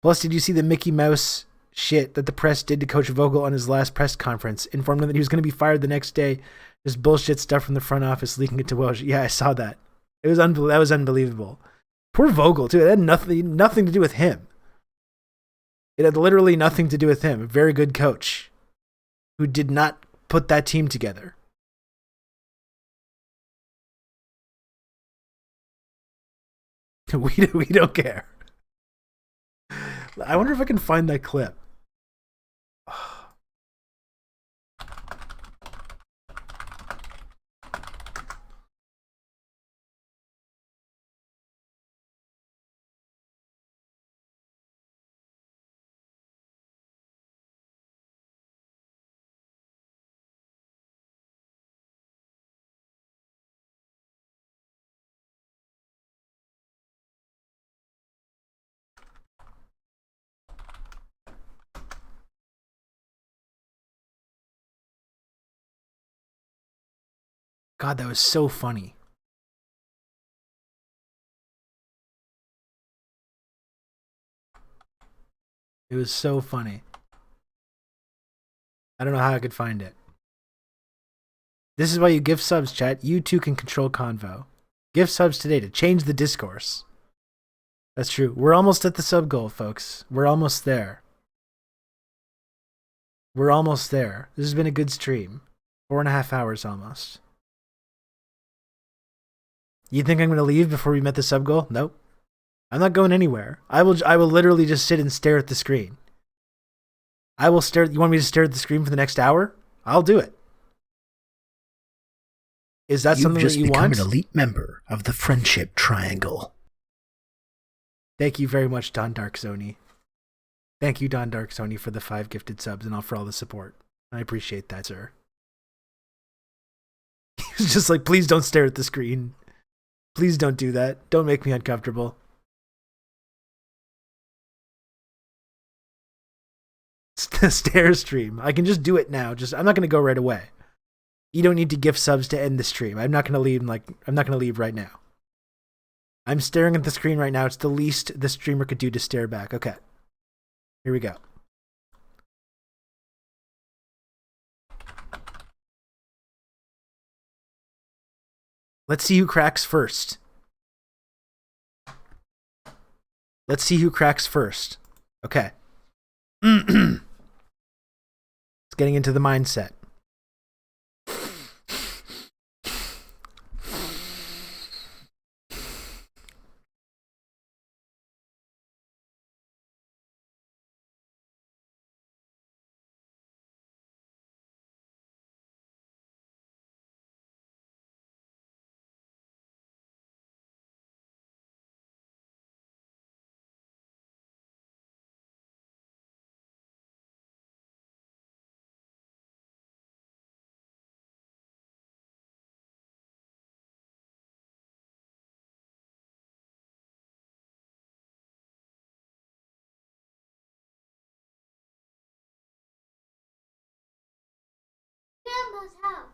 Plus, did you see the Mickey Mouse shit that the press did to Coach Vogel on his last press conference? Informed him that he was going to be fired the next day. Just bullshit stuff from the front office leaking it to Welsh. Yeah, I saw that. That was unbelievable. Poor Vogel, too. It had nothing to do with him. It had literally nothing to do with him. A very good coach who did not put that team together. We don't care. I wonder if I can find that clip. God, that was so funny. It was so funny. I don't know how I could find it. This is why you gift subs, chat. You too can control convo. Gift subs today to change the discourse. That's true. We're almost at the sub goal, folks. We're almost there. We're almost there. This has been a good stream. 4.5 hours almost. You think I'm going to leave before we met the sub goal? Nope. I'm not going anywhere. I will literally just sit and stare at the screen. I will stare. You want me to stare at the screen for the next hour? I'll do it. Is that something that you want? You've just become an elite member of the Friendship Triangle. Thank you very much, Don Dark Sony. Thank you, Don Dark Sony, for the 5 gifted subs and all for all the support. I appreciate that, sir. He's just like, please don't stare at the screen. Please don't do that. Don't make me uncomfortable. Stare stream. I can just do it now. I'm not going to go right away. You don't need to gift subs to end the stream. I'm not going to leave right now. I'm staring at the screen right now. It's the least the streamer could do to stare back. Okay. Here we go. Let's see who cracks first. Let's see who cracks first. Okay. It's getting into the mindset. Grandma's house.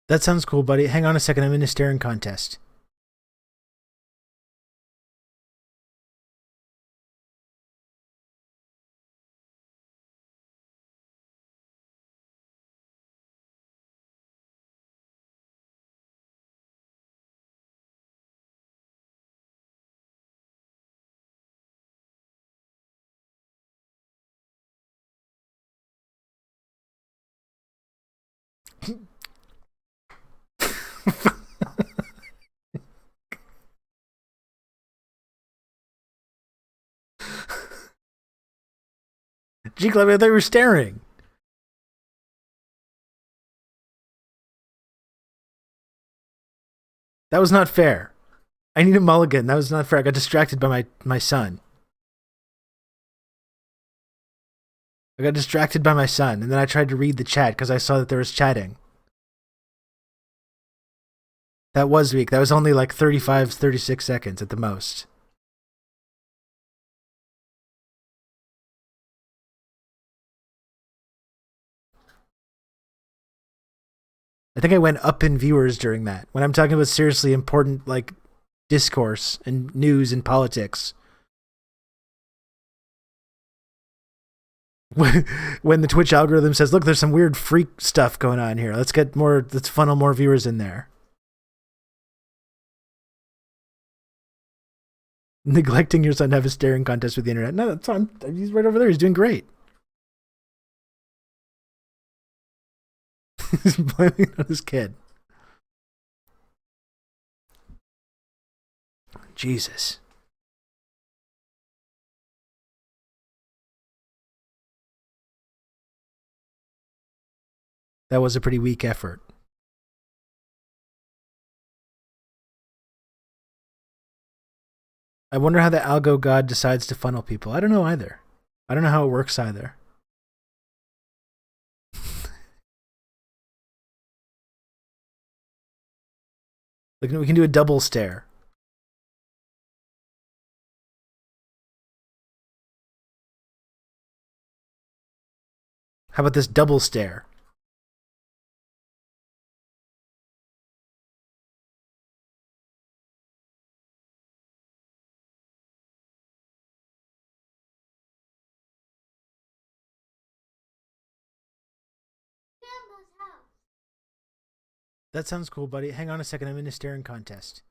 That sounds cool, buddy. Hang on a second. I'm in a staring contest. Gee, Club, I thought you were staring. That was not fair. I need a mulligan. That was not fair. I got distracted by my son. I got distracted by my son, and then I tried to read the chat because I saw that there was chatting. That was weak. That was only like 35, 36 seconds at the most. I think I went up in viewers during that. When I'm talking about seriously important, like, discourse and news and politics. When the Twitch algorithm says, look, there's some weird freak stuff going on here. Let's funnel more viewers in there. Neglecting your son to have a staring contest with the internet. No, that's fine. He's right over there. He's doing great. He's blaming it on his kid. Jesus. That was a pretty weak effort. I wonder how the algo god decides to funnel people. I don't know either. I don't know how it works either. Look, we can do a double stare. How about this double stare? Grandma's house. That sounds cool, buddy. Hang on a second. I'm in a staring contest.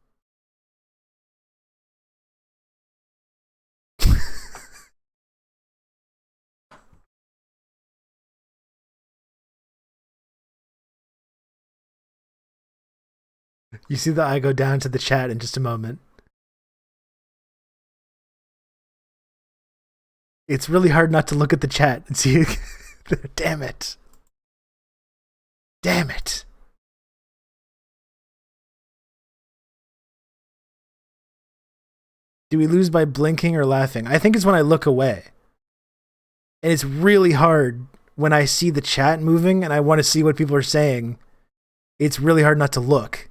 You see the eye go down to the chat in just a moment. It's really hard not to look at the chat and see. Damn it. Damn it. Do we lose by blinking or laughing? I think it's when I look away. And it's really hard when I see the chat moving and I want to see what people are saying. It's really hard not to look.